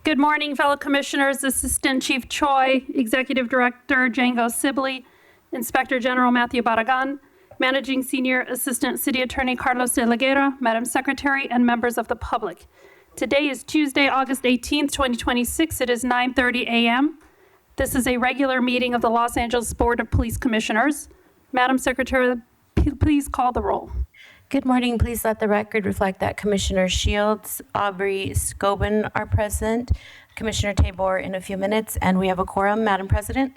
Good morning, fellow commissioners. Assistant Chief Choi, Executive Director Django Sibley, Inspector General Matthew Barragan, Managing Senior Assistant City Attorney Carlos de la Guerra, Madam Secretary, and members of the public. Today is Tuesday, August 18th, 2026. It is 9:30 a.m. This is a regular meeting of the Los Angeles Board of Police Commissioners. Madam Secretary, please call the roll. Good morning. Please let the record reflect that Commissioner Shields, Aubrey Scobin are present, Commissioner Tabor in a few minutes, and we have a quorum. Madam President.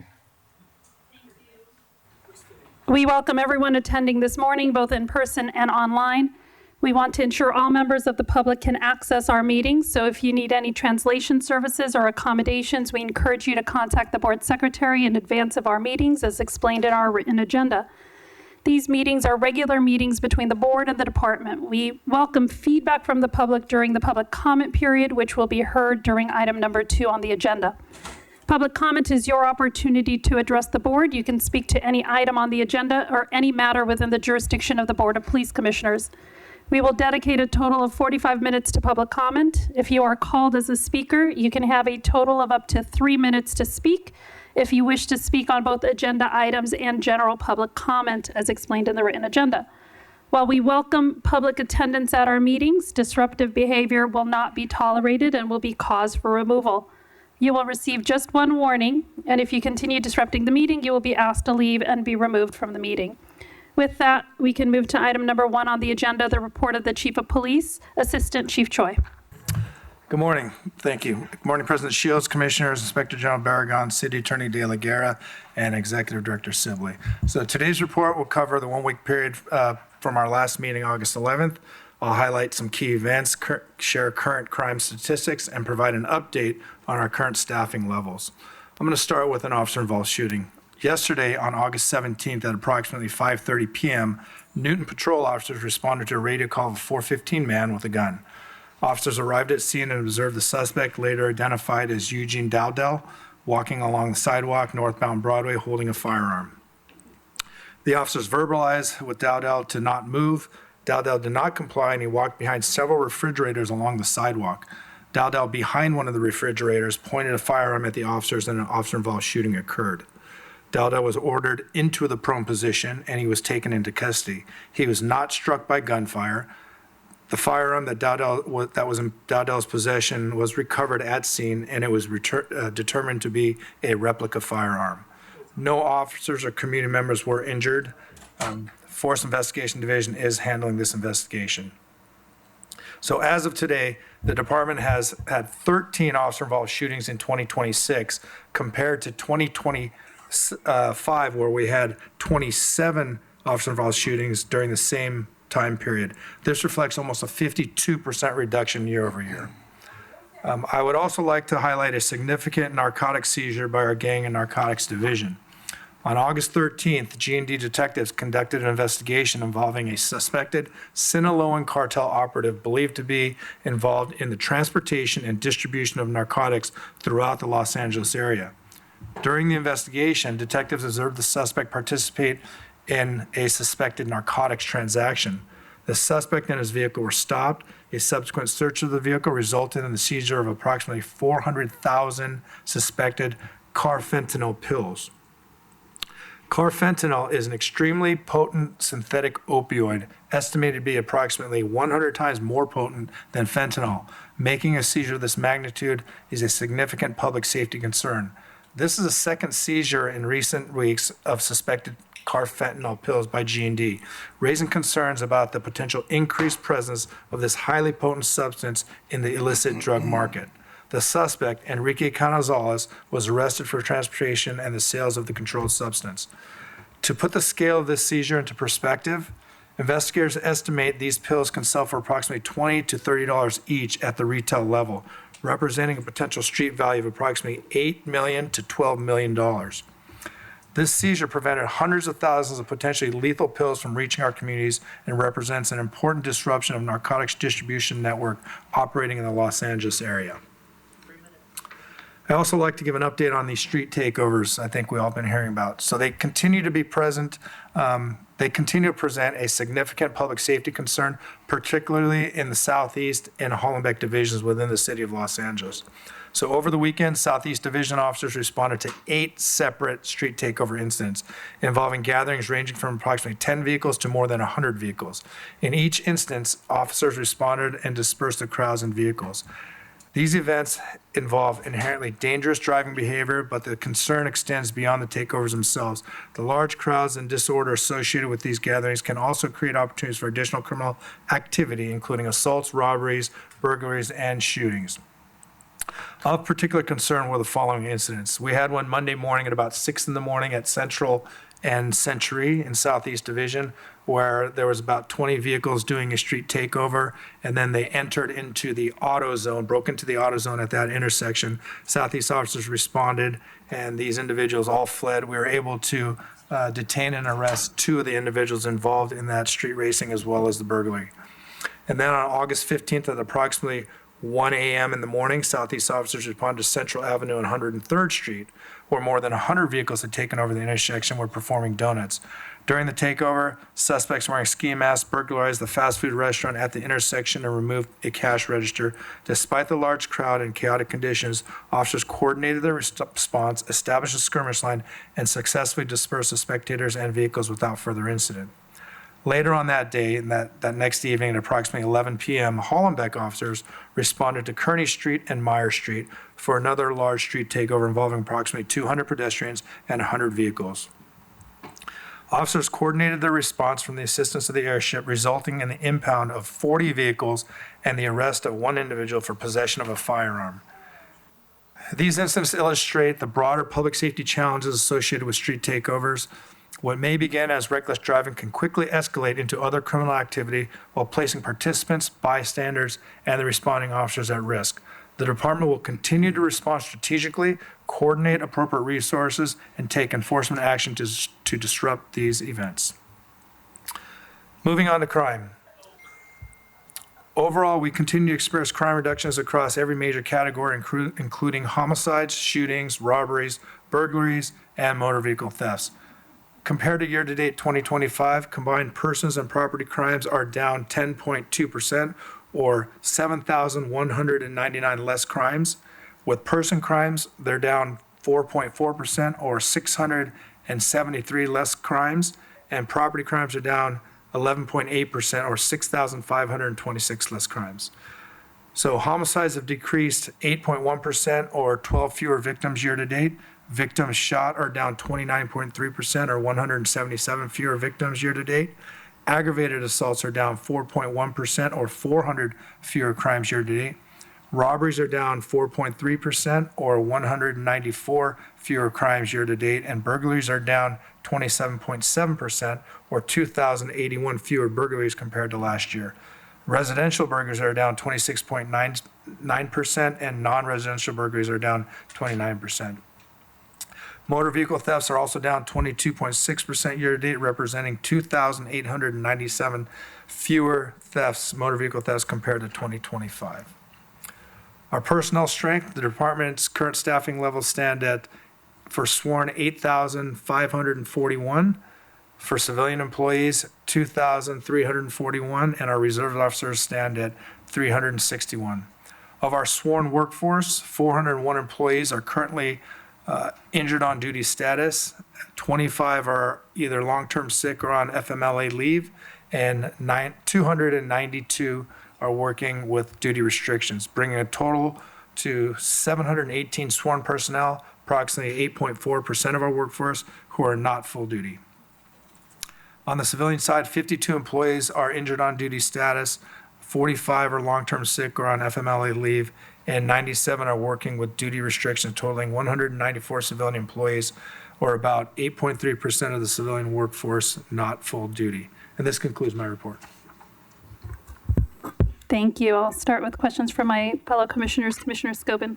We welcome everyone attending this morning, both in person and online. We want to ensure all members of the public can access our meetings, so if you need any translation services or accommodations, we encourage you to contact the Board Secretary in advance of our meetings, as explained in our written agenda. These meetings are regular meetings between the board and the department. We welcome feedback from the public during the public comment period, which will be heard during item number 2 on the agenda. Public comment is your opportunity to address the board. You can speak to any item on the agenda or any matter within the jurisdiction of the Board of Police Commissioners. We will dedicate a total of 45 minutes to public comment. If you are called as a speaker, you can have a total of up to 3 minutes to speak if you wish to speak on both agenda items and general public comment, as explained in the written agenda. While we welcome public attendance at our meetings, disruptive behavior will not be tolerated and will be cause for removal. You will receive just one warning, and if you continue disrupting the meeting, you will be asked to leave and be removed from the meeting. With that, we can move to item number 1 on the agenda, the report of the Chief of Police, Assistant Chief Choi. Good morning. Thank you. Good morning, President Shields, Commissioners, Inspector General Barragan, City Attorney de la Guerra, and Executive Director Sibley. So today's report will cover the 1-week period from our last meeting, August 11th. I'll highlight some key events, share current crime statistics, and provide an update on our current staffing levels. I'm going to start with an officer-involved shooting. Yesterday, on August 17th at approximately 5:30 p.m., Newton patrol officers responded to a radio call of a 415 man with a gun. Officers arrived at scene and observed the suspect, later identified as Eugene Dowdell, walking along the sidewalk northbound Broadway holding a firearm. The officers verbalized with Dowdell to not move. Dowdell did not comply, and he walked behind several refrigerators along the sidewalk. Dowdell, behind one of the refrigerators, pointed a firearm at the officers, and an officer-involved shooting occurred. Dowdell was ordered into the prone position, and he was taken into custody. He was not struck by gunfire. The firearm that was in Dowdell's possession was recovered at scene, and it was determined to be a replica firearm. No officers or community members were injured. Force Investigation Division is handling this investigation. So as of today, the department has had 13 officer-involved shootings in 2026 compared to 2025, where we had 27 officer-involved shootings during the same time period. This reflects almost a 52% reduction year over year. I would also like to highlight a significant narcotics seizure by our Gang and Narcotics Division. On August 13th, G&D detectives conducted an investigation involving a suspected Sinaloan cartel operative believed to be involved in the transportation and distribution of narcotics throughout the Los Angeles area. During the investigation, detectives observed the suspect participate in a suspected narcotics transaction. The suspect and his vehicle were stopped. A subsequent search of the vehicle resulted in the seizure of approximately 400,000 suspected carfentanil pills. Carfentanil is an extremely potent synthetic opioid, estimated to be approximately 100 times more potent than fentanyl. Making a seizure of this magnitude is a significant public safety concern. This is a second seizure in recent weeks of suspected carfentanil pills by G&D, raising concerns about the potential increased presence of this highly potent substance in the illicit drug market. The suspect, Enrique Canizales, was arrested for transportation and the sales of the controlled substance. To put the scale of this seizure into perspective, investigators estimate these pills can sell for approximately $20 to $30 each at the retail level, representing a potential street value of approximately $8 million to $12 million. This seizure prevented hundreds of thousands of potentially lethal pills from reaching our communities and represents an important disruption of narcotics distribution network operating in the Los Angeles area. I also like to give an update on these street takeovers I think we've all been hearing about. So they continue to be present They continue to present a significant public safety concern, particularly in the Southeast and Hollenbeck divisions within the city of Los Angeles. So over the weekend, Southeast Division officers responded to 8 separate street takeover incidents involving gatherings ranging from approximately 10 vehicles to more than 100 vehicles. In each instance, officers responded and dispersed the crowds and vehicles. These events involve inherently dangerous driving behavior, but the concern extends beyond the takeovers themselves. The large crowds and disorder associated with these gatherings can also create opportunities for additional criminal activity, including assaults, robberies, burglaries, and shootings. Of particular concern were the following incidents. We had one Monday morning at about 6 in the morning at Central and Century in Southeast Division, where there was about 20 vehicles doing a street takeover, and then they entered into the auto zone, broke into the auto zone at that intersection. Southeast officers responded, and these individuals all fled. We were able to detain and arrest 2 of the individuals involved in that street racing as well as the burglary. And then on August 15th at approximately 1 a.m. in the morning, Southeast officers responded to Central Avenue and 103rd Street, where more than 100 vehicles had taken over the intersection were performing donuts. During the takeover, suspects wearing ski masks burglarized the fast food restaurant at the intersection and removed a cash register. Despite the large crowd and chaotic conditions, officers coordinated their response, established a skirmish line, and successfully dispersed the spectators and vehicles without further incident. Later on that day, that next evening at approximately 11 p.m., Hollenbeck officers responded to Kearny Street and Meyer Street for another large street takeover involving approximately 200 pedestrians and 100 vehicles. Officers coordinated their response from the assistance of the airship, resulting in the impound of 40 vehicles and the arrest of 1 individual for possession of a firearm. These incidents illustrate the broader public safety challenges associated with street takeovers. What may begin as reckless driving can quickly escalate into other criminal activity while placing participants, bystanders, and the responding officers at risk. The department will continue to respond strategically, coordinate appropriate resources, and take enforcement action to disrupt these events. Moving on to crime. Overall, we continue to experience crime reductions across every major category, including homicides, shootings, robberies, burglaries, and motor vehicle thefts. Compared to year-to-date 2025, combined persons and property crimes are down 10.2%, or 7,199 less crimes. With person crimes, they're down 4.4%, or 673 less crimes, and property crimes are down 11.8%, or 6,526 less crimes. So homicides have decreased 8.1%, or 12 fewer victims year-to-date. Victims shot are down 29.3%, or 177 fewer victims year-to-date. Aggravated assaults are down 4.1%, or 400 fewer crimes year-to-date. Robberies are down 4.3%, or 194 fewer crimes year-to-date. And burglaries are down 27.7%, or 2,081 fewer burglaries compared to last year. Residential burglaries are down 26.9%, and non-residential burglaries are down 29%. Motor vehicle thefts are also down 22.6% year-to-date, representing 2,897 fewer motor vehicle thefts compared to 2025. Our personnel strength, the department's current staffing levels stand at, for sworn, 8,541, for civilian employees, 2,341, and our reserve officers stand at 361. Of our sworn workforce, 401 employees are currently injured on duty status. 25 are either long-term sick or on FMLA leave, and 292 are working with duty restrictions, bringing a total to 718 sworn personnel, approximately 8.4% of our workforce, who are not full duty. On the civilian side, 52 employees are injured on duty status, 45 are long-term sick or on FMLA leave, and 97 are working with duty restrictions, totaling 194 civilian employees, or about 8.3% of the civilian workforce not full duty. And this concludes my report. Thank you. I'll start with questions from my fellow commissioners. Commissioner Scobin.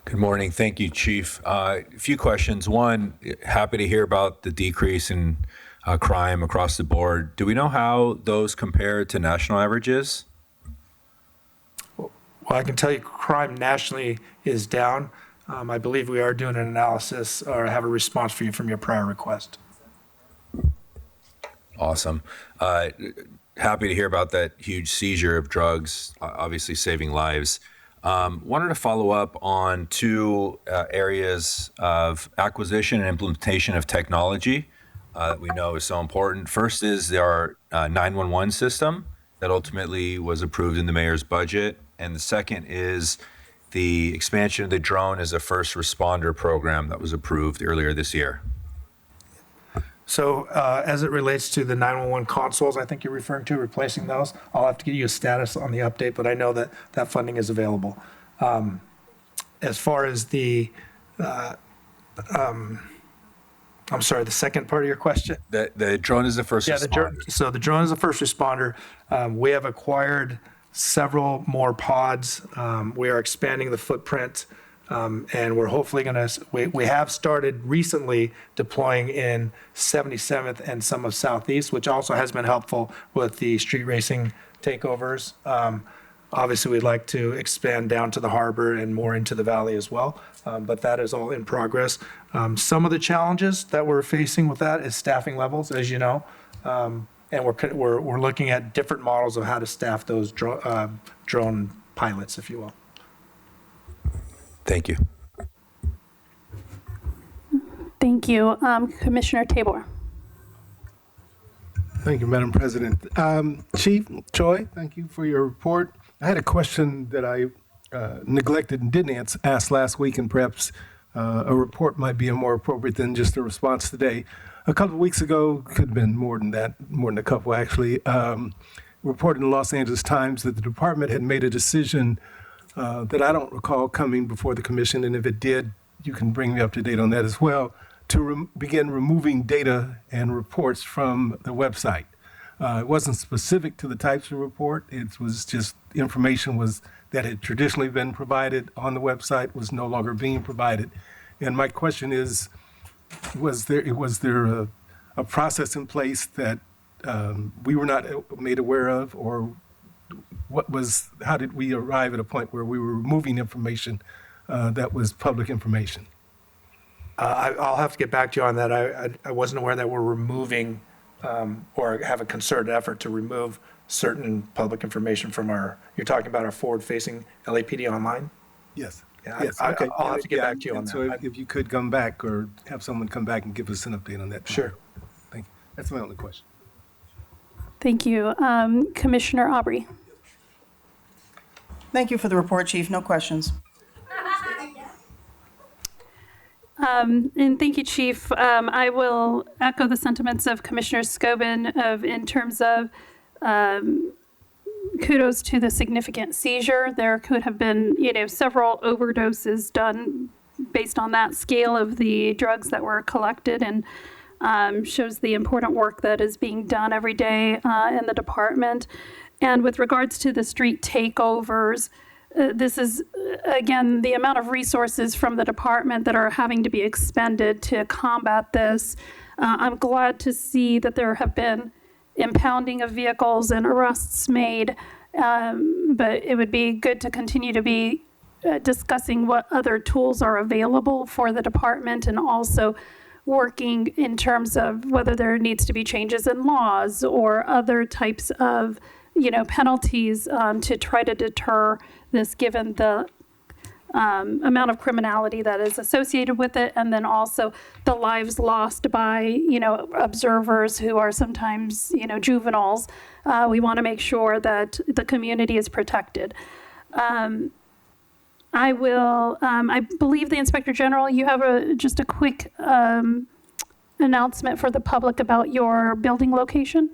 Good morning. Thank you, Chief. A few questions. One, happy to hear about the decrease in crime across the board. Do we know how those compare to national averages? Well, I can tell you crime nationally is down. I believe we are doing an analysis or have a response for you from your prior request. Awesome. Happy to hear about that huge seizure of drugs, obviously saving lives. Wanted to follow up on two areas of acquisition and implementation of technology that we know is so important. First is our 911 system that ultimately was approved in the mayor's budget. And the second is the expansion of the drone as a first responder program that was approved earlier this year. So as it relates to the 911 consoles, I think you're referring to replacing those. I'll have to give you a status on the update, but I know that that funding is available. As far as the, I'm sorry, the second part of your question? The drone is the first responder. So the drone is a first responder. We have acquired several more pods. We are expanding the footprint. And we're hopefully going to, we have started recently deploying in 77th and some of Southeast, which also has been helpful with the street racing takeovers. Obviously, we'd like to expand down to the harbor and more into the valley as well, but that is all in progress. Some of the challenges that we're facing with that is staffing levels, as you know, and we're looking at different models of how to staff those drone pilots, if you will. Thank you. Thank you. Commissioner Tabor. Thank you, Madam President. Chief Choi, thank you for your report. I had a question that I neglected and didn't ask last week, and perhaps a report might be more appropriate than just a response today. A couple of weeks ago, could have been more than that, more than a couple actually, reported in the Los Angeles Times that the department had made a decision that I don't recall coming before the commission, and if it did, you can bring me up to date on that as well, to begin removing data and reports from the website. It wasn't specific to the types of report. It was just information that had traditionally been provided on the website was no longer being provided. And my question is, was there a process in place that we were not made aware of, or how did we arrive at a point where we were removing information that was public information? I'll have to get back to you on that. I wasn't aware that we're removing or have a concerted effort to remove certain public information from you're talking about our forward-facing LAPD online? Yes. Yeah, yes. I'll Okay. have to get back to you on that. So if you could come back or have someone come back and give us an update on that. Sure. Thank you. That's my only question. Thank you. Commissioner Aubrey. Thank you for the report, Chief. No questions. And thank you, Chief. I will echo the sentiments of Commissioner Scobin in terms of kudos to the significant seizure. There could have been, several overdoses done based on that scale of the drugs that were collected, and shows the important work that is being done every day in the department. And with regards to the street takeovers, this is, again, the amount of resources from the department that are having to be expended to combat this. I'm glad to see that there have been impounding of vehicles and arrests made, but it would be good to continue to be discussing what other tools are available for the department, and also working in terms of whether there needs to be changes in laws or other types of penalties to try to deter this, given the amount of criminality that is associated with it, and then also the lives lost by observers who are sometimes juveniles. We want to make sure that the community is protected. I believe the Inspector General, you have just a quick announcement for the public about your building location.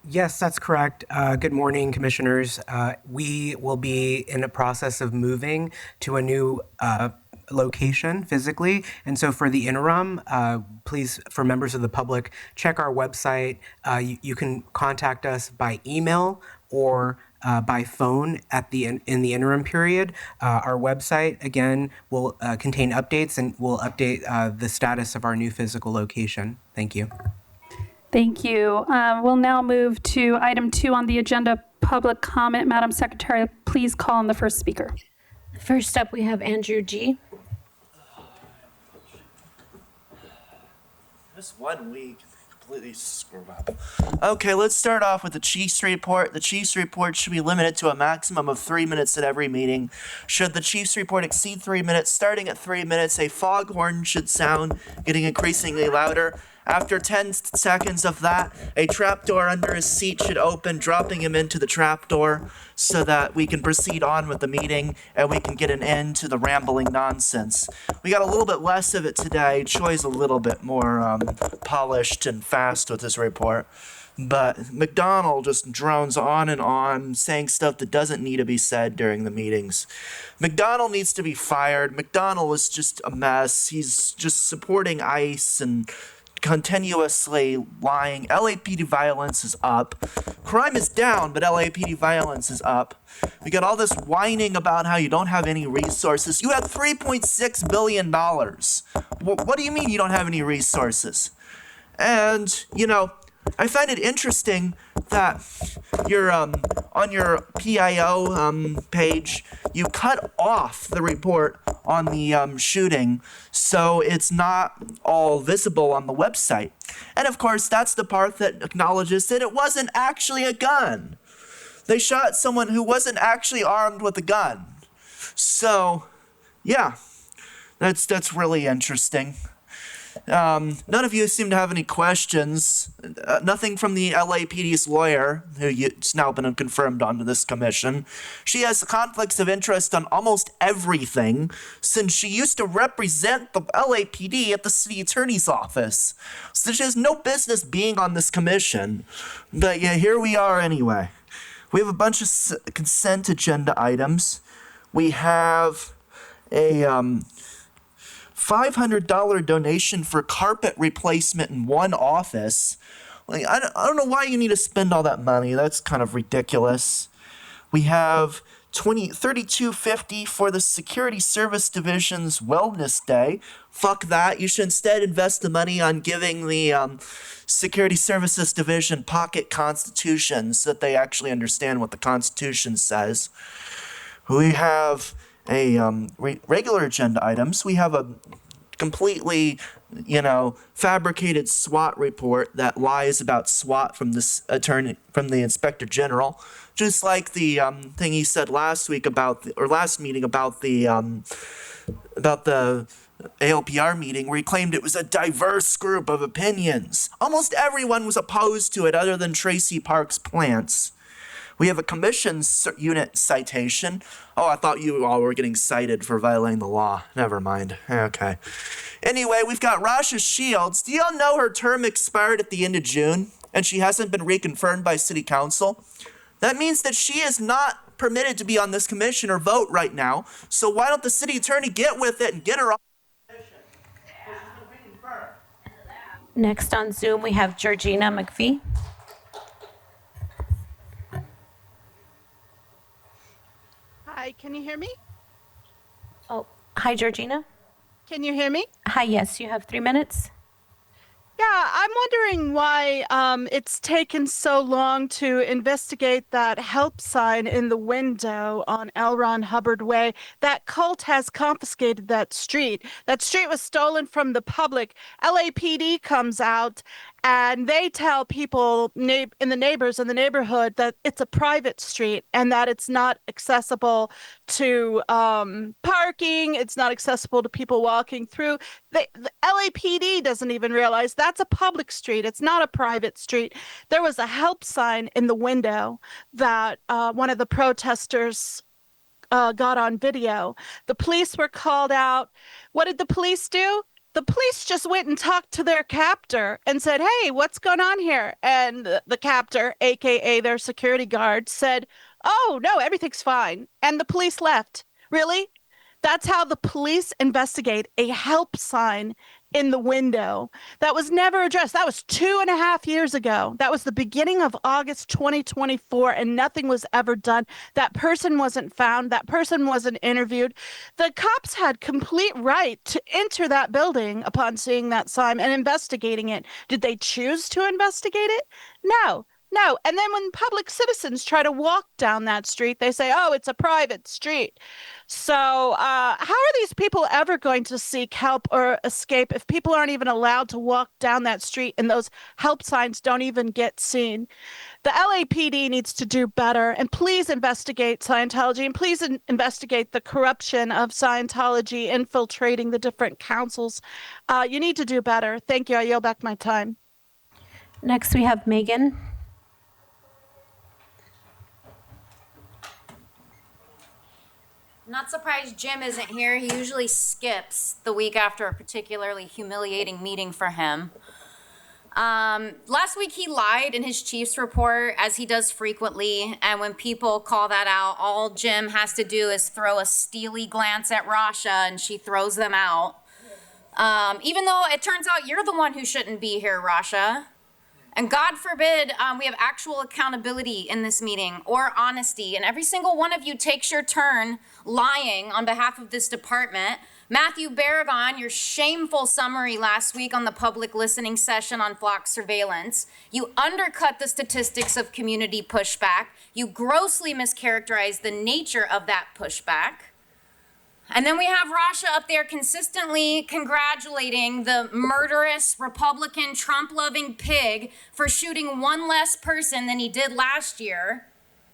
Yes, that's correct. Good morning, commissioners. We will be in the process of moving to a new location physically. And so for the interim, please, for members of the public, check our website. You can contact us by email or by phone in the interim period. Our website, again, will contain updates, and will update the status of our new physical location. Thank you. Thank you. We'll now move to item 2 on the agenda, public comment. Madam Secretary, please call on the first speaker. First up, we have Andrew G. Just 1 week. Please scroll up. Okay, let's start off with the Chiefs report. The Chiefs report should be limited to a maximum of 3 minutes at every meeting. Should the Chiefs report exceed 3 minutes, starting at 3 minutes, a foghorn should sound, getting increasingly louder. After 10 seconds of that, a trapdoor under his seat should open, dropping him into the trapdoor so that we can proceed on with the meeting and we can get an end to the rambling nonsense. We got a little bit less of it today. Troy's a little bit more polished and fast with his report. But McDonald just drones on, saying stuff that doesn't need to be said during the meetings. McDonald needs to be fired. McDonald is just a mess. He's just supporting ICE and continuously lying. LAPD violence is up. Crime is down, but LAPD violence is up. We got all this whining about how you don't have any resources. You have $3.6 billion. What do you mean you don't have any resources? And, I find it interesting that you're on your PIO page, you cut off the report on the shooting, so it's not all visible on the website. And of course, that's the part that acknowledges that it wasn't actually a gun. They shot someone who wasn't actually armed with a gun. So, yeah, that's really interesting. None of you seem to have any questions. Nothing from the LAPD's lawyer, who's now been confirmed onto this commission. She has conflicts of interest on almost everything, since she used to represent the LAPD at the city attorney's office. So she has no business being on this commission. But yeah, here we are anyway. We have a bunch of consent agenda items. We have a $500 donation for carpet replacement in one office. I don't know why you need to spend all that money. That's kind of ridiculous. We have $32.50 for the Security Service Division's Wellness Day. Fuck that. You should instead invest the money on giving the Security Services Division pocket constitutions so that they actually understand what the Constitution says. We have regular agenda items. We have a completely, fabricated SWAT report that lies about SWAT from the Inspector General, just like the thing he said last meeting about the ALPR meeting, where he claimed it was a diverse group of opinions. Almost everyone was opposed to it, other than Tracy Parks Plants. We have a commission unit citation. Oh, I thought you all were getting cited for violating the law. Never mind. Okay. Anyway, we've got Rasha Shields. Do y'all know her term expired at the end of June, and she hasn't been reconfirmed by City Council? That means that she is not permitted to be on this commission or vote right now. So why don't the city attorney get with it and get her on the commission? She's been reconfirmed. Next on Zoom, we have Georgina McPhee. Hi, can you hear me? Oh, hi, Georgina. Can you hear me? Hi, yes, you have 3 minutes. Yeah, I'm wondering why it's taken so long to investigate that help sign in the window on L. Ron Hubbard Way. That cult has confiscated that street. That street was stolen from the public. LAPD comes out and they tell people in the neighbors in the neighborhood that it's a private street and that it's not accessible to parking. It's not accessible to people walking through. The LAPD doesn't even realize that's a public street. It's not a private street. There was a help sign in the window that one of the protesters got on video. The police were called out. What did the police do? The police just went and talked to their captor and said, hey, what's going on here? And the captor, AKA their security guard, said, oh, no, everything's fine. And the police left. Really? That's how the police investigate a help sign in the window that was never addressed. That was 2.5 years ago. That was the beginning of August 2024, and nothing was ever done. That person wasn't found. That person wasn't interviewed. The cops had complete right to enter that building upon seeing that sign and investigating it. Did they choose to investigate it? No. No. And then when public citizens try to walk down that street, they say, oh, it's a private street. So, how are these people ever going to seek help or escape if people aren't even allowed to walk down that street and those help signs don't even get seen? The LAPD needs to do better, and please investigate Scientology, and please investigate the corruption of Scientology infiltrating the different councils. You need to do better. Thank you. I yield back my time. Next, we have Megan. Not surprised Jim isn't here. He usually skips the week after a particularly humiliating meeting for him. Last week he lied in his chief's report, as he does frequently, and when people call that out, all Jim has to do is throw a steely glance at Rasha and she throws them out. Even though it turns out you're the one who shouldn't be here, Rasha. And God forbid we have actual accountability in this meeting or honesty, and every single one of you takes your turn lying on behalf of this department. Matthew Barragan, your shameful summary last week on the public listening session on flock surveillance, you undercut the statistics of community pushback. You grossly mischaracterized the nature of that pushback. And then we have Rasha up there consistently congratulating the murderous Republican Trump-loving pig for shooting one less person than he did last year.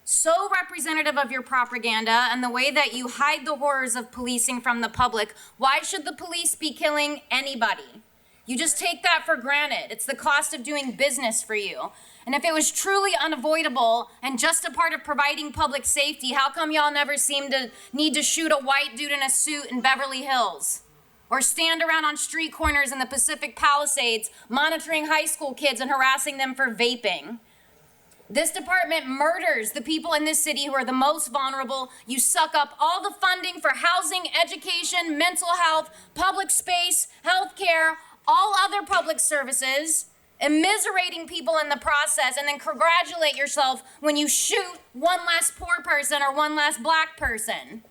So representative of your propaganda and the way that you hide the horrors of policing from the public. Why should the police be killing anybody? You just take that for granted. It's the cost of doing business for you. And if it was truly unavoidable and just a part of providing public safety, how come y'all never seem to need to shoot a white dude in a suit in Beverly Hills? Or stand around on street corners in the Pacific Palisades monitoring high school kids and harassing them for vaping? This department murders the people in this city who are the most vulnerable. You suck up all the funding for housing, education, mental health, public space, healthcare, all other public services, immiserating people in the process, and then congratulate yourself when you shoot one less poor person or one less black person.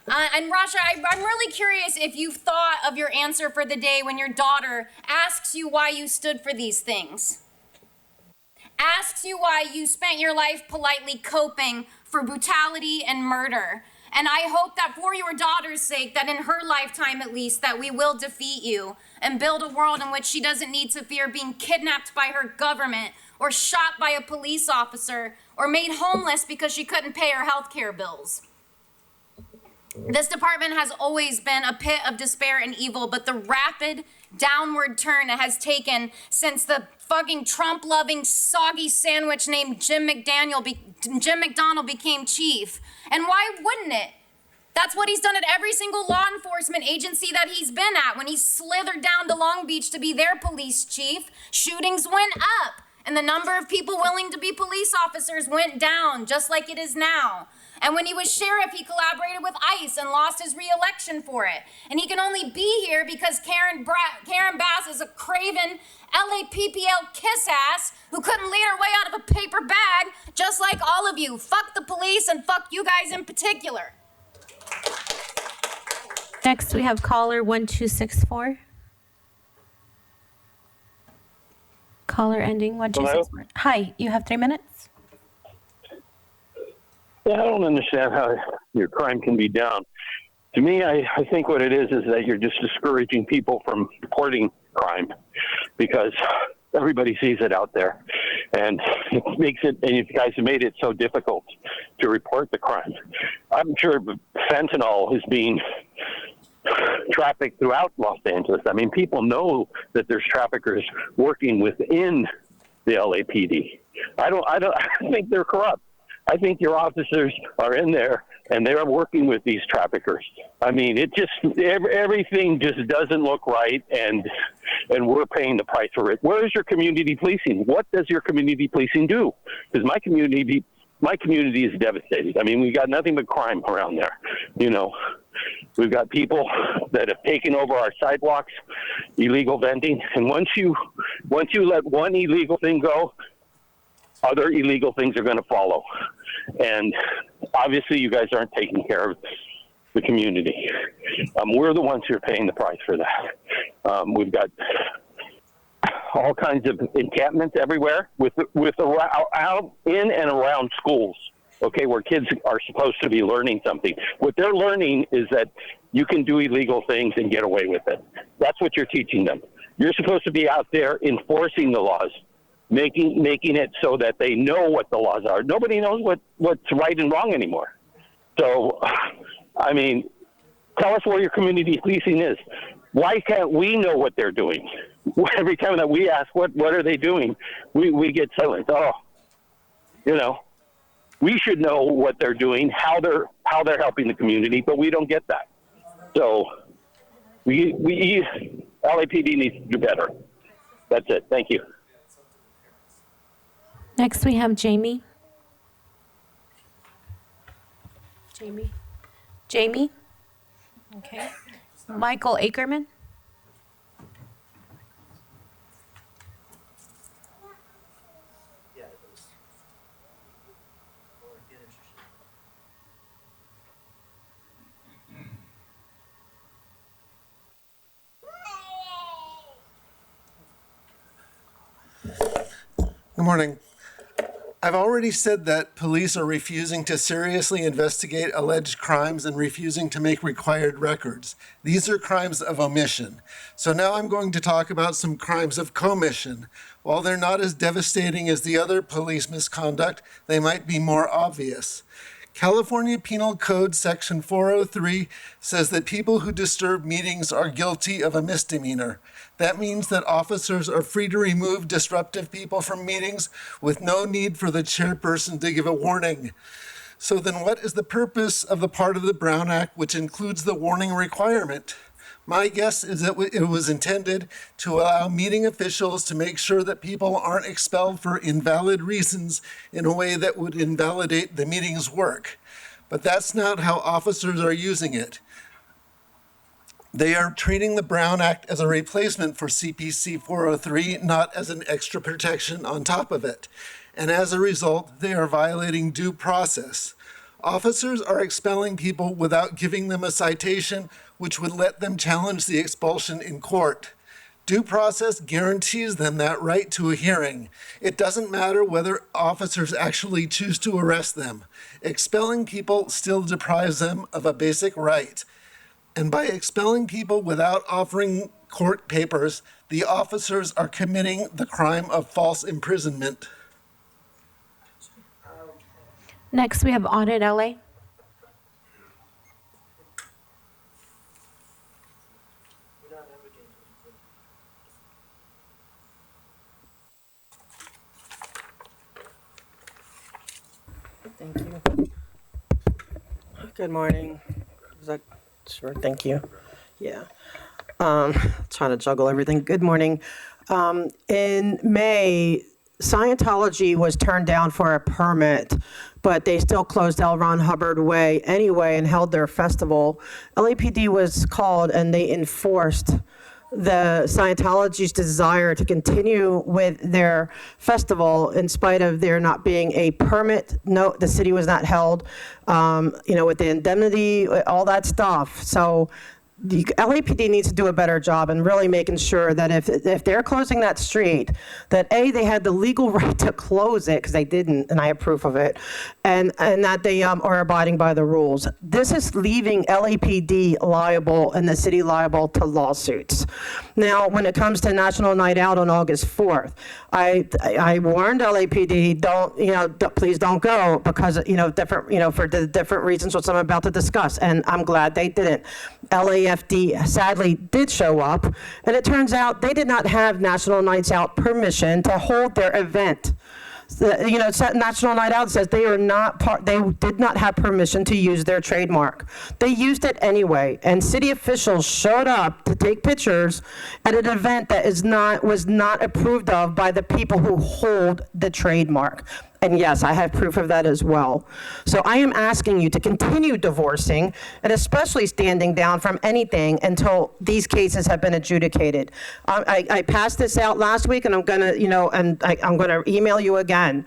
And Rasha, I'm really curious if you've thought of your answer for the day when your daughter asks you why you stood for these things. Asks you why you spent your life politely coping for brutality and murder. And I hope that for your daughter's sake, that in her lifetime at least, that we will defeat you and build a world in which she doesn't need to fear being kidnapped by her government or shot by a police officer or made homeless because she couldn't pay her health care bills. This department has always been a pit of despair and evil, but the rapid downward turn it has taken since the fucking Trump-loving soggy sandwich named Jim McDonald became chief. And why wouldn't it? That's what he's done at every single law enforcement agency that he's been at. When he slithered down to Long Beach to be their police chief, shootings went up, and the number of people willing to be police officers went down, just like it is now. And when he was sheriff, he collaborated with ICE and lost his re-election for it. And he can only be here because Karen Bass is a craven LAPPL kiss ass who couldn't lead her way out of a paper bag, just like all of you. Fuck the police and fuck you guys in particular. Next, we have caller 1264. Caller ending 1264. Hi, you have 3 minutes. Yeah, I don't understand how your crime can be down. To me, I think what it is that you're just discouraging people from reporting crime because everybody sees it out there. And it makes it, and you guys have made it so difficult to report the crime. I'm sure fentanyl is being trafficked throughout Los Angeles. I mean, people know that there's traffickers working within the LAPD. I think they're corrupt. I think your officers are in there and they're working with these traffickers. I mean, it just, everything just doesn't look right, and we're paying the price for it. Where is your community policing? What does your community policing do? Because my community is devastated. I mean, we got nothing but crime around there. You know, we've got people that have taken over our sidewalks, illegal vending, and once you let one illegal thing go, other illegal things are going to follow. And obviously you guys aren't taking care of the community. We're the ones who are paying the price for that. We've got all kinds of encampments everywhere with out in and around schools. Okay, where kids are supposed to be learning something. What they're learning is that you can do illegal things and get away with it. That's what you're teaching them. You're supposed to be out there enforcing the laws, making it so that they know what the laws are. Nobody knows what's right and wrong anymore. So, I mean, tell us where your community policing is. Why can't we know what they're doing? Every time that we ask, what are they doing? We get silent. Oh, you know. We should know what they're doing, how they're helping the community, but we don't get that. So LAPD needs to do better. That's it. Thank you. Next, we have Jamie. Jamie? Okay. Michael Ackerman? Good morning. I've already said that police are refusing to seriously investigate alleged crimes and refusing to make required records. These are crimes of omission. So now I'm going to talk about some crimes of commission. While they're not as devastating as the other police misconduct, they might be more obvious. California Penal Code Section 403 says that people who disturb meetings are guilty of a misdemeanor. That means that officers are free to remove disruptive people from meetings with no need for the chairperson to give a warning. So then what is the purpose of the part of the Brown Act which includes the warning requirement? My guess is that it was intended to allow meeting officials to make sure that people aren't expelled for invalid reasons in a way that would invalidate the meeting's work. But that's not how officers are using it. They are treating the Brown Act as a replacement for CPC 403, not as an extra protection on top of it. And as a result, they are violating due process. Officers are expelling people without giving them a citation, which would let them challenge the expulsion in court. Due process guarantees them that right to a hearing. It doesn't matter whether officers actually choose to arrest them. Expelling people still deprives them of a basic right. And by expelling people without offering court papers, the officers are committing the crime of false imprisonment. Next, we have Audit LA. Thank you. Good morning. Is that sure? Thank you. Yeah. Trying to juggle everything. Good morning. In May, Scientology was turned down for a permit, but they still closed L. Ron Hubbard Way anyway and held their festival. LAPD was called and they enforced the Scientology's desire to continue with their festival in spite of there not being a permit. No, the city was not held, with the indemnity, all that stuff. So the LAPD needs to do a better job in really making sure that if they're closing that street, that A, they had the legal right to close it, because they didn't, and I have proof of it, and that they are abiding by the rules. This is leaving LAPD liable and the city liable to lawsuits. Now, when it comes to National Night Out on August 4th, I warned LAPD, please don't go, because, different, for the different reasons which I'm about to discuss, and I'm glad they didn't. LAFD sadly did show up, and it turns out they did not have National Nights Out permission to hold their event. National Night Out says they did not have permission to use their trademark. They used it anyway, and city officials showed up to take pictures at an event that was not approved of by the people who hold the trademark. And yes, I have proof of that as well. So I am asking you to continue divorcing, and especially standing down from anything until these cases have been adjudicated. I passed this out last week, and I'm gonna, I'm gonna email you again.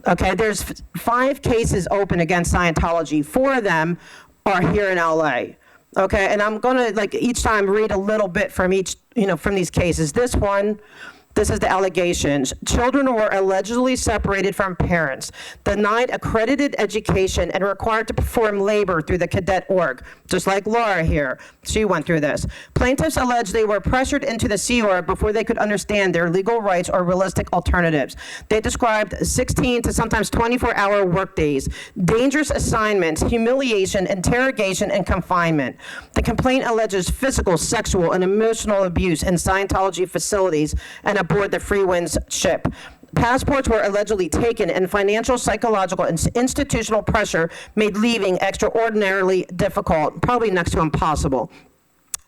Okay, there's 5 cases open against Scientology. 4 of them are here in LA. Okay, and I'm gonna each time read a little bit from each, from these cases. This one, This is the allegations. Children were allegedly separated from parents, denied accredited education, and required to perform labor through the cadet org, just like Laura here. She went through this. Plaintiffs allege they were pressured into the Sea Org before they could understand their legal rights or realistic alternatives. They described 16 to sometimes 24-hour workdays, dangerous assignments, humiliation, interrogation, and confinement. The complaint alleges physical, sexual, and emotional abuse in Scientology facilities and aboard the Free Winds ship. Passports were allegedly taken, and financial, psychological, and institutional pressure made leaving extraordinarily difficult, probably next to impossible.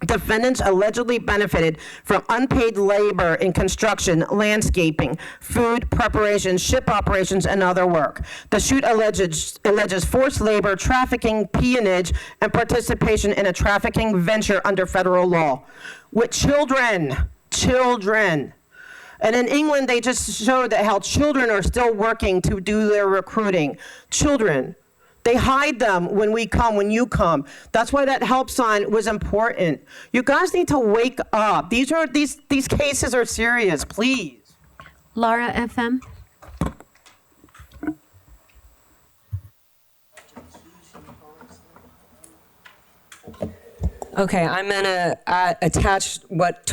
Defendants allegedly benefited from unpaid labor in construction, landscaping, food preparation, ship operations, and other work. The suit alleges forced labor, trafficking, peonage, and participation in a trafficking venture under federal law. With children. And in England, they just showed that how children are still working to do their recruiting. Children. They hide them when you come. That's why that help sign was important. You guys need to wake up. These cases are serious, please. Laura FM. Okay, I'm gonna attach to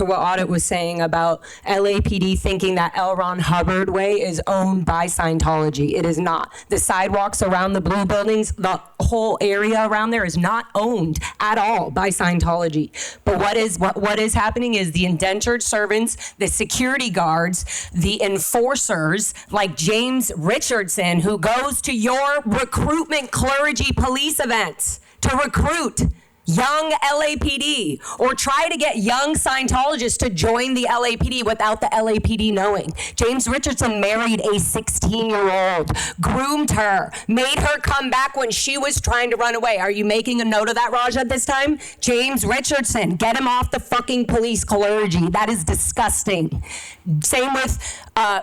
what Audit was saying about LAPD thinking that L. Ron Hubbard Way is owned by Scientology. It is not. The sidewalks around the blue buildings, the whole area around there is not owned at all by Scientology. But what is happening is the indentured servants, the security guards, the enforcers like James Richardson, who goes to your recruitment clergy police events to recruit young LAPD, or try to get young Scientologists to join the LAPD without the LAPD knowing. James Richardson married a 16-year-old, groomed her, made her come back when she was trying to run away. Are you making a note of that, Raja, this time? James Richardson, get him off the fucking police clergy. That is disgusting. Same with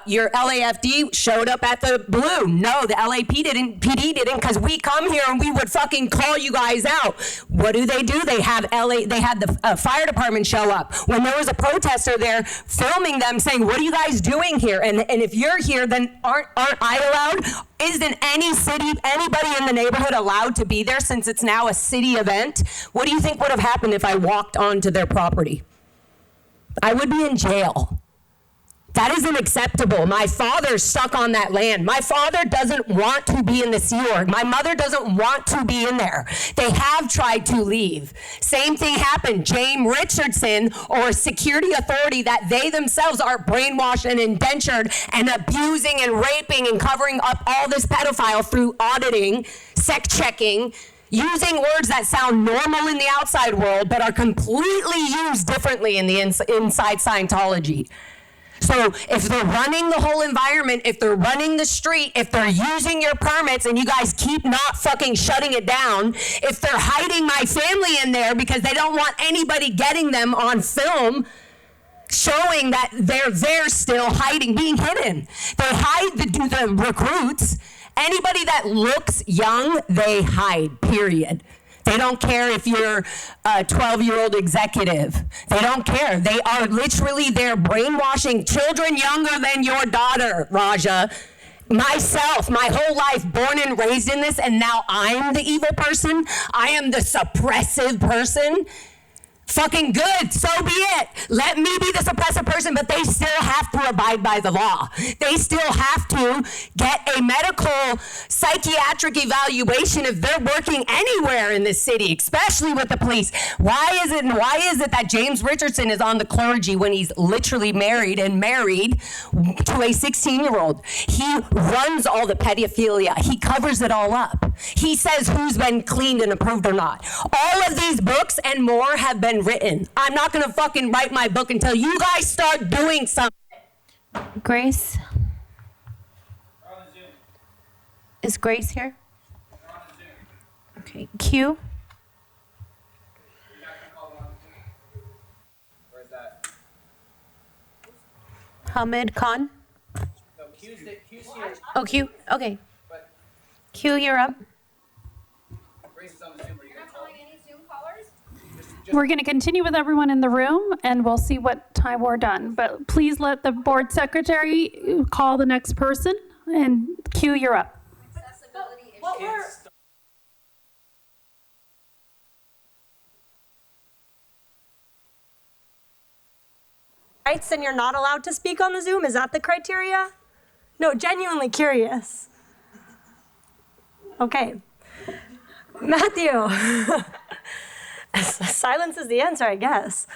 your LAFD showed up at the Blue. No, the LAPD didn't, because we come here and we would fucking call you guys out. What do? They had the fire department show up when there was a protester there filming them saying, what are you guys doing here? And if you're here, then aren't I allowed? Isn't anybody in the neighborhood allowed to be there since it's now a city event? What do you think would have happened if I walked onto their property? I would be in jail. That isn't acceptable. My father's stuck on that land. My father doesn't want to be in the Sea Org. My mother doesn't want to be in there. They have tried to leave. Same thing happened. James Richardson, or a security authority that they themselves are brainwashed and indentured and abusing and raping and covering up all this pedophile through auditing, sec checking, using words that sound normal in the outside world but are completely used differently in the inside Scientology. So if they're running the whole environment, if they're running the street, if they're using your permits and you guys keep not fucking shutting it down, if they're hiding my family in there because they don't want anybody getting them on film, showing that they're there still hiding, being hidden. They hide the recruits. Anybody that looks young, they hide, period. They don't care if you're a 12-year-old executive. They don't care. They are literally there brainwashing children younger than your daughter, Raja. Myself, my whole life, born and raised in this, and now I'm the evil person. I am the suppressive person. Fucking good, so be it. Let me be the suppressive person, but they still have to abide by the law. They still have to get a medical psychiatric evaluation if they're working anywhere in this city, especially with the police. Why is it that James Richardson is on the clergy when he's literally married to a 16-year-old? He runs all the pedophilia. He covers it all up. He says who's been cleaned and approved or not. All of these books and more have been written. I'm not gonna fucking write my book until you guys start doing something. Grace? Is Grace here? Okay, Q? Hamid Khan? Oh, Q? Okay. Q, you're up. We're going to continue with everyone in the room, and we'll see what time we're done. But please let the board secretary call the next person, and Q, you're up. Rights and you're not allowed to speak on the Zoom? Is that the criteria? No, genuinely curious. Okay. Matthew. Silence is the answer, I guess.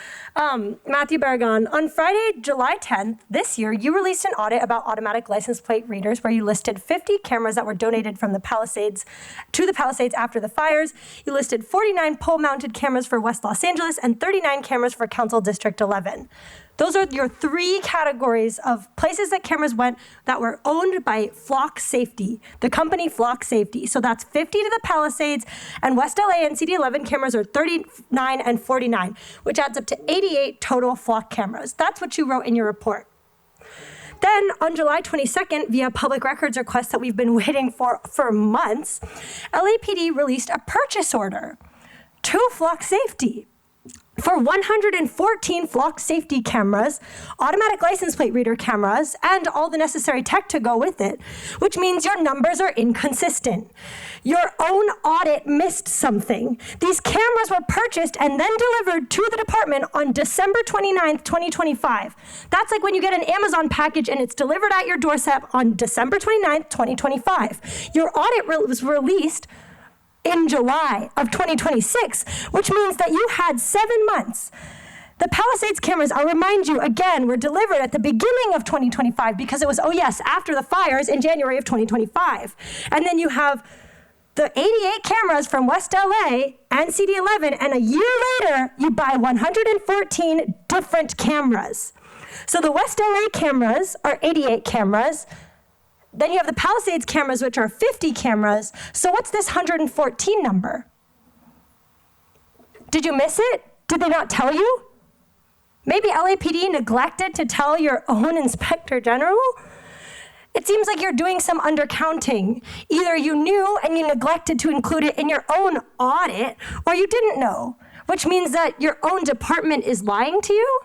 Matthew Barragon, on Friday, July 10th this year, you released an audit about automatic license plate readers where you listed 50 cameras that were donated from the Palisades to the Palisades after the fires. You listed 49 pole-mounted cameras for West Los Angeles and 39 cameras for Council District 11. Those are your three categories of places that cameras went that were owned by Flock Safety, the company Flock Safety. So that's 50 to the Palisades, and West LA and CD11 cameras are 39 and 49, which adds up to 88 total Flock cameras. That's what you wrote in your report. Then on July 22nd, via public records request that we've been waiting for months, LAPD released a purchase order to Flock Safety for 114 Flock Safety cameras, automatic license plate reader cameras, and all the necessary tech to go with it, which means your numbers are inconsistent. Your own audit missed something. These cameras were purchased and then delivered to the department on December 29th, 2025. That's like when you get an Amazon package and it's delivered at your doorstep on December 29th, 2025. Your audit was released in July of 2026, which means that you had 7 months. The Palisades cameras, I'll remind you again, were delivered at the beginning of 2025 because it was, oh yes, after the fires in January of 2025. And then you have the 88 cameras from West LA and CD11, and a year later, you buy 114 different cameras. So the West LA cameras are 88 cameras. Then you have the Palisades cameras, which are 50 cameras. So what's this 114 number? Did you miss it? Did they not tell you? Maybe LAPD neglected to tell your own inspector general? It seems like you're doing some undercounting. Either you knew and you neglected to include it in your own audit, or you didn't know, which means that your own department is lying to you.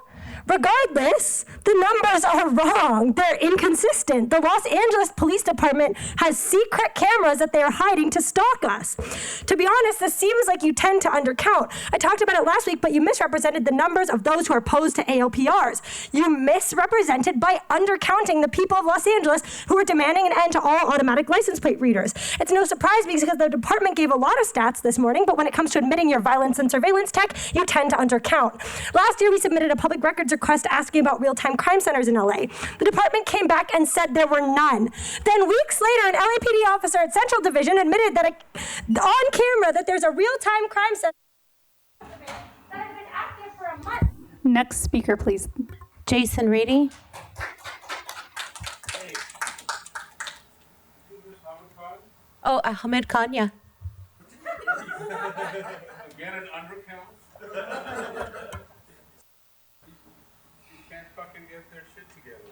Regardless, the numbers are wrong. They're inconsistent. The Los Angeles Police Department has secret cameras that they are hiding to stalk us. To be honest, this seems like you tend to undercount. I talked about it last week, but you misrepresented the numbers of those who are opposed to ALPRs. You misrepresented by undercounting the people of Los Angeles who are demanding an end to all automatic license plate readers. It's no surprise because the department gave a lot of stats this morning, but when it comes to admitting your violence and surveillance tech, you tend to undercount. Last year, we submitted a public records request asking about real-time crime centers in LA. The department came back and said there were none. Then weeks later, an LAPD officer at Central Division admitted that on camera that there's a real-time crime center that has been active for a month. Next speaker, please. Jason Reedy. Oh, Ahmed Khan, yeah. Again, an undercount. Can't fucking get their shit together.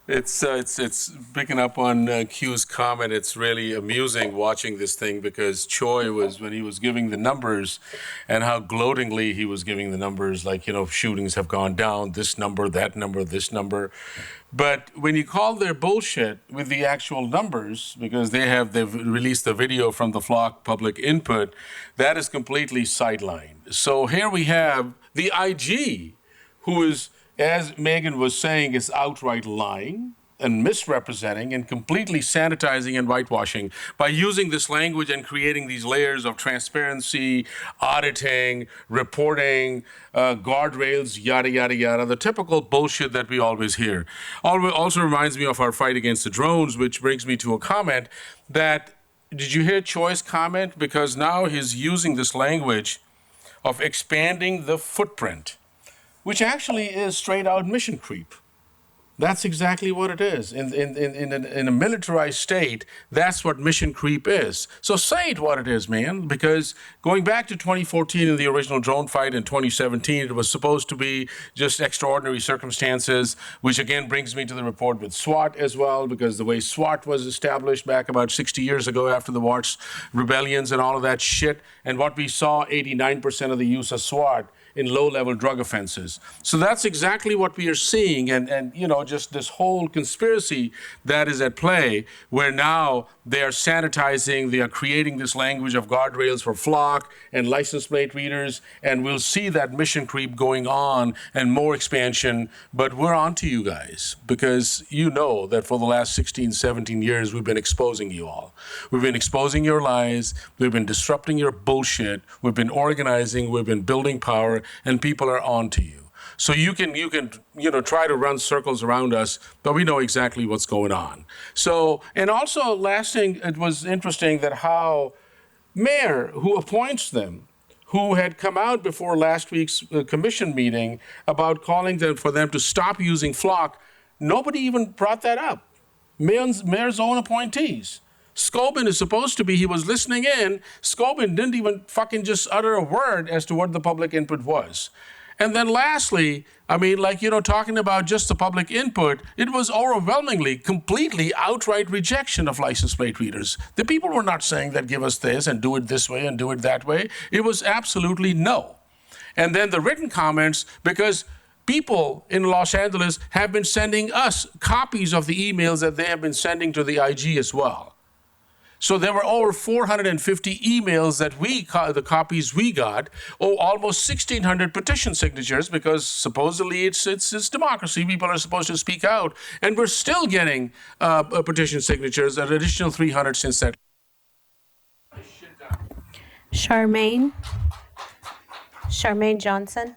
It's picking up on Q's comment. It's really amusing watching this thing because Choi was, when he was giving the numbers and how gloatingly he was giving the numbers, like, shootings have gone down, this number, that number, this number. But when you call their bullshit with the actual numbers, because they've released a video from the Flock public input, that is completely sidelined. So here we have the IG, who is, as Megan was saying, is outright lying and misrepresenting and completely sanitizing and whitewashing by using this language and creating these layers of transparency, auditing, reporting, guardrails, yada, yada, yada, the typical bullshit that we always hear. Also reminds me of our fight against the drones, which brings me to a comment that, did you hear Choi's comment? Because now he's using this language of expanding the footprint, which actually is straight out mission creep. That's exactly what it is. In a militarized state, that's what mission creep is. So say it what it is, man, because going back to 2014 in the original drone fight, in 2017, it was supposed to be just extraordinary circumstances, which again brings me to the report with SWAT as well, because the way SWAT was established back about 60 years ago after the Watts rebellions and all of that shit, and what we saw, 89% of the use of SWAT in low-level drug offenses. So that's exactly what we are seeing, and just this whole conspiracy that is at play, where now they are sanitizing, they are creating this language of guardrails for flock and license plate readers, and we'll see that mission creep going on and more expansion, but we're on to you guys, because you know that for the last 16, 17 years, we've been exposing you all. We've been exposing your lies, we've been disrupting your bullshit, we've been organizing, we've been building power, and people are on to you. So you can try to run circles around us, but we know exactly what's going on. So, and also last thing, it was interesting that how mayor who appoints them, who had come out before last week's commission meeting about calling them for them to stop using flock, nobody even brought that up. Mayor's own appointees. Scobin is supposed to be, he was listening in. Scobin didn't even fucking just utter a word as to what the public input was. And then lastly, talking about just the public input, it was overwhelmingly, completely outright rejection of license plate readers. The people were not saying that give us this and do it this way and do it that way. It was absolutely no. And then the written comments, because people in Los Angeles have been sending us copies of the emails that they have been sending to the IG as well. So there were over 450 emails that the copies we got, almost 1,600 petition signatures, because supposedly it's democracy. People are supposed to speak out. And we're still getting petition signatures, an additional 300 since that. Charmaine Johnson.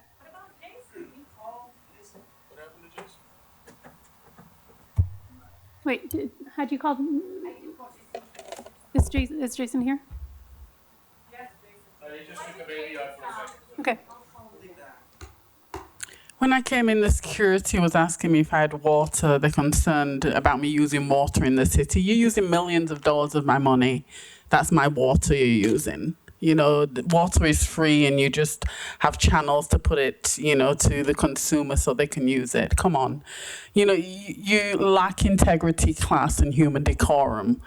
Wait, how'd you call them? Is Jason here? Yes, Jason. He just took the baby out for a second. Okay. When I came in, the security was asking me if I had water. They're concerned about me using water in the city. You're using millions of dollars of my money. That's my water you're using. Water is free, and you just have channels to put it, to the consumer so they can use it. Come on. You lack integrity, class, and human decorum.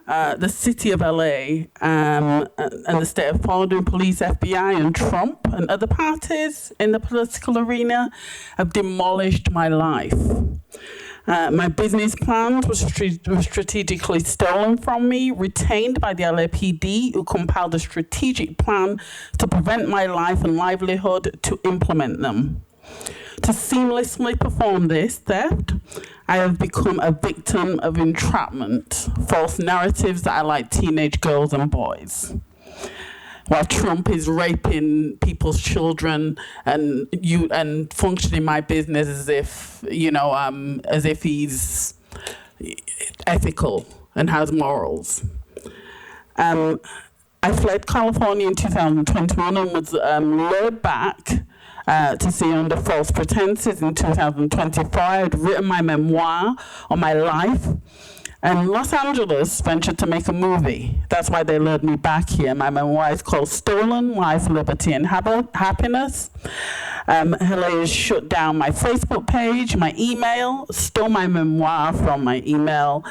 The city of LA and the state of Florida, police, FBI, and Trump and other parties in the political arena have demolished my life. My business plans were strategically stolen from me, retained by the LAPD, who compiled a strategic plan to prevent my life and livelihood to implement them. To seamlessly perform this theft, I have become a victim of entrapment, false narratives that I like teenage girls and boys. While Trump is raping people's children and functioning my business as if he's ethical and has morals. I fled California in 2021 and was lured back to sea under false pretenses in 2024. I had written my memoir on my life, and Los Angeles ventured to make a movie. That's why they lured me back here. My memoir is called Stolen: Life, Liberty, and Happiness. LA shut down my Facebook page, my email, stole my memoir from my email.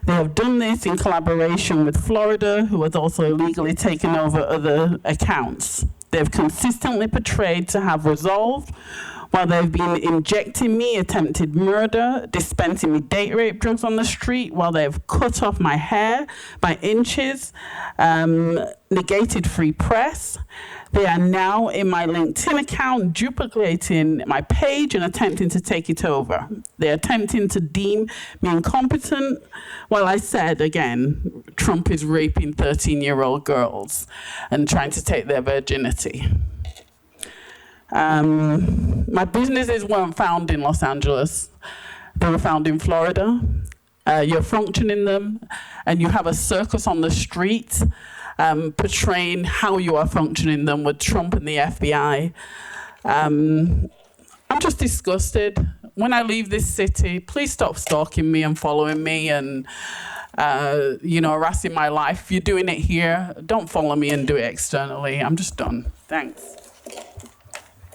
They have done this in collaboration with Florida, who has also illegally taken over other accounts. They've consistently portrayed to have resolved, while they've been injecting me attempted murder, dispensing me date rape drugs on the street, while they've cut off my hair by inches, negated free press. They are now in my LinkedIn account, duplicating my page and attempting to take it over. They're attempting to deem me incompetent. Well, I said, again, Trump is raping 13-year-old girls and trying to take their virginity. My businesses weren't found in Los Angeles. They were found in Florida. You're functioning them, and you have a circus on the street portraying how you are functioning them with Trump and the FBI. I'm just disgusted when I leave this city, please stop stalking me and following me and, harassing my life. If you're doing it here, don't follow me and do it externally. I'm just done. Thanks.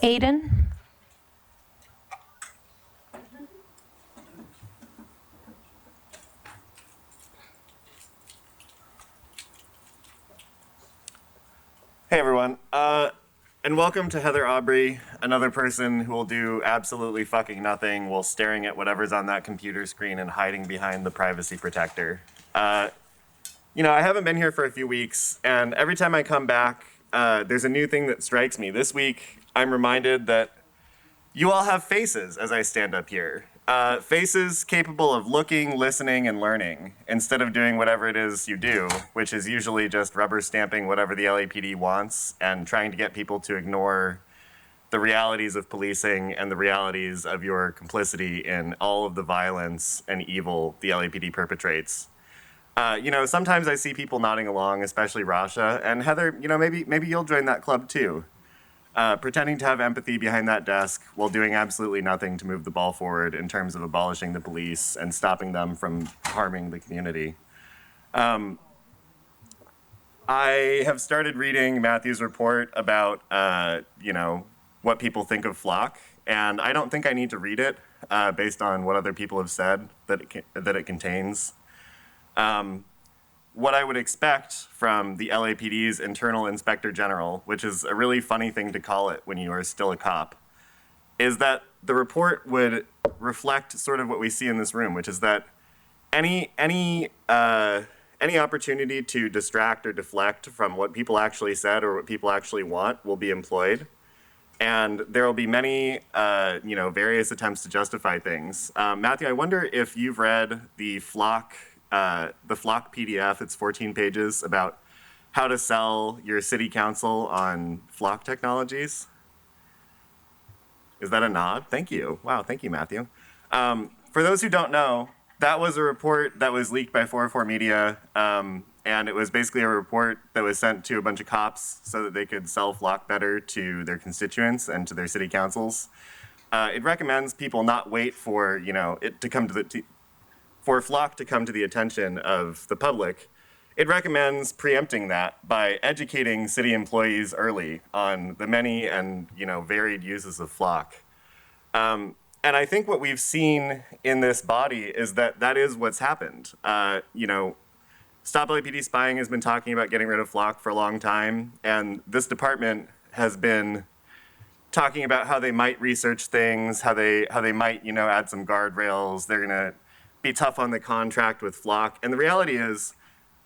Aiden? Hey everyone, and welcome to Heather Aubrey, another person who will do absolutely fucking nothing while staring at whatever's on that computer screen and hiding behind the privacy protector. I haven't been here for a few weeks, and every time I come back, there's a new thing that strikes me. This week, I'm reminded that you all have faces as I stand up here. Faces capable of looking, listening, and learning instead of doing whatever it is you do, which is usually just rubber stamping whatever the LAPD wants and trying to get people to ignore the realities of policing and the realities of your complicity in all of the violence and evil the LAPD perpetrates. Sometimes I see people nodding along, especially Rasha, and Heather, maybe you'll join that club too. Pretending to have empathy behind that desk while doing absolutely nothing to move the ball forward in terms of abolishing the police and stopping them from harming the community. I have started reading Matthew's report about, what people think of Flock, and I don't think I need to read it based on what other people have said that it contains. What I would expect from the LAPD's internal inspector general, which is a really funny thing to call it when you are still a cop, is that the report would reflect sort of what we see in this room, which is that any opportunity to distract or deflect from what people actually said or what people actually want will be employed. And there will be many, various attempts to justify things. Matthew, I wonder if you've read the Flock PDF. It's 14 pages about how to sell your city council on Flock technologies. Is that a nod? Thank you. Wow, thank you, Matthew. For those who don't know, that was a report that was leaked by 404 Media, and it was basically a report that was sent to a bunch of cops so that they could sell Flock better to their constituents and to their city councils. It recommends people not wait for it to come to for Flock to come to the attention of the public. It recommends preempting that by educating city employees early on the many and varied uses of Flock. And I think what we've seen in this body is that is what's happened. Stop LAPD Spying has been talking about getting rid of Flock for a long time, and this department has been talking about how they might research things, how they might add some guardrails. They're gonna be tough on the contract with Flock. And the reality is,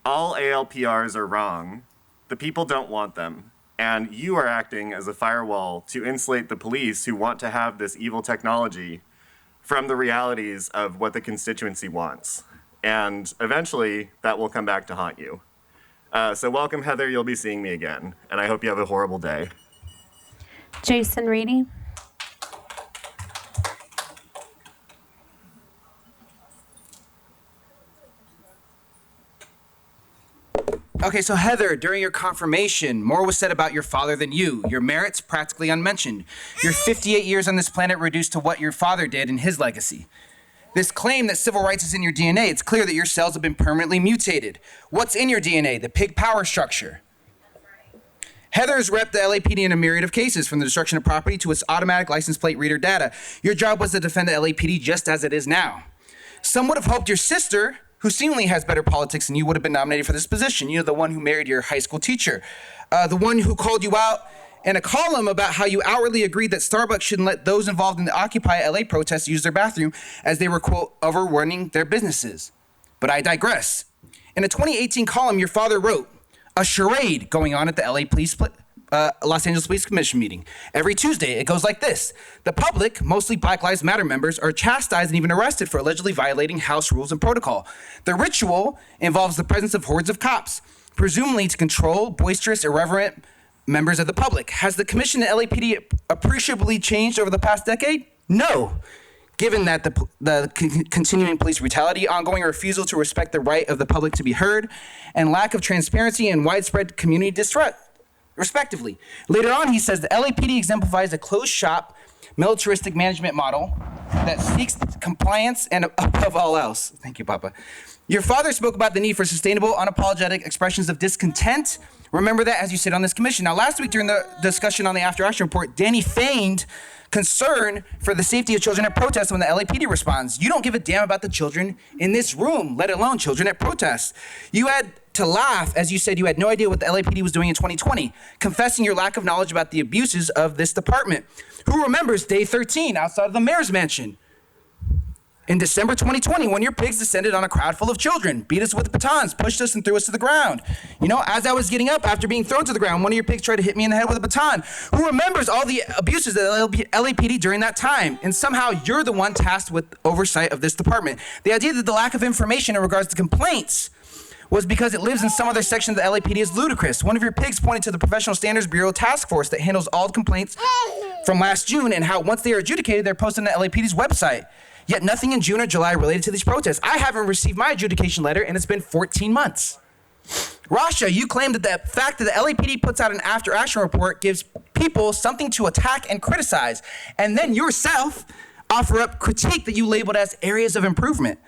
all ALPRs are wrong. The people don't want them. And you are acting as a firewall to insulate the police who want to have this evil technology from the realities of what the constituency wants. And eventually, that will come back to haunt you. So welcome, Heather. You'll be seeing me again. And I hope you have a horrible day. Jason Reedy? Okay, so Heather, during your confirmation, more was said about your father than you. Your merits practically unmentioned. Your 58 years on this planet reduced to what your father did in his legacy. This claim that civil rights is in your DNA, it's clear that your cells have been permanently mutated. What's in your DNA? The pig power structure. Heather has repped the LAPD in a myriad of cases, from the destruction of property to its automatic license plate reader data. Your job was to defend the LAPD just as it is now. Some would have hoped your sister, who seemingly has better politics than you, would have been nominated for this position. You know, the one who married your high school teacher. The one who called you out in a column about how you outwardly agreed that Starbucks shouldn't let those involved in the Occupy LA protests use their bathroom as they were, quote, overrunning their businesses. But I digress. In a 2018 column, your father wrote, "A charade going on at the Los Angeles Police Commission meeting. Every Tuesday, it goes like this. The public, mostly Black Lives Matter members, are chastised and even arrested for allegedly violating House rules and protocol. The ritual involves the presence of hordes of cops, presumably to control boisterous, irreverent members of the public. Has the commission at LAPD appreciably changed over the past decade? No. Given that the continuing police brutality, ongoing refusal to respect the right of the public to be heard, and lack of transparency and widespread community distrust, respectively." Later on, he says the LAPD exemplifies a closed shop, militaristic management model that seeks compliance and above all else. Thank you, Papa. Your father spoke about the need for sustainable, unapologetic expressions of discontent. Remember that as you sit on this commission. Now, last week during the discussion on the after action report, Danny feigned concern for the safety of children at protests when the LAPD responds. You don't give a damn about the children in this room, let alone children at protests. You had to laugh as you said you had no idea what the LAPD was doing in 2020, confessing your lack of knowledge about the abuses of this department. Who remembers day 13 outside of the mayor's mansion? In December 2020, when your pigs descended on a crowd full of children, beat us with batons, pushed us and threw us to the ground. You know, as I was getting up after being thrown to the ground, one of your pigs tried to hit me in the head with a baton. Who remembers all the abuses of the LAPD during that time? And somehow you're the one tasked with oversight of this department. The idea that the lack of information in regards to complaints was because it lives in some other section of the LAPD is ludicrous. One of your pigs pointed to the Professional Standards Bureau task force that handles all the complaints from last June and how once they are adjudicated, they're posted on the LAPD's website. Yet nothing in June or July related to these protests. I haven't received my adjudication letter and it's been 14 months. Rasha, you claim that the fact that the LAPD puts out an after action report gives people something to attack and criticize, and then yourself offer up critique that you labeled as areas of improvement.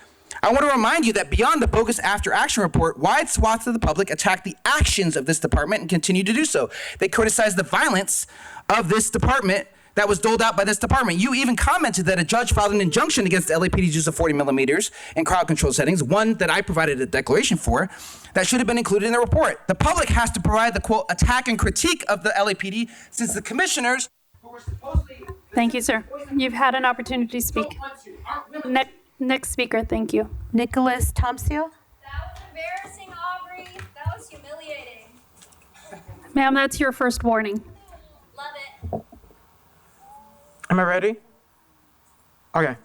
I want to remind you that beyond the bogus after action report, wide swaths of the public attack the actions of this department and continue to do so. They criticize the violence of this department that was doled out by this department. You even commented that a judge filed an injunction against the LAPD's use of 40 millimeters in crowd control settings, one that I provided a declaration for, that should have been included in the report. The public has to provide the, quote, attack and critique of the LAPD since the commissioners who were supposedly... Thank you, sir. You've had an opportunity to speak. Next speaker, thank you. Nicholas Tomsio. That was embarrassing, Aubrey. That was humiliating. Ma'am, that's your first warning. Love it. Am I ready? Okay.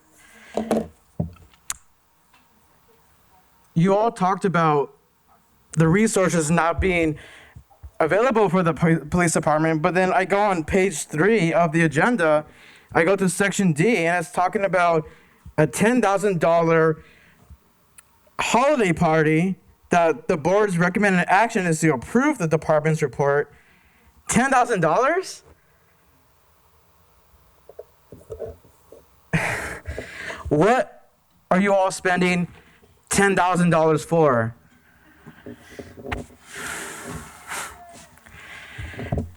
You all talked about the resources not being available for the police department, but then I go on page 3 of the agenda, I go to section D, and it's talking about a $10,000 holiday party that the board's recommended action is to approve the department's report. $10,000? What are you all spending $10,000 for?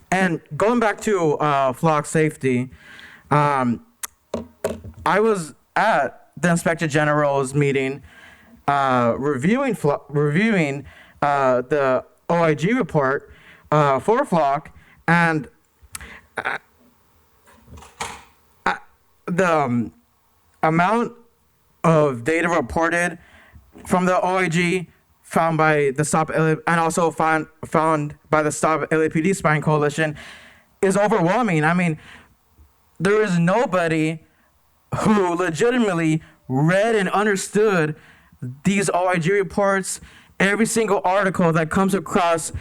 And going back to flock safety, I was at the Inspector General's meeting reviewing the OIG report for flock, and the amount of data reported from the OIG found by the Stop and also found by the Stop LAPD Spying Coalition is overwhelming. I mean, there is nobody who legitimately read and understood these OIG reports, every single article that comes across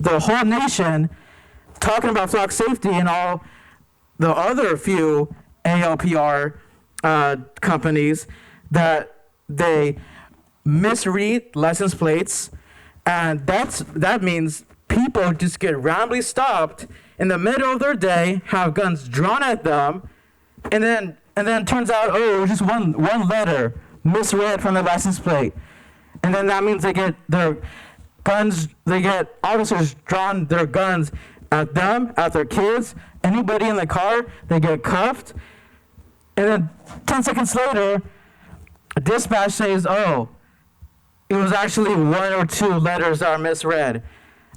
the whole nation talking about flock safety and all the other few ALPR companies that they misread license plates, and that means people just get randomly stopped in the middle of their day, have guns drawn at them, and then turns out, oh, it was just one letter misread from the license plate, and then that means they get their guns, they get officers drawn their guns at them, at their kids, anybody in the car, they get cuffed, and then 10 seconds later, dispatch says, oh, it was actually 1 or 2 letters that are misread.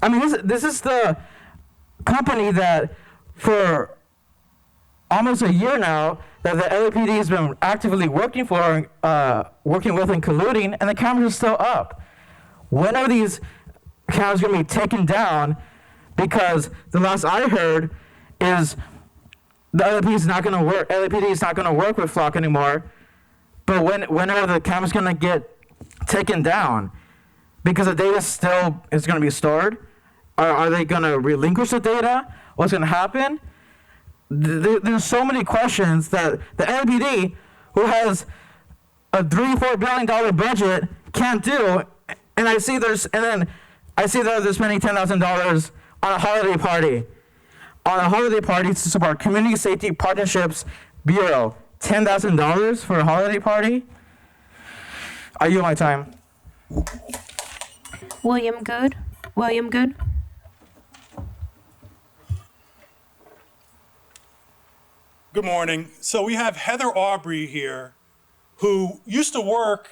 I mean, this is the company that for almost a year now that the LAPD has been actively working with and colluding, and the cameras are still up. When are these cameras going to be taken down? Because the last I heard is the LAPD is not going to work. LAPD is not going to work with flock anymore. But when are the cameras going to get taken down? Because the data still is going to be stored. Are they going to relinquish the data? What's going to happen? There's so many questions that the LAPD, who has a $3-4 billion budget, can't do. And I see that they're spending $10,000 on a holiday party. on a holiday party to support Community Safety Partnerships Bureau. $10,000 for a holiday party? I yield my time. William Good. William Good. Good morning. So we have Heather Aubrey here, who used to work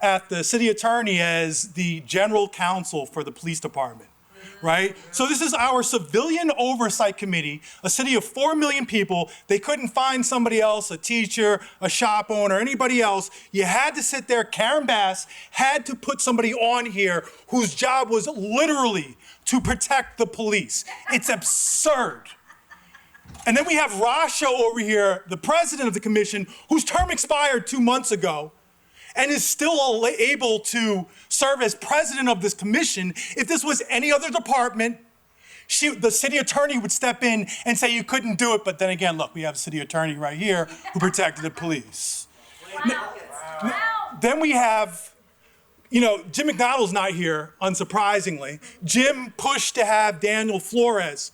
at the city attorney as the general counsel for the police department, right? So this is our civilian oversight committee, a city of 4 million people. They couldn't find somebody else, a teacher, a shop owner, anybody else. You had to sit there. Karen Bass had to put somebody on here whose job was literally to protect the police. It's absurd. And then we have Rasha over here, the president of the commission, whose term expired 2 months ago and is still able to serve as president of this commission. If this was any other department, the city attorney would step in and say you couldn't do it. But then again, look, we have a city attorney right here who protected the police. Then we have, Jim McDonald's not here, unsurprisingly. Jim pushed to have Daniel Flores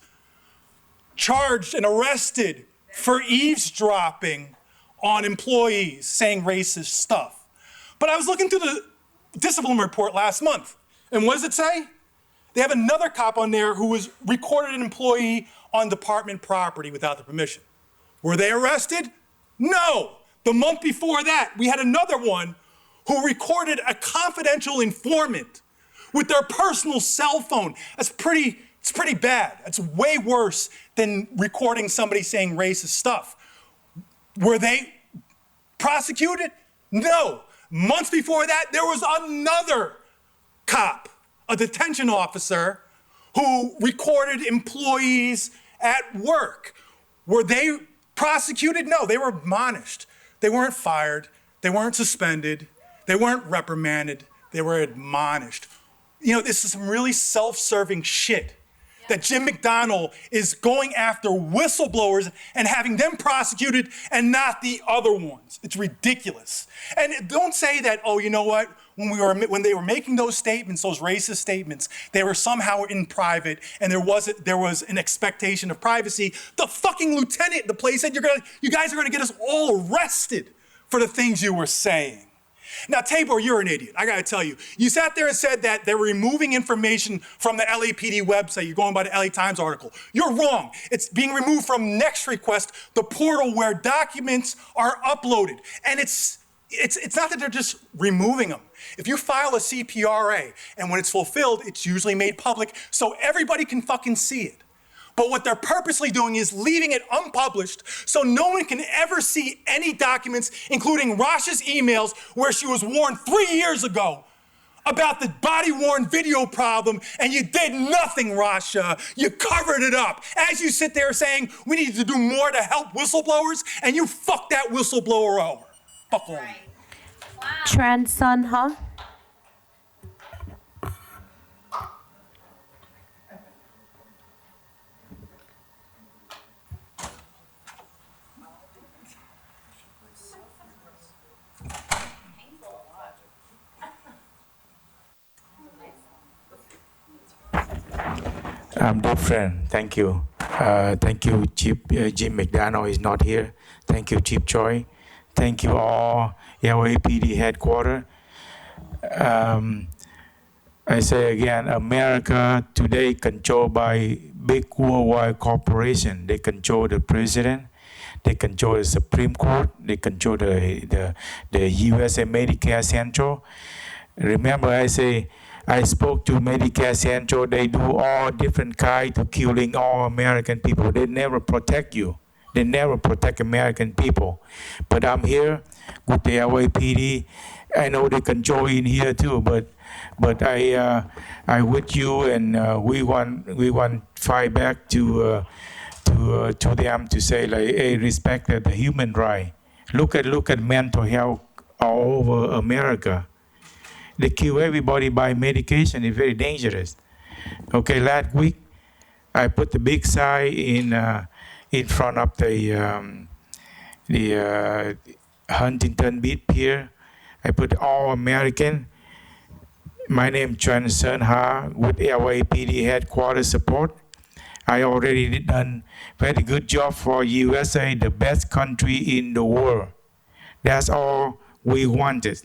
charged and arrested for eavesdropping on employees saying racist stuff. But I was looking through the discipline report last month, and what does it say? They have another cop on there who was recorded an employee on department property without the permission. Were they arrested? No. The month before that, we had another one who recorded a confidential informant with their personal cell phone. It's pretty bad. It's way worse than recording somebody saying racist stuff. Were they prosecuted? No. Months before that, there was another cop, a detention officer, who recorded employees at work. Were they prosecuted? No, they were admonished. They weren't fired. They weren't suspended. They weren't reprimanded. They were admonished. This is some really self-serving shit. That Jim McDonald is going after whistleblowers and having them prosecuted and not the other ones. It's ridiculous. And don't say that, oh, you know what? When they were making those statements, those racist statements, they were somehow in private and there was an expectation of privacy. The fucking lieutenant at the place said, you guys are gonna get us all arrested for the things you were saying. Now, Tabor, you're an idiot. I gotta tell you. You sat there and said that they're removing information from the LAPD website. You're going by the LA Times article. You're wrong. It's being removed from Next Request, the portal where documents are uploaded. And it's not that they're just removing them. If you file a CPRA and when it's fulfilled, it's usually made public so everybody can fucking see it. But what they're purposely doing is leaving it unpublished so no one can ever see any documents, including Rasha's emails where she was warned 3 years ago about the body-worn video problem, and you did nothing, Rasha. You covered it up. As you sit there saying we need to do more to help whistleblowers, and you fucked that whistleblower over. Fuck all. Right. Wow. Tran Son Ha. I'm different. Thank you. Thank you, Chief Jim McDonald is not here. Thank you, Chief Choi. Thank you all, LAPD headquarters. I say again, America today controlled by big worldwide corporation. They control the president. They control the Supreme Court. They control the USA Medicare Central. Remember, I spoke to Medicare Central. They do all different kinds of killing all American people. They never protect you. They never protect American people. But I'm here with the LAPD. I know they control in here too. But I with you, and we want fight back to them to say like, hey, respect the human right. Look at mental health all over America. They kill everybody by medication. It's very dangerous. Okay, last week I put the big sign in front of the Huntington Beach Pier. I put all American. My name is Tran Son Ha with LAPD headquarters support. I already done very good job for USA, the best country in the world. That's all we wanted.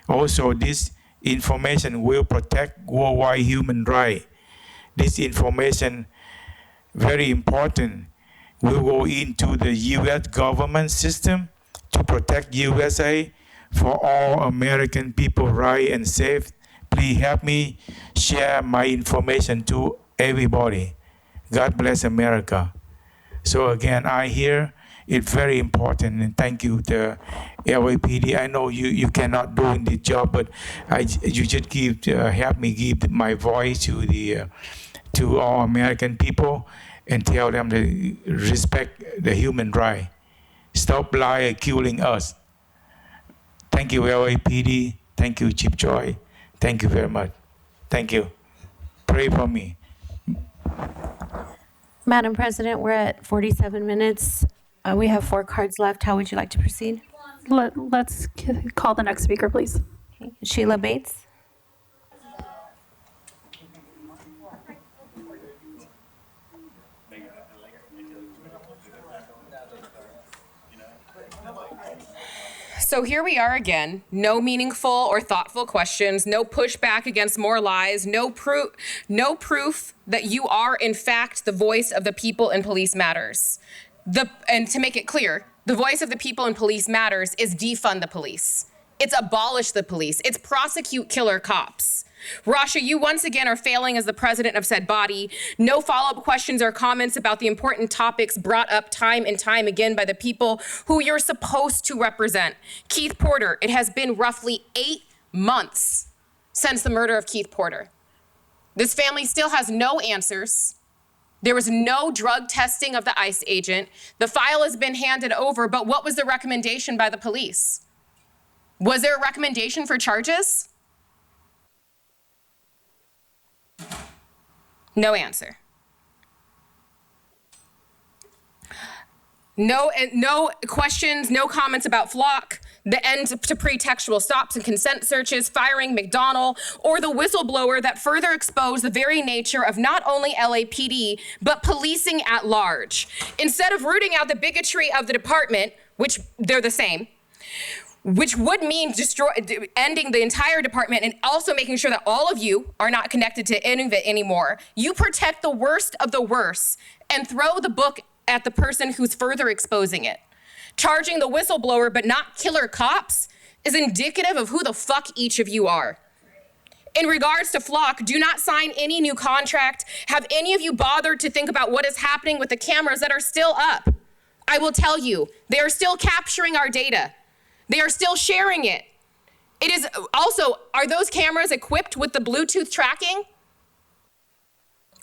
Also, this information will protect worldwide human rights. This information very important. Will go into the U.S. government system to protect USA for all American people right and safe. Please help me share my information to everybody. God bless America. So again, I hear it's very important, and thank you to LAPD. I know you cannot do this job, but you should help me give my voice to all American people and tell them to respect the human right. Stop lying, killing us. Thank you, LAPD. Thank you, Chief Choi. Thank you very much. Thank you. Pray for me. Madam President, we're at 47 minutes. We have 4 cards left. How would you like to proceed? Let's call the next speaker, please. Okay. Sheila Bates. So here we are again. No meaningful or thoughtful questions, no pushback against more lies, no proof that you are in fact the voice of the people in Police Matters. And to make it clear, the voice of the people in Police Matters is defund the police. It's abolish the police. It's prosecute killer cops. Rasha, you once again are failing as the president of said body. No follow-up questions or comments about the important topics brought up time and time again by the people who you're supposed to represent. Keith Porter, it has been roughly 8 months since the murder of Keith Porter. This family still has no answers. There was no drug testing of the ICE agent. The file has been handed over, but what was the recommendation by the police? Was there a recommendation for charges? No answer. No questions, no comments about Flock, the end to pretextual stops and consent searches, firing McDonnell, or the whistleblower that further exposed the very nature of not only LAPD, but policing at large. Instead of rooting out the bigotry of the department, which they're the same, which would mean ending the entire department and also making sure that all of you are not connected to any of it anymore. You protect the worst of the worst and throw the book at the person who's further exposing it. Charging the whistleblower but not killer cops is indicative of who the fuck each of you are. In regards to Flock, do not sign any new contract. Have any of you bothered to think about what is happening with the cameras that are still up? I will tell you, they are still capturing our data. They are still sharing it. It is also, are those cameras equipped with the Bluetooth tracking?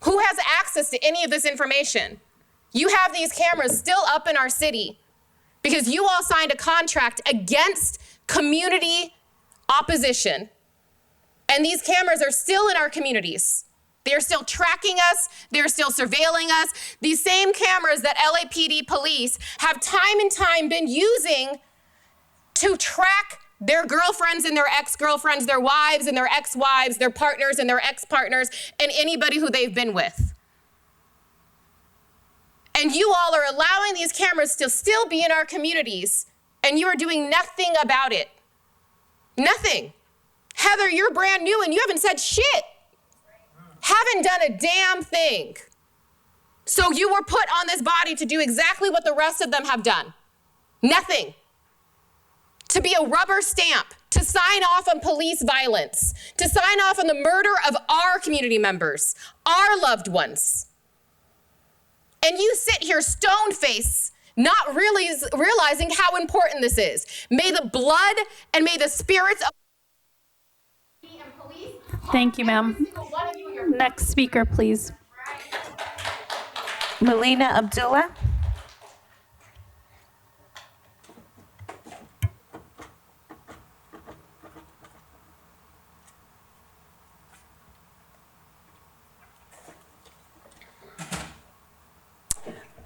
Who has access to any of this information? You have these cameras still up in our city because you all signed a contract against community opposition. And these cameras are still in our communities. They're still tracking us. They're still surveilling us. These same cameras that LAPD police have time and time been using to track their girlfriends and their ex-girlfriends, their wives and their ex-wives, their partners and their ex-partners, and anybody who they've been with. And you all are allowing these cameras to still be in our communities, and you are doing nothing about it. Nothing. Heather, you're brand new and you haven't said shit. Haven't done a damn thing. So you were put on this body to do exactly what the rest of them have done. Nothing. To be a rubber stamp, to sign off on police violence, to sign off on the murder of our community members, our loved ones. And you sit here stone-faced, not really realizing how important this is. May the blood and may the spirits of Thank you, ma'am. Next speaker, please. Melina Abdullah.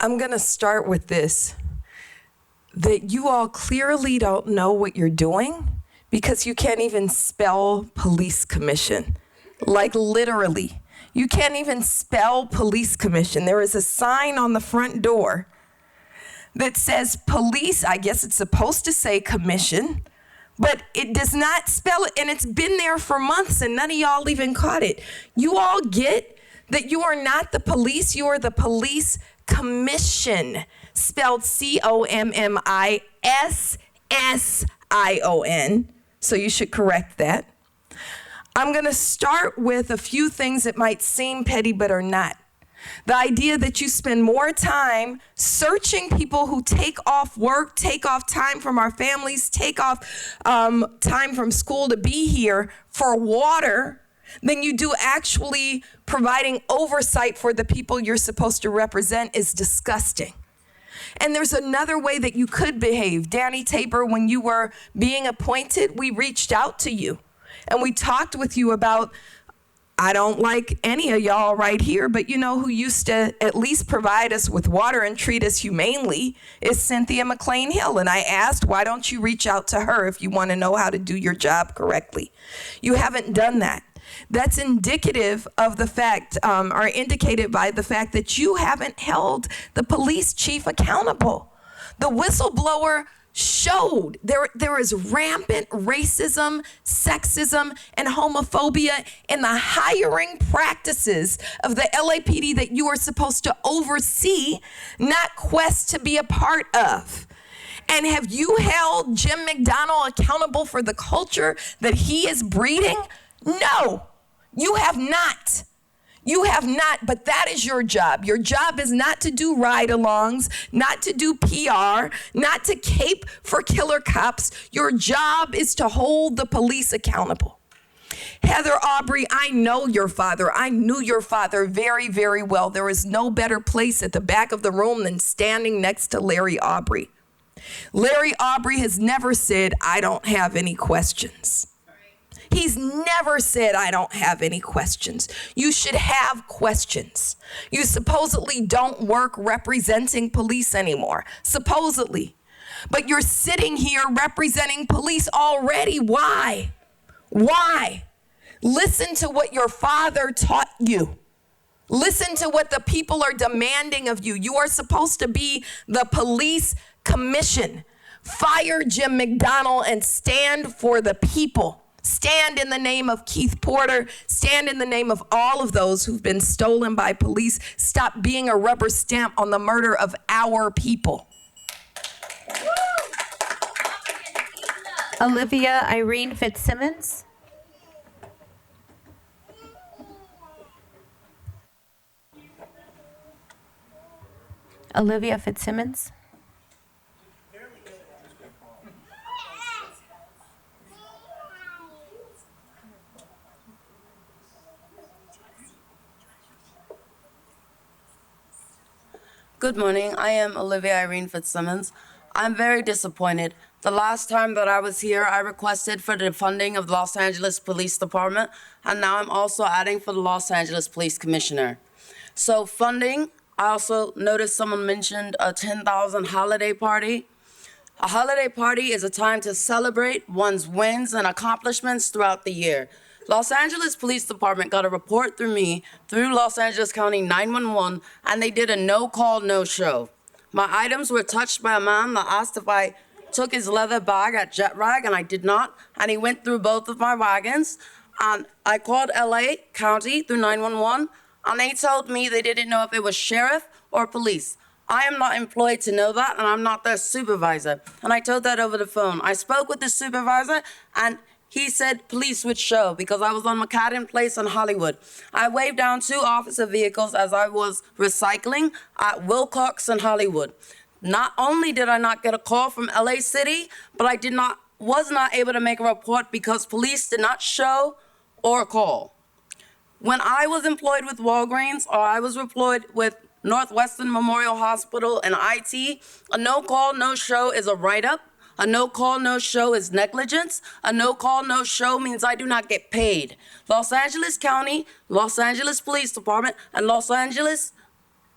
I'm going to start with this, that you all clearly don't know what you're doing because you can't even spell police commission. Like literally. You can't even spell police commission. There is a sign on the front door that says police. I guess it's supposed to say commission, but it does not spell it, and it's been there for months, and none of y'all even caught it. You all get that you are not the police, you are the police commission, spelled COMMISSION, so you should correct that. I'm gonna start with a few things that might seem petty but are not. The idea that you spend more time searching people who take off work, take off time from our families, take off time from school to be here for water than you do actually providing oversight for the people you're supposed to represent is disgusting. And there's another way that you could behave. Danny Tabor, when you were being appointed, we reached out to you and we talked with you about, I don't like any of y'all right here, but you know who used to at least provide us with water and treat us humanely is Cynthia McLean Hill. And I asked, why don't you reach out to her if you want to know how to do your job correctly? You haven't done that. That's indicative of the fact, or indicated by the fact that you haven't held the police chief accountable. The whistleblower showed there is rampant racism, sexism, and homophobia in the hiring practices of the LAPD that you are supposed to oversee, not quest to be a part of. And have you held Jim McDonnell accountable for the culture that he is breeding? No, you have not. You have not, but that is your job. Your job is not to do ride-alongs, not to do PR, not to cape for killer cops. Your job is to hold the police accountable. Heather Aubrey, I know your father. I knew your father very, very well. There is no better place at the back of the room than standing next to Larry Aubrey. Larry Aubrey has never said, I don't have any questions. He's never said, I don't have any questions. You should have questions. You supposedly don't work representing police anymore, supposedly. But you're sitting here representing police already. Why? Why? Listen to what your father taught you. Listen to what the people are demanding of you. You are supposed to be the police commission. Fire Jim McDonnell and stand for the people. Stand in the name of Keith Porter. Stand in the name of all of those who've been stolen by police. Stop being a rubber stamp on the murder of our people. Olivia Irene Fitzsimmons. Olivia Fitzsimmons. Good morning. I am Olivia Irene Fitzsimmons. I'm very disappointed. The last time that I was here, I requested for the funding of the Los Angeles Police Department, and now I'm also adding for the Los Angeles Police Commissioner. So funding, I also noticed someone mentioned a 10,000 holiday party. A holiday party is a time to celebrate one's wins and accomplishments throughout the year. Los Angeles Police Department got a report through me, through Los Angeles County 911, and they did a no-call, no-show. My items were touched by a man that asked if I took his leather bag at Jet Rag, and I did not, and he went through both of my wagons, and I called LA County through 911, and they told me they didn't know if it was sheriff or police. I am not employed to know that, and I'm not their supervisor, and I told that over the phone. I spoke with the supervisor, and he said police would show because I was on McCadden Place in Hollywood. I waved down 2 officer vehicles as I was recycling at Wilcox in Hollywood. Not only did I not get a call from LA City, but I was not able to make a report because police did not show or call. When I was employed with Walgreens or I was employed with Northwestern Memorial Hospital and IT, a no-call, no-show is a write-up. A no-call, no-show is negligence. A no-call, no-show means I do not get paid. Los Angeles County, Los Angeles Police Department, and Los Angeles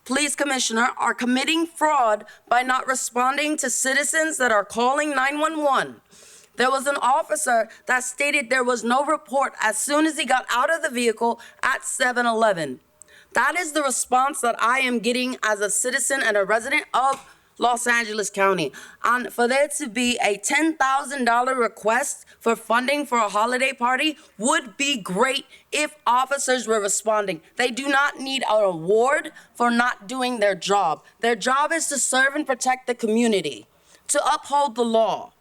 Police Commissioner are committing fraud by not responding to citizens that are calling 911. There was an officer that stated there was no report as soon as he got out of the vehicle at 7-Eleven. That is the response that I am getting as a citizen and a resident of Los Angeles County. And for there to be a $10,000 request for funding for a holiday party would be great if officers were responding. They do not need an award for not doing their job. Their job is to serve and protect the community, to uphold the law,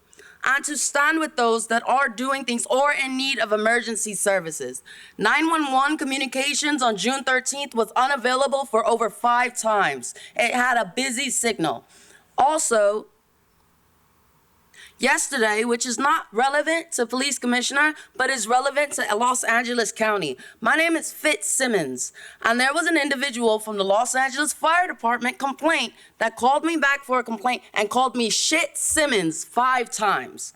and to stand with those that are doing things or in need of emergency services. 911 communications on June 13th was unavailable for over 5 times. It had a busy signal. Also, yesterday, which is not relevant to police commissioner, but is relevant to Los Angeles County. My name is Fitzsimmons, and there was an individual from the Los Angeles Fire Department complaint that called me back for a complaint and called me Shit Simmons 5 times.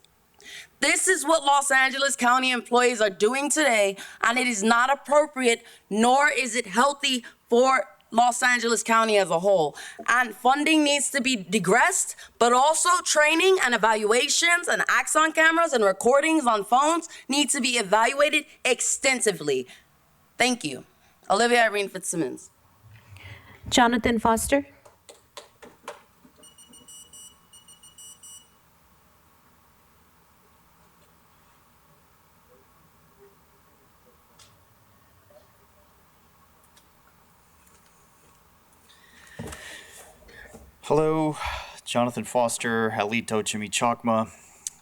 This is what Los Angeles County employees are doing today, and it is not appropriate, nor is it healthy for Los Angeles County as a whole. And funding needs to be digressed, but also training and evaluations and Axon cameras and recordings on phones need to be evaluated extensively. Thank you. Olivia Irene Fitzsimmons. Jonathan Foster. Hello, Jonathan Foster, Halito Chimichakma.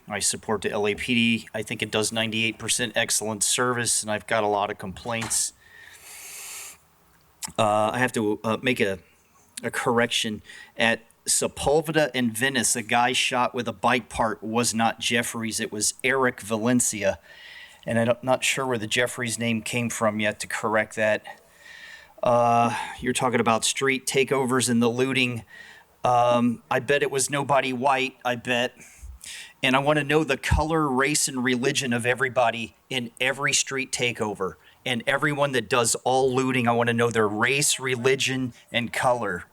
I support the LAPD. I think it does 98% excellent service, and I've got a lot of complaints. I have to make a correction. At Sepulveda in Venice, a guy shot with a bike part was not Jeffries, it was Eric Valencia. And I'm not sure where the Jeffries name came from yet to correct that. You're talking about street takeovers and the looting. I bet it was nobody white, I bet. And I want to know the color, race, and religion of everybody in every street takeover. And everyone that does all looting, I want to know their race, religion, and color.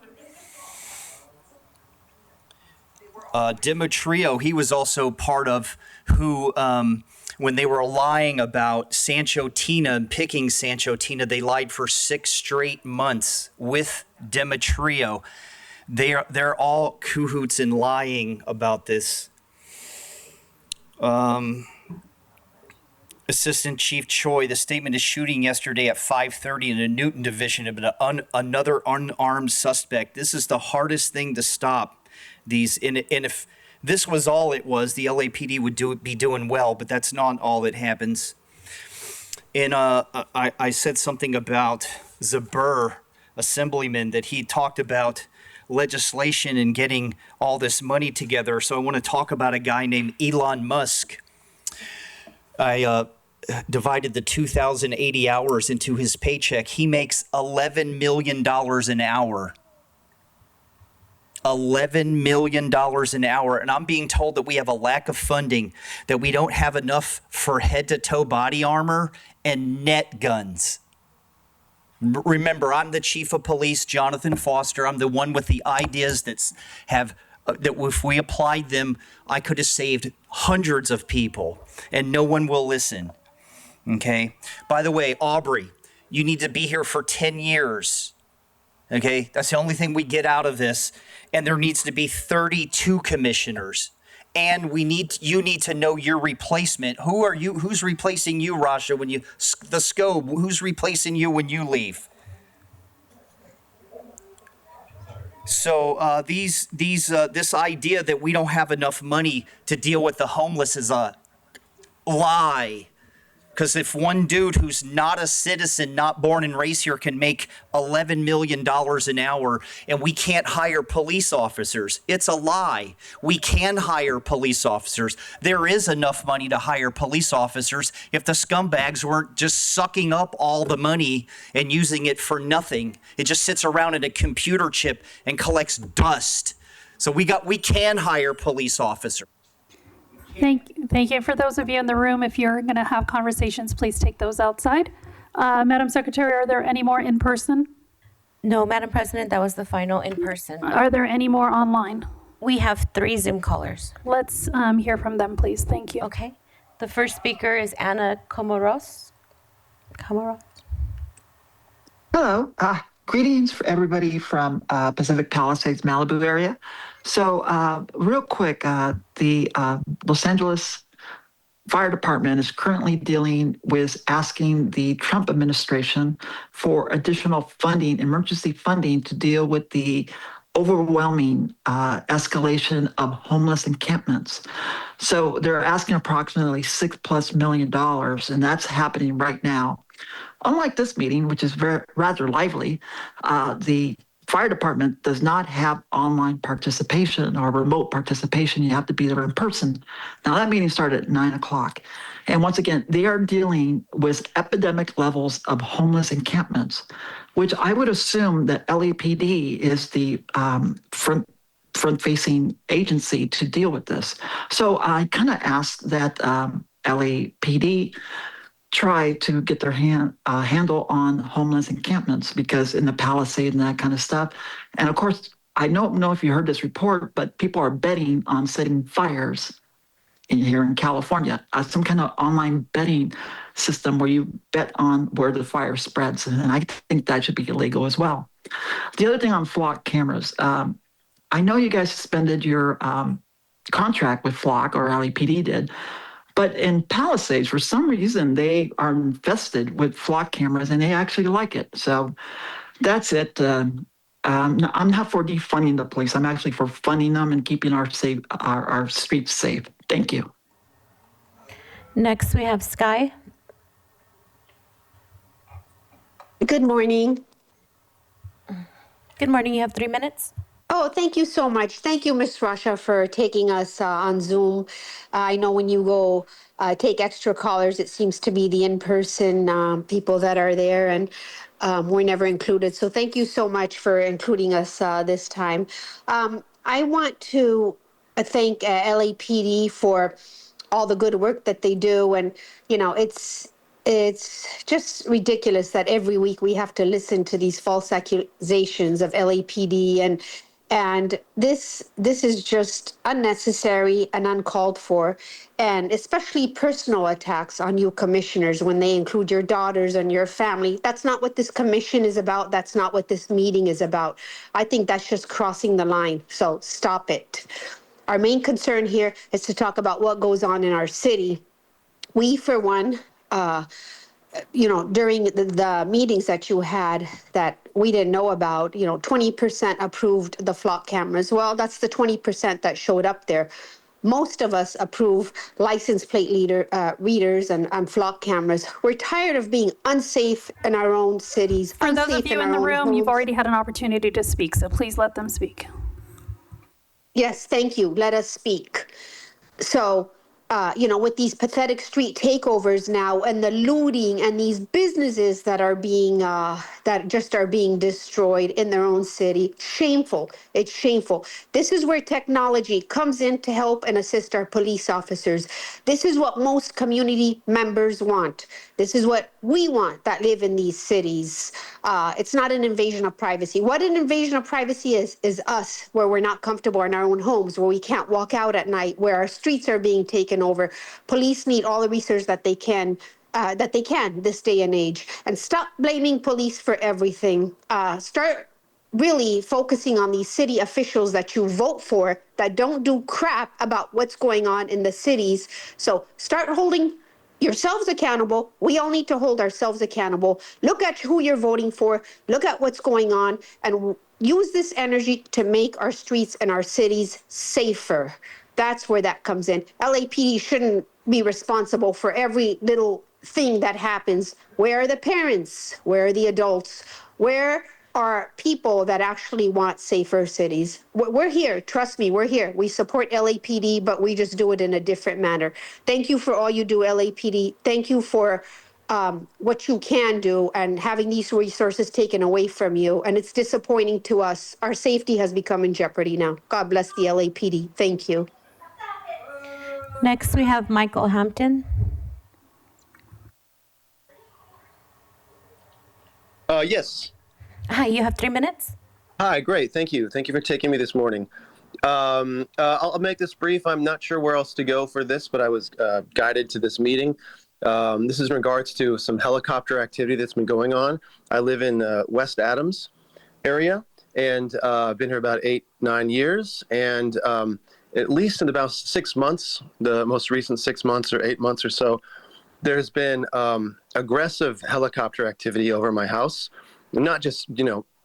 Demetrio, he was also part of who, when they were lying about Sancho Tina and picking Sancho Tina, they lied for 6 straight months with Demetrio. They're all cahoots in lying about this. Assistant Chief Choi, the statement is shooting yesterday at 5:30 in the Newton division of another unarmed suspect. This is the hardest thing to stop. And if this was all it was, the LAPD would be doing well, but that's not all that happens. And I said something about Zabur, assemblyman, that he talked about legislation and getting all this money together. So I want to talk about a guy named Elon Musk. I divided the 2,080 hours into his paycheck. He makes $11 million an hour. $11 million an hour. And I'm being told that we have a lack of funding, that we don't have enough for head-to-toe body armor and net guns. Remember, I'm the chief of police, Jonathan Foster. I'm the one with the ideas that if we applied them, I could have saved hundreds of people, and no one will listen. Okay? By the way, Aubrey, you need to be here for 10 years. Okay? That's the only thing we get out of this. And there needs to be 32 commissioners. And you need to know your replacement. Who's replacing you, Rasha, when the SCOBE, who's replacing you when you leave? So this idea that we don't have enough money to deal with the homeless is a lie. Because if one dude who's not a citizen, not born and raised here, can make $11 million an hour and we can't hire police officers, it's a lie. We can hire police officers. There is enough money to hire police officers if the scumbags weren't just sucking up all the money and using it for nothing. It just sits around in a computer chip and collects dust. So we can hire police officers. Thank you. For those of you in the room, if you're going to have conversations, please take those outside. Madam Secretary, are there any more in person? No, Madam President, that was the final in person. Are there any more online? We have 3 Zoom callers. Let's hear from them, please. Thank you. Okay. The first speaker is Anna Comoros. Hello. Greetings for everybody from Pacific Palisades, Malibu area. So real quick, the Los Angeles Fire Department is currently dealing with asking the Trump administration for additional funding, emergency funding, to deal with the overwhelming escalation of homeless encampments. So they're asking approximately $6+ million, and that's happening right now. Unlike this meeting, which is rather lively, the fire department does not have online participation or remote participation. You have to be there in person. Now, that meeting started at 9 o'clock. And once again, they are dealing with epidemic levels of homeless encampments, which I would assume that LAPD is the front-facing agency to deal with this. So I kind of asked that LAPD try to get their handle on homeless encampments, because in the Palisades and that kind of stuff. And of course, I don't know if you heard this report, but people are betting on setting fires here in California, some kind of online betting system where you bet on where the fire spreads. And I think that should be illegal as well. The other thing on Flock cameras, I know you guys suspended your contract with Flock, or LAPD did. But in Palisades, for some reason, they are infested with Flock cameras, and they actually like it. So that's it. I'm not for defunding the police. I'm actually for funding them and keeping our streets safe. Thank you. Next, we have Sky. Good morning. Good morning. You have 3 minutes. Oh, thank you so much. Thank you, Ms. Russia, for taking us on Zoom. I know when you go take extra callers, it seems to be the in-person people that are there, and we're never included. So thank you so much for including us this time. I want to thank LAPD for all the good work that they do. And, you know, it's just ridiculous that every week we have to listen to these false accusations of LAPD, and this is just unnecessary and uncalled for, and especially personal attacks on you commissioners when they include your daughters and your family. That's not what this commission is about. That's not what this meeting is about. I think that's just crossing the line. So stop it. Our main concern here is to talk about what goes on in our city. We, for one, you know, during the meetings that you had that we didn't know about, you know, 20% approved the Flock cameras. Well, that's the 20% that showed up there. Most of us approve license plate readers and Flock cameras. We're tired of being unsafe in our own cities. For those of you in the room, you've already had an opportunity to speak, so please let them speak. Yes, thank you. Let us speak. So, you know, with these pathetic street takeovers now and the looting and these businesses that are being, that just are being destroyed in their own city, shameful. It's shameful. This is where technology comes in to help and assist our police officers. This is what most community members want. This is what we want that live in these cities. It's not an invasion of privacy. What an invasion of privacy is us, where we're not comfortable in our own homes, where we can't walk out at night, where our streets are being taken over. Police need all the research that they can this day and age. And stop blaming police for everything. Start really focusing on these city officials that you vote for that don't do crap about what's going on in the cities. So start holding yourselves accountable. We all need to hold ourselves accountable. Look at who you're voting for. Look at what's going on, and use this energy to make our streets and our cities safer. That's where that comes in. LAPD shouldn't be responsible for every little thing that happens. Where are the parents? Where are the adults? Where are people that actually want safer cities? We're here. Trust me, we're here. We support LAPD, but we just do it in a different manner. Thank you for all you do, LAPD. Thank you for what you can do, and having these resources taken away from you. And it's disappointing to us. Our safety has become in jeopardy now. God bless the LAPD. Thank you. Next, we have Michael Hampton. Yes. Hi, you have 3 minutes. Hi, great. Thank you. Thank you for taking me this morning. I'll make this brief. I'm not sure where else to go for this, but I was guided to this meeting. This is in regards to some helicopter activity that's been going on. I live in West Adams area, and I've been here about 8-9 years. And at least in about 6 months, the most recent 6 months or 8 months or so, there's been aggressive helicopter activity over my house. Not just,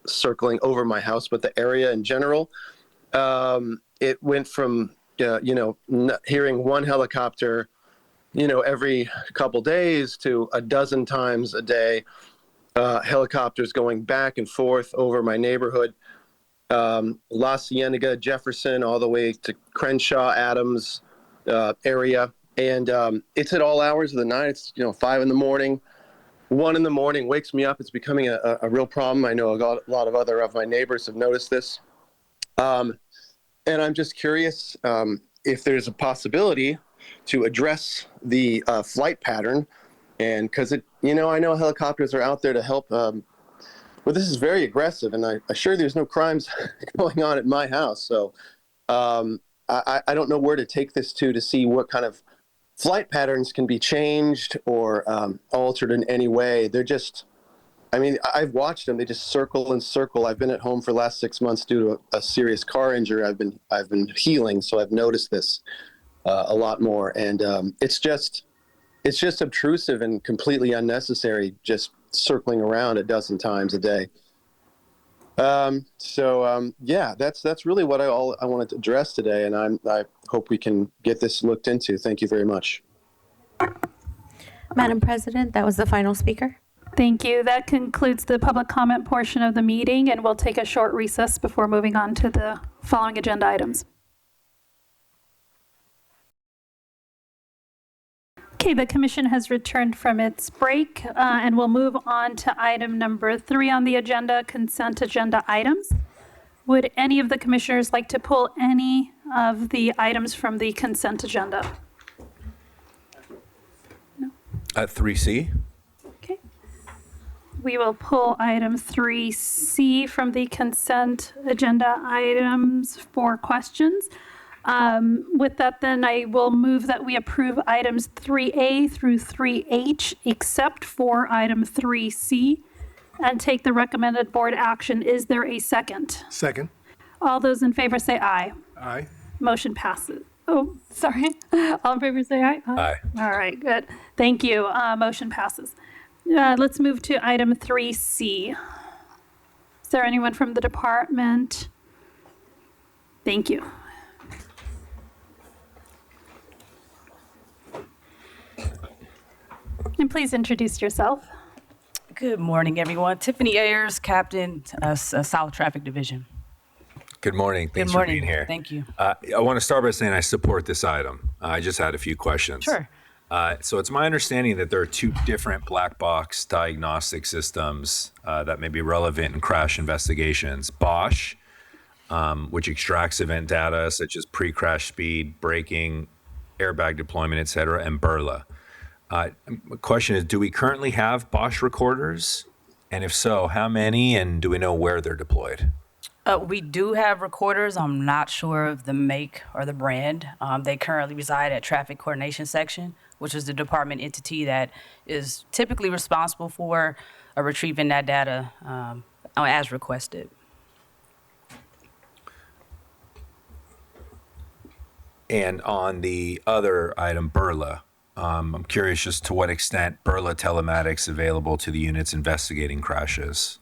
circling over my house, but the area in general. It went from, hearing one helicopter, every couple days to a dozen times a day, helicopters going back and forth over my neighborhood, La Cienega, Jefferson, all the way to Crenshaw, Adams area. And it's at all hours of the night. It's, 5 in the morning, 1 in the morning, wakes me up. It's becoming a real problem. I know a lot of other of my neighbors have noticed this. And I'm just curious if there's a possibility to address the flight pattern. And because I know helicopters are out there to help. But this is very aggressive, and I assure there's no crimes going on at my house. So I don't know where to take this to see what kind of flight patterns can be changed or altered in any way. They're just, I've watched them. They just circle and circle. I've been at home for the last 6 months due to a serious car injury. I've been healing, so I've noticed this a lot more. And it's just obtrusive and completely unnecessary, just circling around a dozen times a day. Yeah, that's really what I wanted to address today, and I hope we can get this looked into. Thank you very much. Madam President, that was the final speaker. Thank you. That concludes the public comment portion of the meeting, and we'll take a short recess before moving on to the following agenda items. Okay, the commission has returned from its break, and we'll move on to item number 3 on the agenda, consent agenda items. Would any of the commissioners like to pull any of the items from the consent agenda? At 3C? Okay. We will pull item 3C from the consent agenda items for questions. With that, then I will move that we approve items 3A through 3H, except for item 3C, and take the recommended board action. Is there a second? Second. All those in favor say aye. Aye. Motion passes. Oh, sorry. All in favor say aye. Aye. All right, good. Thank you. Motion passes. Let's move to item 3C. Is there anyone from the department? Thank you. And please introduce yourself. Good morning, everyone. Tiffany Ayers, Captain, South Traffic Division. Good morning. Thanks Good morning. for being here. Thank you. I want to start by saying I support this item. I just had a few questions. Sure. So it's my understanding that there are 2 different black box diagnostic systems that may be relevant in crash investigations. Bosch, which extracts event data such as pre-crash speed, braking, airbag deployment, et cetera, and Burla. The question is, do we currently have Bosch recorders? And if so, how many, and do we know where they're deployed? We do have recorders. I'm not sure of the make or the brand. They currently reside at Traffic Coordination Section, which is the department entity that is typically responsible for retrieving that data as requested. And on the other item, Burla, I'm curious as to what extent Burla telematics available to the units investigating crashes.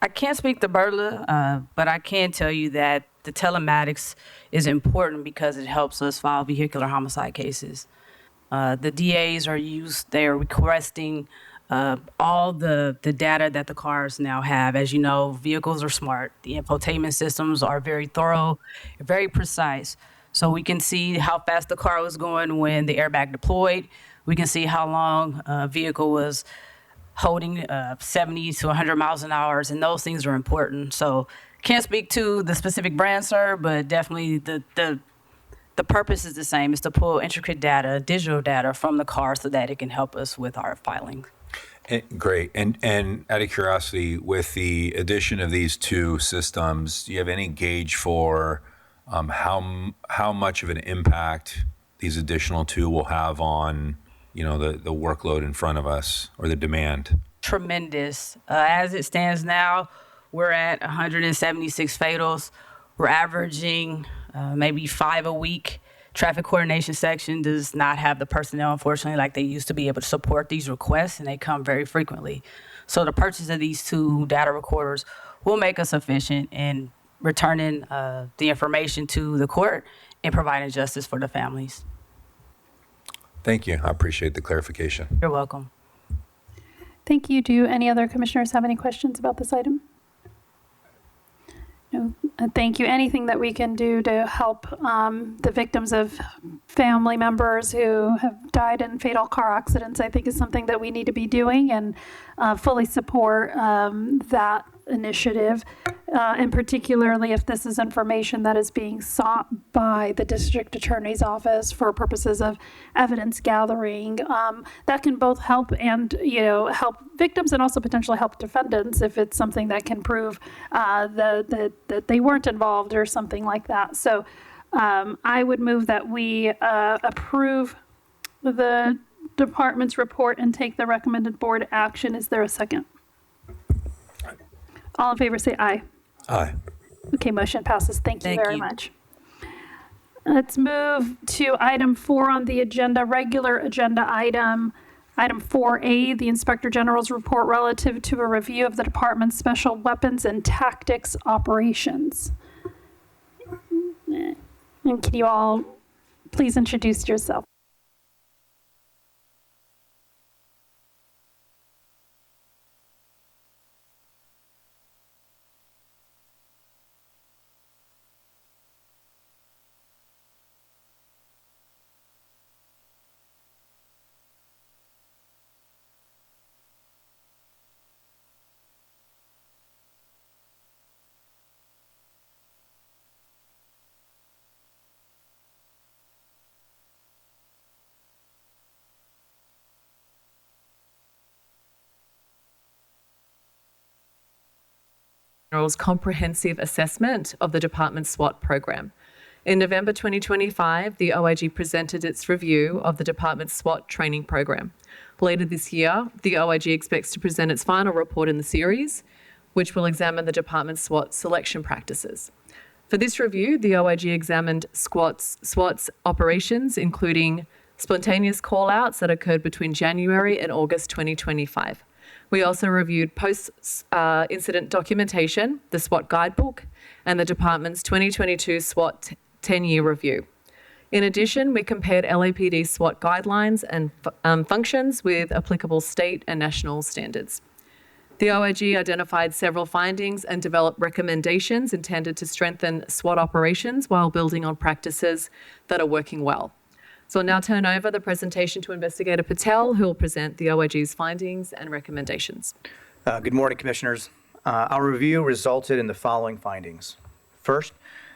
I can't speak to Burla, but I can tell you that the telematics is important because it helps us file vehicular homicide cases. The DAs they're requesting all the data that the cars now have. As you know, vehicles are smart. The infotainment systems are very thorough, very precise. So we can see how fast the car was going when the airbag deployed. We can see how long a vehicle was holding 70 to 100 miles an hour, and those things are important. So can't speak to the specific brand, sir, but definitely the purpose is the same, is to pull intricate data, digital data from the car so that it can help us with our filing. Great. And out of curiosity, with the addition of these 2 systems, do you have any gauge for how much of an impact these additional two will have on, the workload in front of us or the demand? Tremendous. As it stands now, we're at 176 fatals. We're averaging maybe 5 a week. Traffic coordination section does not have the personnel, unfortunately, like they used to be able to support these requests, and they come very frequently. So the purchase of these 2 data recorders will make us efficient in returning the information to the court and providing justice for the families. Thank you. I appreciate the clarification. You're welcome. Thank you. Do any other commissioners have any questions about this item? No. Thank you. Anything that we can do to help the victims of family members who have died in fatal car accidents, I think is something that we need to be doing, and fully support that initiative, and particularly if this is information that is being sought by the district attorney's office for purposes of evidence gathering, that can both help and help victims and also potentially help defendants if it's something that can prove that they weren't involved or something like that. So I would move that we approve the department's report and take the recommended board action. Is there a second? All in favor say aye. Aye. Okay, motion passes. Thank you very you. much. Let's move to item 4 on the agenda, regular agenda item 4A, the Inspector General's report relative to a review of the department's special weapons and tactics operations. And can you all please introduce yourself? General's comprehensive assessment of the department's SWAT program. In November 2025, the OIG presented its review of the department's SWAT training program. Later this year, the OIG expects to present its final report in the series, which will examine the department's SWAT selection practices. For this review, the OIG examined SWAT's operations, including spontaneous call-outs that occurred between January and August 2025. We also reviewed post-incident documentation, the SWAT guidebook, and the department's 2022 SWAT 10-year review. In addition, we compared LAPD SWAT guidelines and functions with applicable state and national standards. The OIG identified several findings and developed recommendations intended to strengthen SWAT operations while building on practices that are working well. So I'll now turn over the presentation to Investigator Patel, who will present the OIG's findings and recommendations. Good morning, Commissioners. Our review resulted in the following findings. First,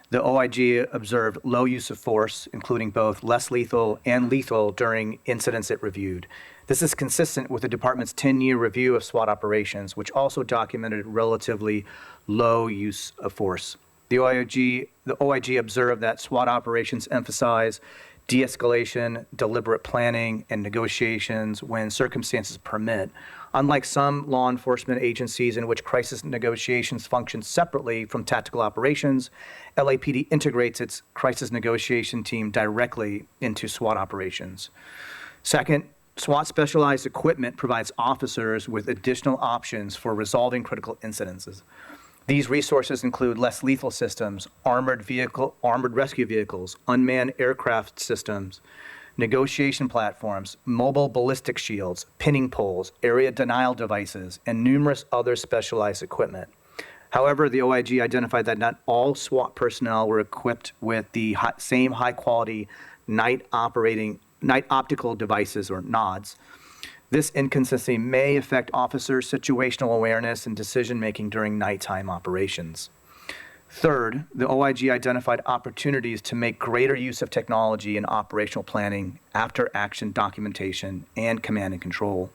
the OIG observed low use of force, including both less lethal and lethal during incidents it reviewed. This is consistent with the department's 10-year review of SWAT operations, which also documented relatively low use of force. The OIG observed that SWAT operations emphasize de-escalation, deliberate planning, and negotiations when circumstances permit. Unlike some law enforcement agencies in which crisis negotiations function separately from tactical operations, LAPD integrates its crisis negotiation team directly into SWAT operations. Second, SWAT specialized equipment provides officers with additional options for resolving critical incidences. These resources include less lethal systems, armored rescue vehicles, unmanned aircraft systems, negotiation platforms, mobile ballistic shields, pinning poles, area denial devices, and numerous other specialized equipment. However, the OIG identified that not all SWAT personnel were equipped with the same high-quality night optical devices, or NODs. This inconsistency may affect officers' situational awareness and decision-making during nighttime operations. Third, the OIG identified opportunities to make greater use of technology in operational planning, after-action documentation, and command and control.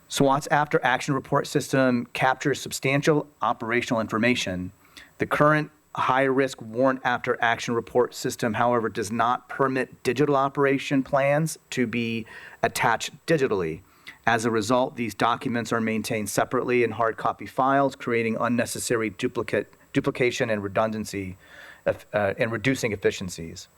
SWAT's after-action report system captures substantial operational information. The current high-risk warrant after action report system, however, does not permit digital operation plans to be attached digitally. As a result, these documents are maintained separately in hard copy files, creating unnecessary duplication and redundancy and reducing efficiencies.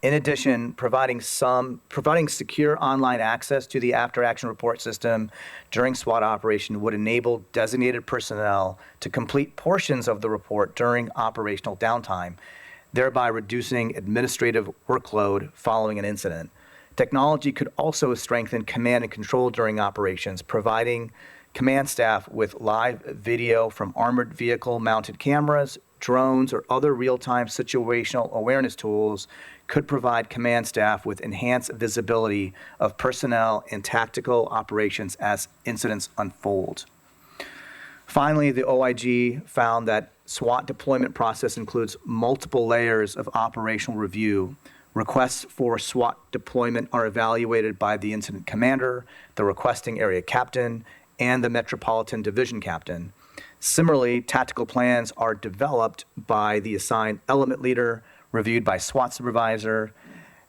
In addition, providing secure online access to the after-action report system during SWAT operation would enable designated personnel to complete portions of the report during operational downtime, thereby reducing administrative workload following an incident. Technology could also strengthen command and control during operations, providing command staff with live video from armored vehicle-mounted cameras, drones, or other real-time situational awareness tools could provide command staff with enhanced visibility of personnel and tactical operations as incidents unfold. Finally, the OIG found that SWAT deployment process includes multiple layers of operational review. Requests for SWAT deployment are evaluated by the incident commander, the requesting area captain, and the Metropolitan Division captain. Similarly, tactical plans are developed by the assigned element leader, reviewed by SWAT supervisor,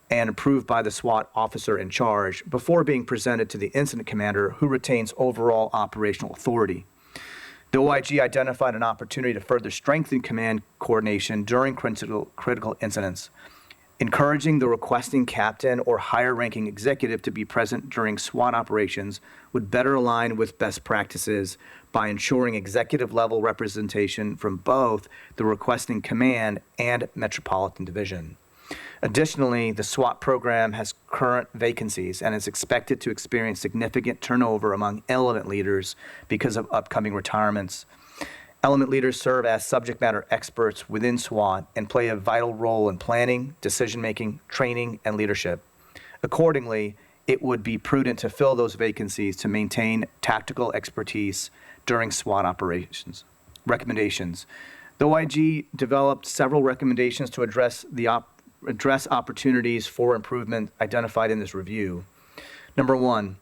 and approved by the SWAT officer in charge before being presented to the incident commander, who retains overall operational authority. The OIG identified an opportunity to further strengthen command coordination during critical incidents, encouraging the requesting captain or higher-ranking executive to be present during SWAT operations would better align with best practices by ensuring executive-level representation from both the requesting command and Metropolitan Division. Additionally, the SWAT program has current vacancies and is expected to experience significant turnover among element leaders because of upcoming retirements. Element leaders serve as subject matter experts within SWAT and play a vital role in planning, decision-making, training, and leadership. Accordingly, it would be prudent to fill those vacancies to maintain tactical expertise during SWAT operations. Recommendations. The OIG developed several recommendations to address opportunities for improvement identified in this review. Number one,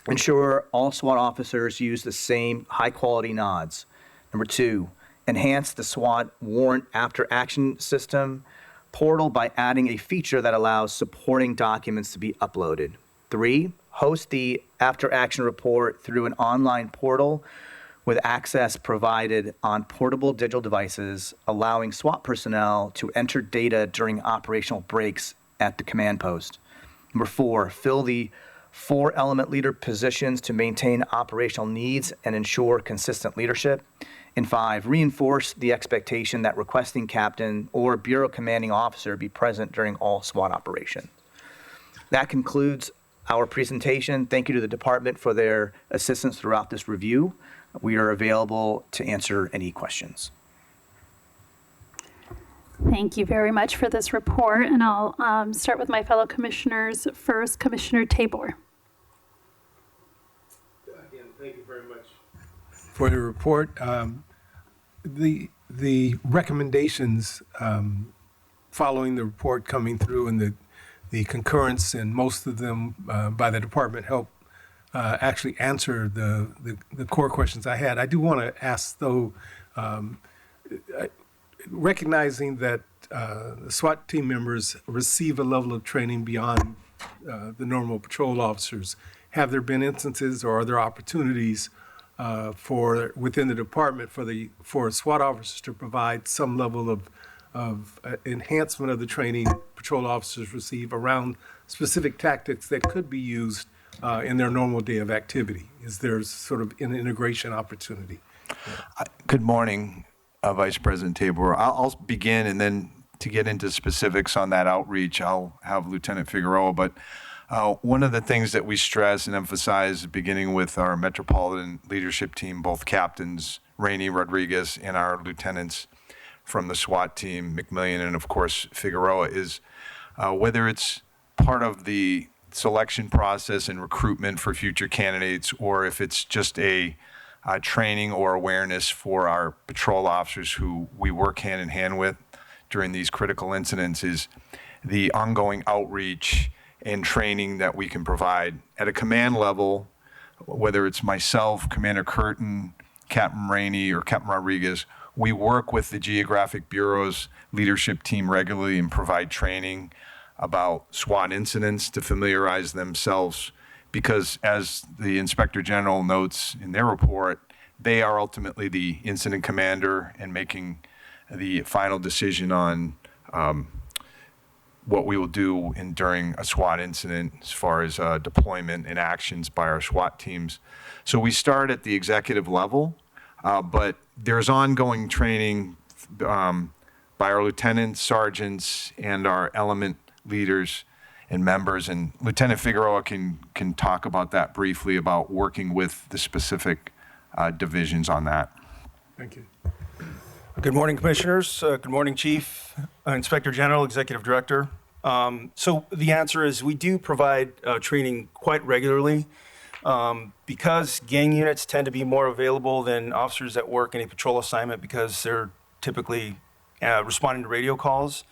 ensure all SWAT officers use the same high-quality nods. Number two, enhance the SWAT warrant after action system portal by adding a feature that allows supporting documents to be uploaded. 3, host the after action report through an online portal with access provided on portable digital devices, allowing SWAT personnel to enter data during operational breaks at the command post. Number 4, fill the 4 element leader positions to maintain operational needs and ensure consistent leadership. And 5, reinforce the expectation that requesting captain or bureau commanding officer be present during all SWAT operations. That concludes our presentation. Thank you to the department for their assistance throughout this review. We are available to answer any questions. Thank you very much for this report, and I'll start with my fellow commissioners. First, Commissioner Tabor. Again, thank you very much for the report. The recommendations following the report coming through and the concurrence, and most of them by the department, help actually answer the core questions I had. I do want to ask, though, recognizing that the SWAT team members receive a level of training beyond the normal patrol officers, have there been instances or are there opportunities for within the department for SWAT officers to provide some level of enhancement of the training patrol officers receive around specific tactics that could be used in their normal day of activity? Is there sort of an integration opportunity? Good morning, Vice President Tabor. I'll begin, and then to get into specifics on that outreach, I'll have Lieutenant Figueroa. But one of the things that we stress and emphasize, beginning with our Metropolitan leadership team, both captains, Rainey, Rodriguez, and our lieutenants from the SWAT team, McMillian, and of course Figueroa, is whether it's part of the selection process and recruitment for future candidates, or if it's just a training or awareness for our patrol officers who we work hand in hand with during these critical incidents, is the ongoing outreach and training that we can provide at a command level, whether it's myself, Commander Curtin, Captain Rainey, or Captain Rodriguez. We work with the Geographic Bureau's leadership team regularly and provide training about SWAT incidents to familiarize themselves, because as the Inspector General notes in their report, they are ultimately the incident commander and making the final decision on what we will do during a SWAT incident as far as deployment and actions by our SWAT teams. So we start at the executive level, but there's ongoing training by our lieutenants, sergeants, and our element leaders and members. And Lieutenant Figueroa can talk about that briefly, about working with the specific divisions on that. Thank you. Good morning, Commissioners. Good morning, Chief, Inspector General, Executive Director. So the answer is we do provide training quite regularly. Because gang units tend to be more available than officers that work in a patrol assignment because they're typically responding to radio calls.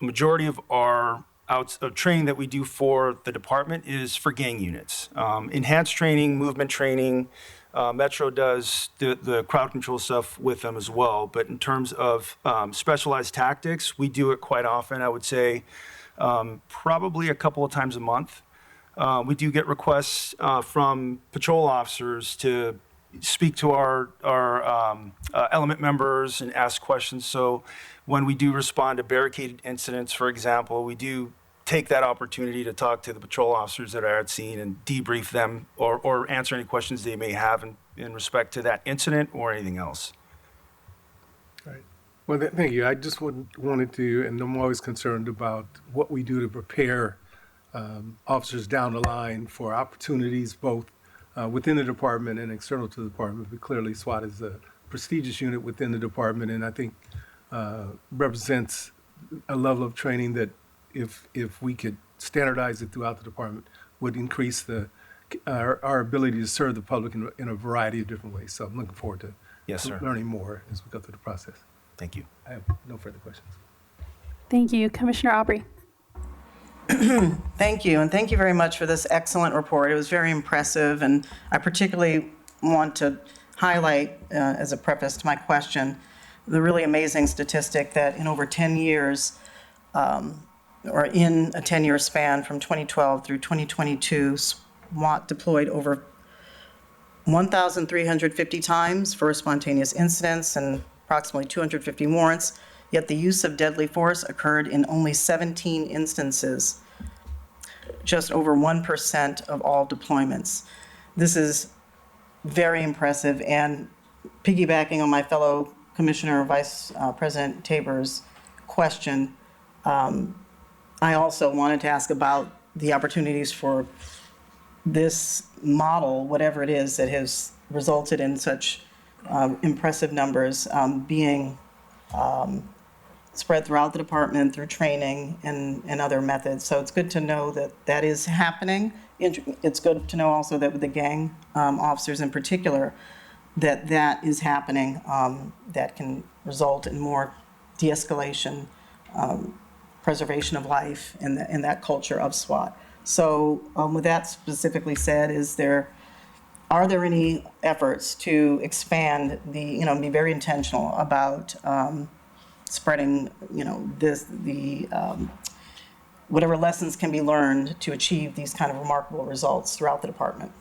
Majority of our training that we do for the department is for gang units. Enhanced training, movement training, Metro does the crowd control stuff with them as well. But in terms of specialized tactics, we do it quite often. I would say probably a couple of times a month. We do get requests from patrol officers to speak to our element members and ask questions. So when we do respond to barricaded incidents, for example, we do take that opportunity to talk to the patrol officers that are at scene and debrief them or answer any questions they may have in respect to that incident or anything else. Right. Well, thank you. I just wanted to, and I'm always concerned about what we do to prepare officers down the line for opportunities both within the department and external to the department. But clearly, SWAT is a prestigious unit within the department, and I think represents a level of training that, if we could standardize it throughout the department, would increase our ability to serve the public in a variety of different ways. So I'm looking forward to learning more as we go through the process. Thank you. I have no further questions. Thank you. Commissioner Aubrey. Thank you, and thank you very much for this excellent report. It was very impressive, and I particularly want to highlight, as a preface to my question, the really amazing statistic that in over 10 years, or in a 10-year span from 2012 through 2022, SWAT deployed over 1,350 times for spontaneous incidents and approximately 250 warrants. Yet the use of deadly force occurred in only 17 instances, just over 1% of all deployments. This is very impressive, and piggybacking on my fellow Commissioner Vice President Tabor's question, I also wanted to ask about the opportunities for this model, whatever it is that has resulted in such impressive numbers, being spread throughout the department through training and other methods. So it's good to know that that is happening. It's good to know also that with the gang officers in particular, that is happening, that can result in more de-escalation, preservation of life, and that culture of SWAT. So with that specifically said, are there any efforts to expand be very intentional about spreading, whatever lessons can be learned to achieve these kind of remarkable results throughout the department?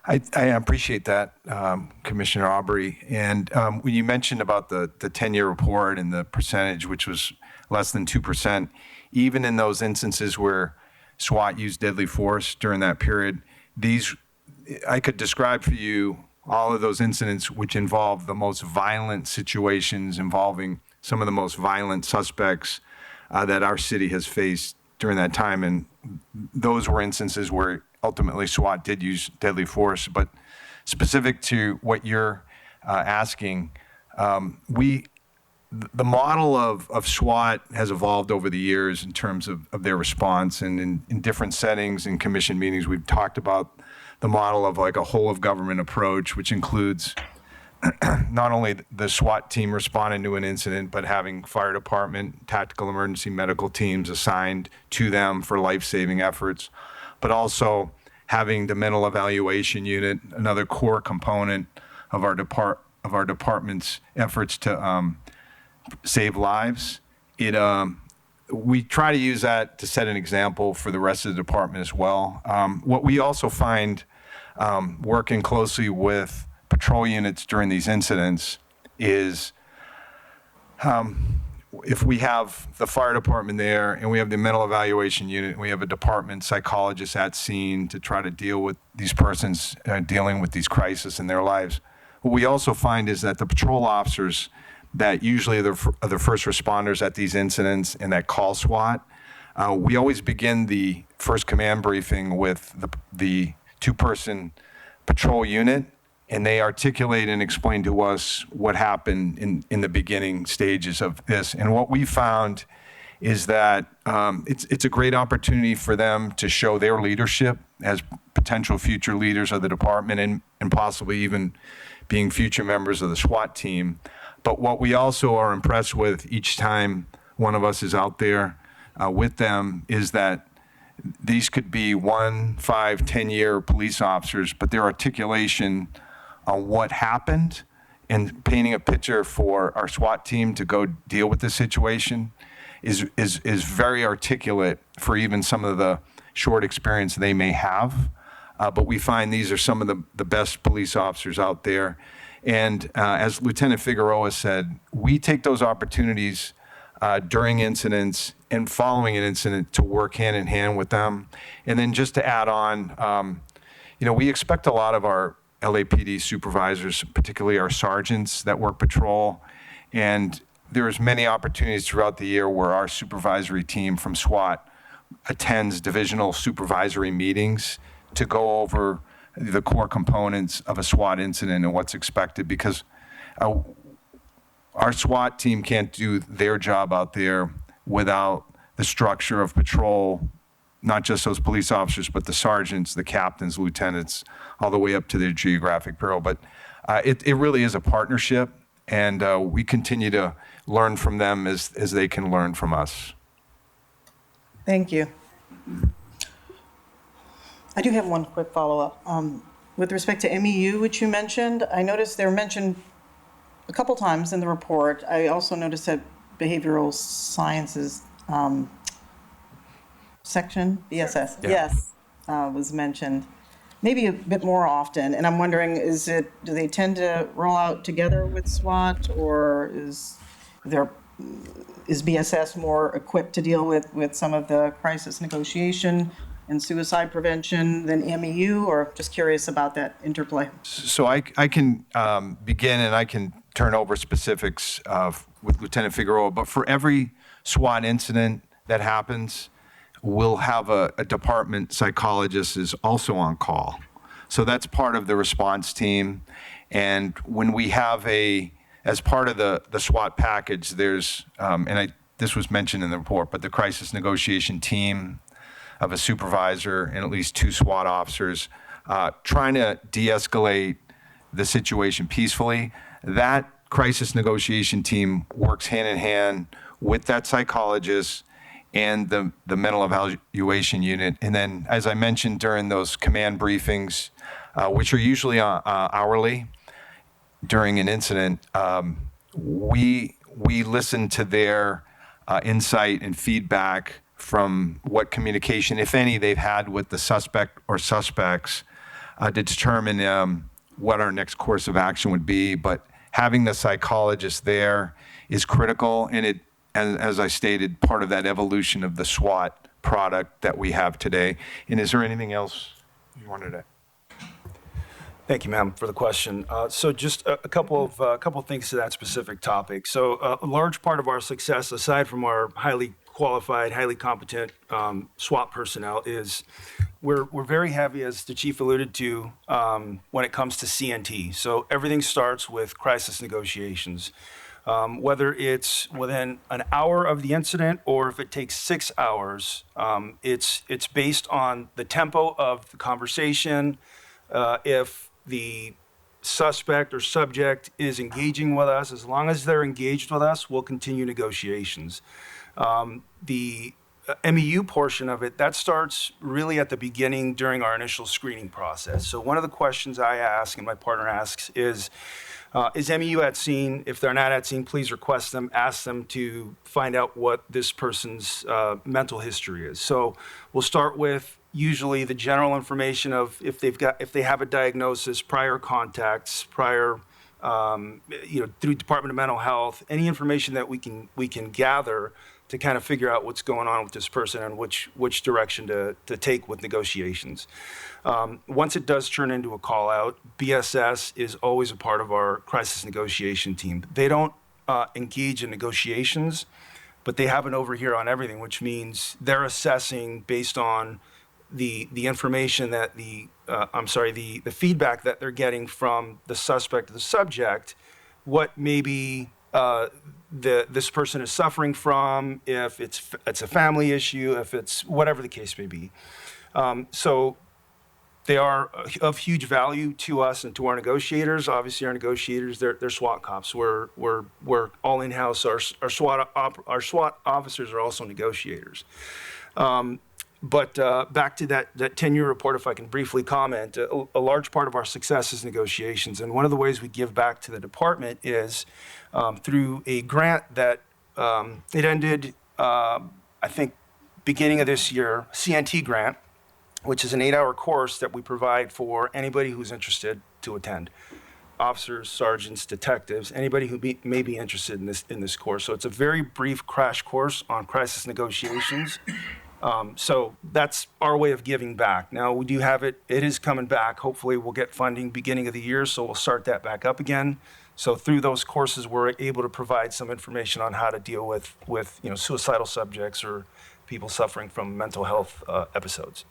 I appreciate that, Commissioner Aubrey. And when you mentioned about the 10-year report and the percentage, which was less than 2%, even in those instances where SWAT used deadly force during that period, I could describe for you all of those incidents which involve the most violent situations involving some of the most violent suspects that our city has faced during that time. And those were instances where ultimately SWAT did use deadly force. But specific to what you're asking, the model of SWAT has evolved over the years in terms of their response, and in different settings and commission meetings, we've talked about the model of like a whole of government approach, which includes not only the SWAT team responding to an incident, but having fire department, tactical emergency medical teams assigned to them for life-saving efforts, but also having the mental evaluation unit, another core component of our of our department's efforts to save lives. We try to use that to set an example for the rest of the department as well. What we also find working closely with patrol units during these incidents is if we have the fire department there and we have the mental evaluation unit and we have a department psychologist at scene to try to deal with these persons dealing with these crises in their lives, what we also find is that the patrol officers that usually are the first responders at these incidents and that call SWAT, we always begin the first command briefing with the two-person patrol unit, and they articulate and explain to us what happened in the beginning stages of this. And what we found is that it's a great opportunity for them to show their leadership as potential future leaders of the department and possibly even being future members of the SWAT team. But what we also are impressed with each time one of us is out there with them is that these could be 1, 5, 10-year police officers, but their articulation on what happened and painting a picture for our SWAT team to go deal with this situation is very articulate for even some of the short experience they may have. But we find these are some of the best police officers out there. And as Lieutenant Figueroa said, we take those opportunities during incidents and following an incident to work hand in hand with them. And then just to add on, we expect a lot of our LAPD supervisors, particularly our sergeants that work patrol, and there's many opportunities throughout the year where our supervisory team from SWAT attends divisional supervisory meetings to go over the core components of a SWAT incident and what's expected, because our SWAT team can't do their job out there without the structure of patrol, not just those police officers, but the sergeants, the captains, lieutenants, all the way up to their geographic bureau. But it really is a partnership, and we continue to learn from them as they can learn from us. Thank you. I do have one quick follow-up. With respect to MEU, which you mentioned, I noticed they're mentioned a couple times in the report. I also noticed that behavioral sciences section, BSS, yes, was mentioned maybe a bit more often. And I'm wondering, do they tend to roll out together with SWAT, or is BSS more equipped to deal with some of the crisis negotiation and suicide prevention than MEU, or just curious about that interplay? So I can begin, and I can turn over specifics with Lieutenant Figueroa, but for every SWAT incident that happens, we'll have a department psychologist is also on call. So that's part of the response team. And when we have as part of the SWAT package, there's, this was mentioned in the report, but the crisis negotiation team of a supervisor and at least 2 SWAT officers trying to de-escalate the situation peacefully. That crisis negotiation team works hand in hand with that psychologist and the mental evaluation unit. And then, as I mentioned during those command briefings, which are usually hourly during an incident, we listen to their insight and feedback from what communication, if any, they've had with the suspect or suspects to determine what our next course of action would be. But having the psychologist there is critical, and as I stated, part of that evolution of the SWAT product that we have today. And is there anything else you wanted to? Thank you, ma'am, for the question. So just a couple of things to that specific topic. So a large part of our success, aside from our highly qualified, highly competent SWAT personnel, is we're very heavy, as the chief alluded to, when it comes to CNT. So everything starts with crisis negotiations. Whether it's within an hour of the incident or if it takes 6 hours, it's based on the tempo of the conversation. If the suspect or subject is engaging with us, as long as they're engaged with us, we'll continue negotiations. The MEU portion of it, that starts really at the beginning during our initial screening process. So one of the questions I ask and my partner asks is, Is MEU at scene? If they're not at scene, please request them, ask them to find out what this person's mental history is. So we'll start with usually the general information of if they have a diagnosis, prior contacts, prior, through Department of Mental Health, any information that we can gather to kind of figure out what's going on with this person and which direction to take with negotiations. Once it does turn into a call out, BSS is always a part of our crisis negotiation team. They don't engage in negotiations, but they have an overhear on everything, which means they're assessing based on the information that the feedback that they're getting from the suspect or the subject, what maybe this person is suffering from, if it's a family issue, if it's whatever the case may be. So they are of huge value to us and to our negotiators. Obviously, our negotiators, they're SWAT cops. We're all in-house. Our SWAT officers are also negotiators. But back to that 10-year report, if I can briefly comment, a large part of our success is negotiations. And one of the ways we give back to the department is through a grant that it ended, I think, beginning of this year, CNT grant, which is an 8-hour course that we provide for anybody who's interested to attend. Officers, sergeants, detectives, anybody who may be interested in this course. So it's a very brief crash course on crisis negotiations. So that's our way of giving back. Now we do have it is coming back. Hopefully we'll get funding beginning of the year, so we'll start that back up again. So through those courses, we're able to provide some information on how to deal with suicidal subjects or people suffering from mental health episodes.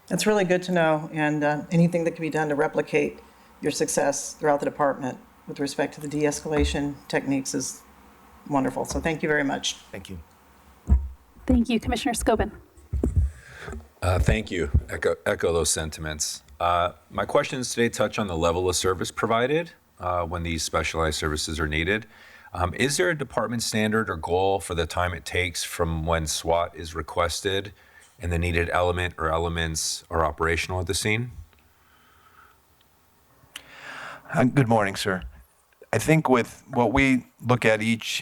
That's really good to know, and anything that can be done to replicate your success throughout the department with respect to the de-escalation techniques is wonderful. So thank you very much. Thank you. Thank you, Commissioner Scobin. Thank you. Echo those sentiments. My questions today touch on the level of service provided when these specialized services are needed. Is there a department standard or goal for the time it takes from when SWAT is requested and the needed element or elements are operational at the scene? Good morning, sir. I think with what we look at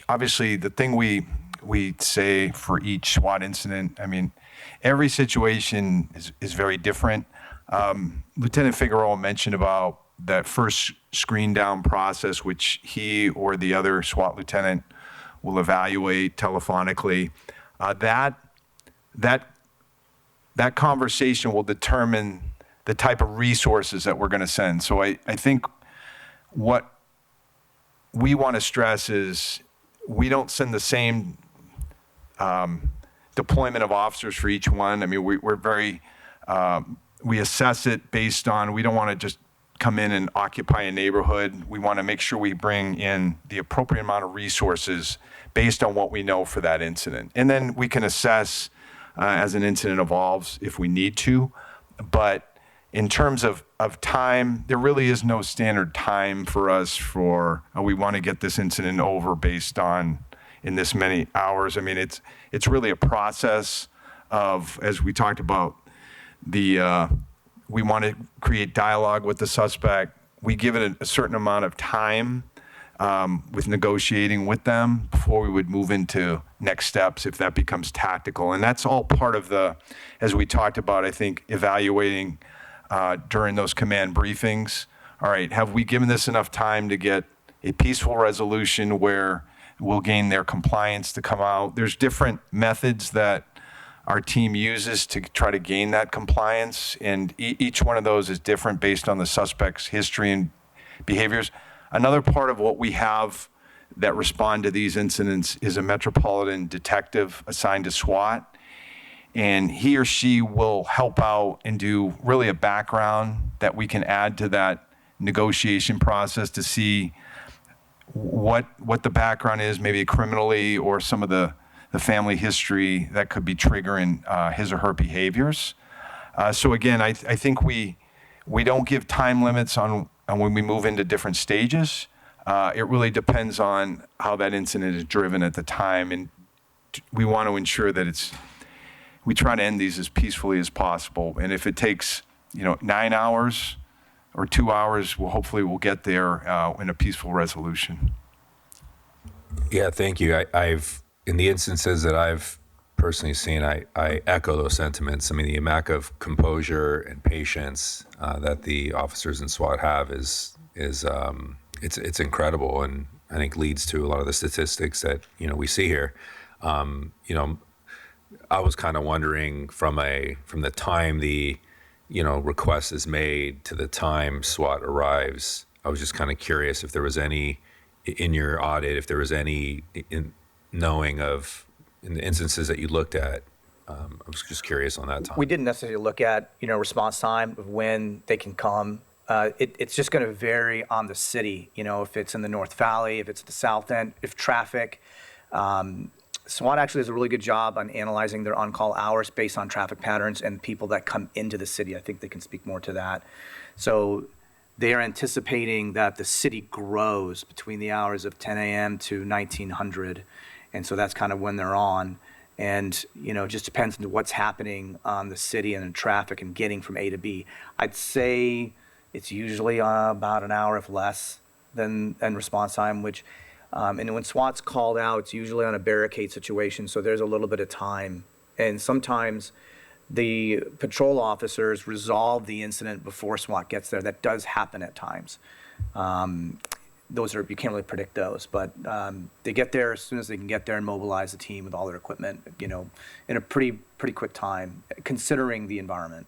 obviously the thing we say for each SWAT incident, I mean, every situation is very different. Lieutenant Figueroa mentioned about that first screen down process, which he or the other SWAT lieutenant will evaluate telephonically. That conversation will determine the type of resources that we're going to send. So I think what we want to stress is we don't send the same deployment of officers for each one. I mean, we're very, we assess it based on, we don't want to just come in and occupy a neighborhood. We want to make sure we bring in the appropriate amount of resources based on what we know for that incident. And then we can assess as an incident evolves if we need to. But in terms of time, there really is no standard time for us for, we want to get this incident over based on in this many hours. I mean, it's really a process of, as we talked about, we want to create dialogue with the suspect. We give it a certain amount of time with negotiating with them before we would move into next steps if that becomes tactical. And that's all part of as we talked about, I think, evaluating during those command briefings. All right, have we given this enough time to get a peaceful resolution where we'll gain their compliance to come out? There's different methods that our team uses to try to gain that compliance, and each one of those is different based on the suspect's history and behaviors. Another part of what we have that respond to these incidents is a metropolitan detective assigned to SWAT, and he or she will help out and do really a background that we can add to that negotiation process to see what the background is, maybe criminally or some of the family history that could be triggering his or her behaviors. So again, I think we don't give time limits on when we move into different stages. It really depends on how that incident is driven at the time, and we want to ensure that we try to end these as peacefully as possible. And if it takes 9 hours or 2 hours, we'll get there in a peaceful resolution. Yeah, thank you. I've in the instances that I've personally seen, I echo those sentiments. I mean, the amount of composure and patience that the officers in SWAT have is it's incredible, and I think leads to a lot of the statistics that we see here. I was kind of wondering from the time the request is made to the time SWAT arrives. I was just kind of curious if there was any in your audit, if there was any knowing of in the instances that you looked at. I was just curious on that time. We didn't necessarily look at, response time of when they can come. It's just going to vary on the city, if it's in the North Valley, if it's the South End, if traffic. SWAT actually does a really good job on analyzing their on-call hours based on traffic patterns and people that come into the city. I think they can speak more to that. So they are anticipating that the city grows between the hours of 10 a.m. to 1900. And so that's kind of when they're on. And, it just depends on what's happening on the city and in traffic and getting from A to B. I'd say it's usually about an hour, if less, than response time, which, and when SWAT's called out, it's usually on a barricade situation, so there's a little bit of time. And sometimes the patrol officers resolve the incident before SWAT gets there. That does happen at times. You can't really predict those, but they get there as soon as they can get there and mobilize the team with all their equipment, in a pretty quick time, considering the environment.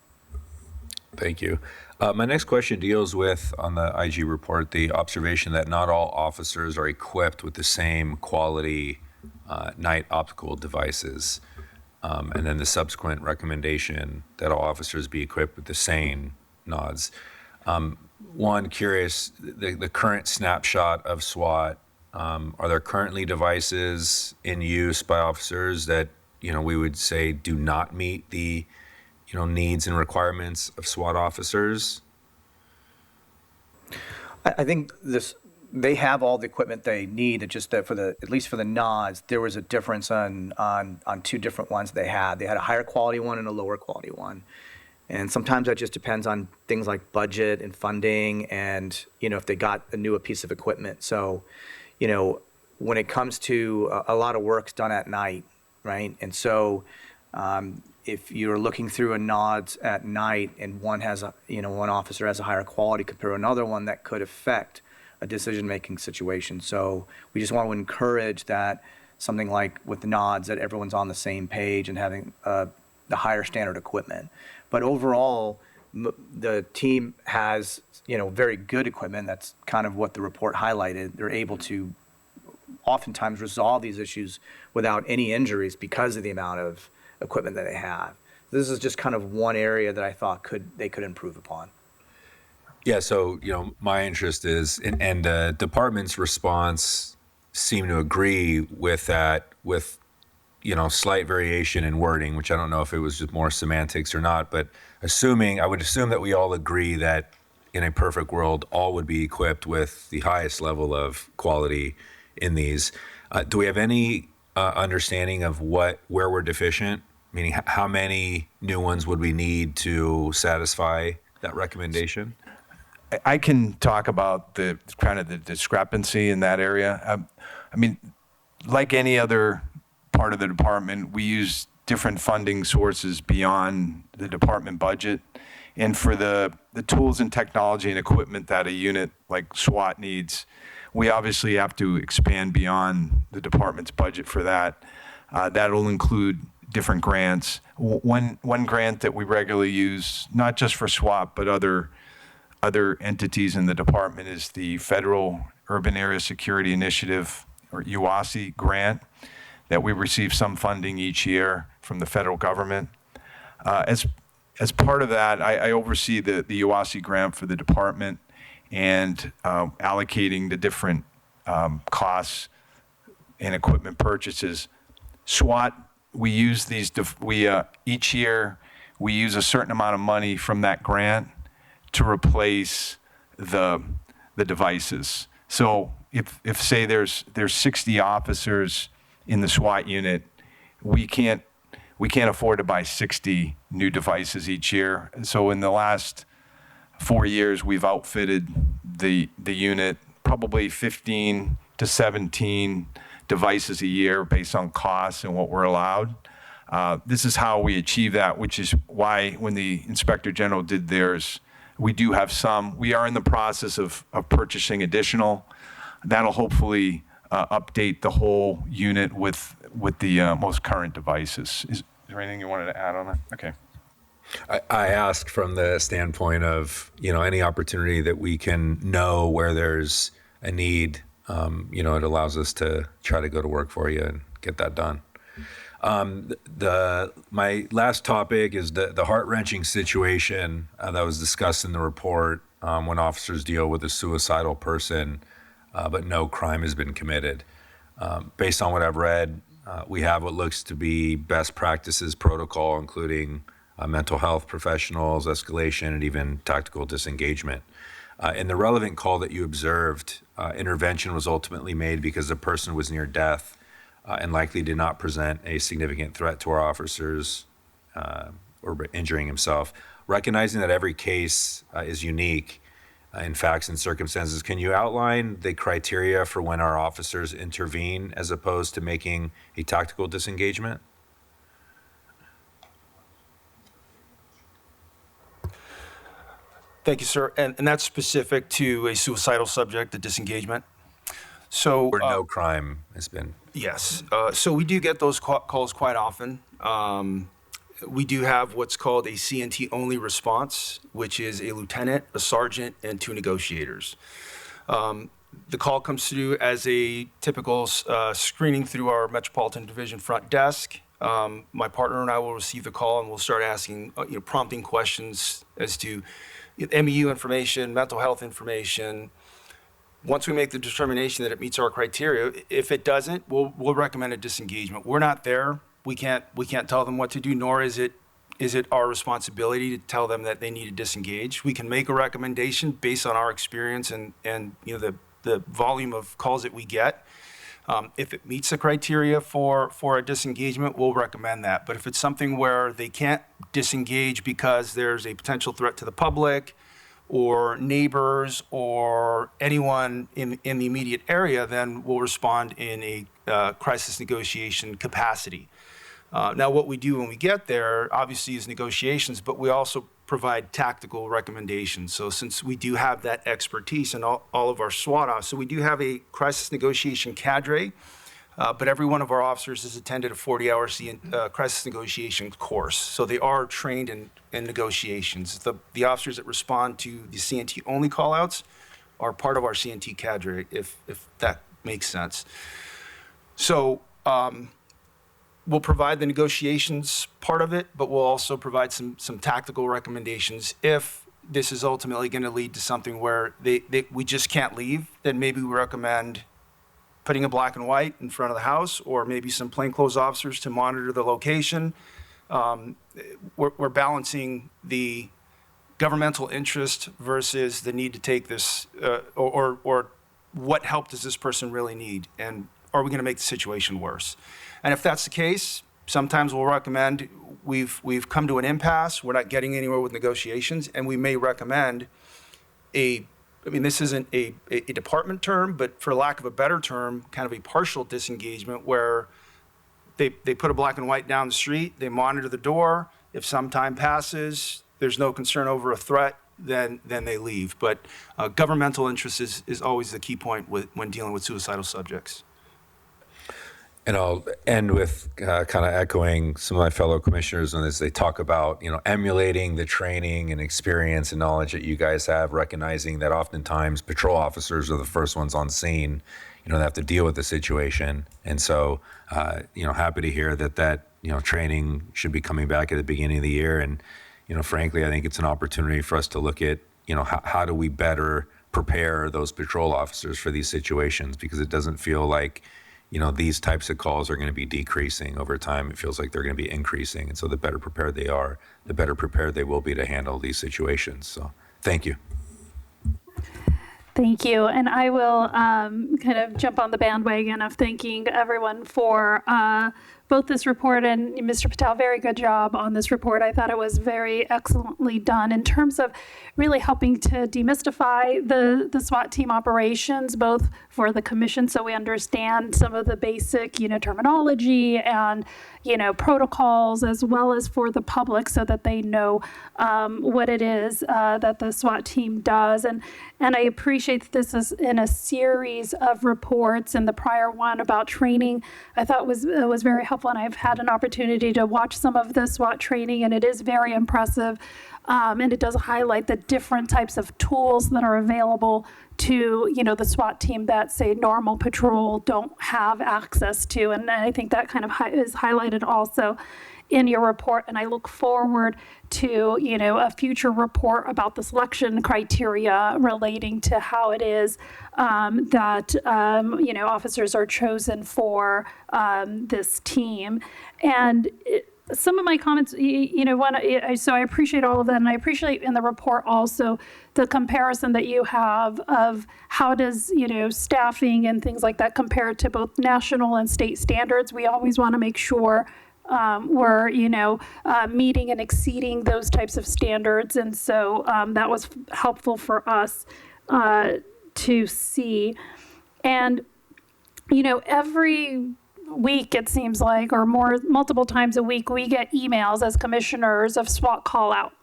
Thank you. My next question deals with, on the IG report, the observation that not all officers are equipped with the same quality night optical devices, and then the subsequent recommendation that all officers be equipped with the same nods. One, curious, the current snapshot of SWAT, are there currently devices in use by officers that, we would say do not meet the, needs and requirements of SWAT officers? I think they have all the equipment they need. It's just that at least for the nods, there was a difference on two different ones they had. They had a higher quality one and a lower quality one. And sometimes that just depends on things like budget and funding and, if they got a newer piece of equipment. So, when it comes to a lot of work's done at night, right? And so if you're looking through a nods at night and one officer has a higher quality compared to another one, that could affect a decision-making situation. So we just want to encourage that something like with the nods, that everyone's on the same page and having the higher standard equipment. But overall, the team has, very good equipment. That's kind of what the report highlighted. They're able to oftentimes resolve these issues without any injuries because of the amount of equipment that they have. This is just kind of one area that I thought they could improve upon. Yeah, so, my interest is, and the department's response seemed to agree with that, with, slight variation in wording, which I don't know if it was just more semantics or not, but I would assume that we all agree that in a perfect world, all would be equipped with the highest level of quality in these. Do we have any understanding of where we're deficient? Meaning, how many new ones would we need to satisfy that recommendation? I can talk about the kind of the discrepancy in that area. Like any other part of the department, we use different funding sources beyond the department budget. And for the tools and technology and equipment that a unit like SWAT needs, we obviously have to expand beyond the department's budget for that. That'll include different grants. One grant that we regularly use, not just for SWAT, but other entities in the department, is the Federal Urban Area Security Initiative, or UASI grant, that we receive some funding each year from the federal government. As part of that, I oversee the UASI grant for the department and allocating the different costs and equipment purchases. SWAT, we use these, each year we use a certain amount of money from that grant to replace the devices. So if say there's 60 officers in the SWAT unit, we can't afford to buy 60 new devices each year. So in the last 4 years, we've outfitted the unit probably 15 to 17 devices a year based on costs and what we're allowed. This is how we achieve that, which is why when the Inspector General did theirs, we do have some. We are in the process of purchasing additional. That'll hopefully update the whole unit with the most current devices. Is there anything you wanted to add on that? Okay. I ask from the standpoint of, any opportunity that we can know where there's a need, it allows us to try to go to work for you and get that done. My last topic is the heart-wrenching situation that was discussed in the report when officers deal with a suicidal person, but no crime has been committed. Based on what I've read, we have what looks to be best practices protocol, including mental health professionals, escalation, and even tactical disengagement. In the relevant call that you observed, intervention was ultimately made because the person was near death and likely did not present a significant threat to our officers or injuring himself. Recognizing that every case is unique in facts and circumstances, can you outline the criteria for when our officers intervene as opposed to making a tactical disengagement? Thank you, sir. And that's specific to a suicidal subject, the disengagement. So where no crime has been. Yes. So we do get those calls quite often. We do have what's called a CNT only response, which is a lieutenant, a sergeant, and 2 negotiators. The call comes through as a typical screening through our Metropolitan Division front desk. My partner and I will receive the call and we'll start asking, prompting questions as to MEU information, mental health information. Once we make the determination that it meets our criteria, if it doesn't, we'll recommend a disengagement. We're not there. We can't tell them what to do, nor is it our responsibility to tell them that they need to disengage. We can make a recommendation based on our experience and the volume of calls that we get. If it meets the criteria for a disengagement, we'll recommend that. But if it's something where they can't disengage because there's a potential threat to the public or neighbors or anyone in the immediate area, then we'll respond in a crisis negotiation capacity. Now, what we do when we get there, obviously, is negotiations, but we also provide tactical recommendations. So since we do have that expertise in all of our SWAT officers, so we do have a crisis negotiation cadre, but every one of our officers has attended a 40-hour crisis negotiation course. So they are trained in negotiations. The officers that respond to the CNT only callouts are part of our CNT cadre, if that makes sense. So we'll provide the negotiations part of it, but we'll also provide some tactical recommendations. If this is ultimately going to lead to something where we just can't leave, then maybe we recommend putting a black and white in front of the house, or maybe some plainclothes officers to monitor the location. We're balancing the governmental interest versus the need to take this, or what help does this person really need, and are we going to make the situation worse? And if that's the case, sometimes we'll recommend we've come to an impasse, we're not getting anywhere with negotiations, and we may recommend this isn't a department term, but for lack of a better term, kind of a partial disengagement where they put a black and white down the street, they monitor the door. If some time passes, there's no concern over a threat, then they leave. But governmental interest is always the key point when dealing with suicidal subjects. And I'll end with kind of echoing some of my fellow commissioners on this. They talk about, emulating the training and experience and knowledge that you guys have, recognizing that oftentimes patrol officers are the first ones on scene, that have to deal with the situation. And so, happy to hear that training should be coming back at the beginning of the year. And, frankly, I think it's an opportunity for us to look at, how do we better prepare those patrol officers for these situations, because it doesn't feel like, these types of calls are going to be decreasing over time. It feels like they're going to be increasing. And so the better prepared they are, the better prepared they will be to handle these situations. So thank you. Thank you. And I will kind of jump on the bandwagon of thanking everyone for both this report and Mr. Patel, very good job on this report. I thought it was very excellently done in terms of really helping to demystify the SWAT team operations, both for the commission so we understand some of the basic, terminology and, protocols, as well as for the public so that they know what it is that the SWAT team does. And I appreciate that this is in a series of reports, and the prior one about training I thought was very helpful, and I've had an opportunity to watch some of the SWAT training, and it is very impressive. And it does highlight the different types of tools that are available to, the SWAT team that, say, normal patrol don't have access to. And I think that kind of is highlighted also in your report. And I look forward to, a future report about the selection criteria relating to how it is that, officers are chosen for this team. And some of my comments, so I appreciate all of that, and I appreciate in the report also the comparison that you have of how does, staffing and things like that compare to both national and state standards. We always want to make sure we're, meeting and exceeding those types of standards, and so that was helpful for us to see. And, every week, it seems like, or multiple times a week, we get emails as commissioners of SWAT call out.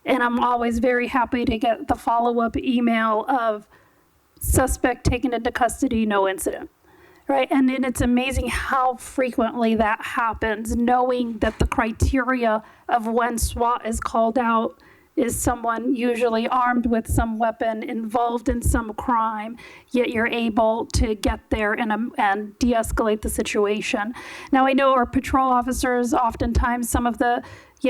And I'm always very happy to get the follow-up email of suspect taken into custody, no incident, right? And then it's amazing how frequently that happens, knowing that the criteria of when SWAT is called out is someone usually armed with some weapon, involved in some crime, yet you're able to get there and de-escalate the situation. Now, I know our patrol officers, oftentimes some of the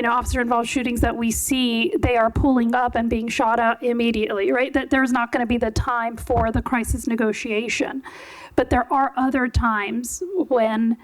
officer-involved shootings that we see, they are pulling up and being shot at immediately, right? That there's not going to be the time for the crisis negotiation. But there are other times when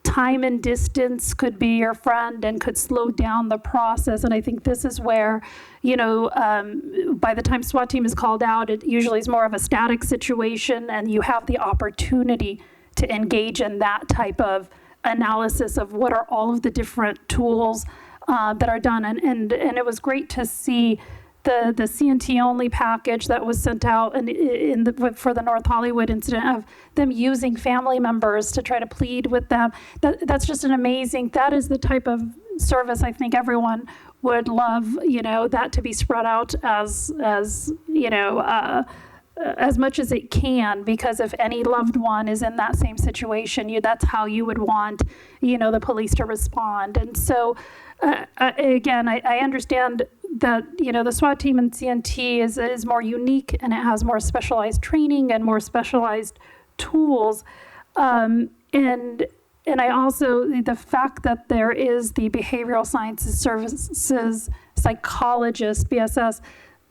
time and distance could be your friend and could slow down the process. And I think this is where, by the time SWAT team is called out, it usually is more of a static situation, and you have the opportunity to engage in that type of analysis of what are all of the different tools that are done. And it was great to see the CNT only package that was sent out for the North Hollywood incident, of them using family members to try to plead with them. That's just an amazing, that is the type of service I think everyone would love, that to be spread out as much as it can, because if any loved one is in that same situation, that's how you would want, the police to respond. And so, again, I understand that, the SWAT team in CNT is more unique, and it has more specialized training and more specialized tools. And I also, the fact that there is the Behavioral Sciences Services psychologist, BSS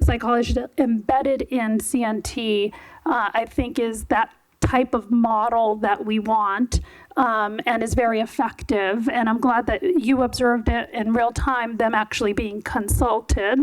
psychologist embedded in CNT, I think is that type of model that we want, and is very effective. And I'm glad that you observed it in real time, them actually being consulted.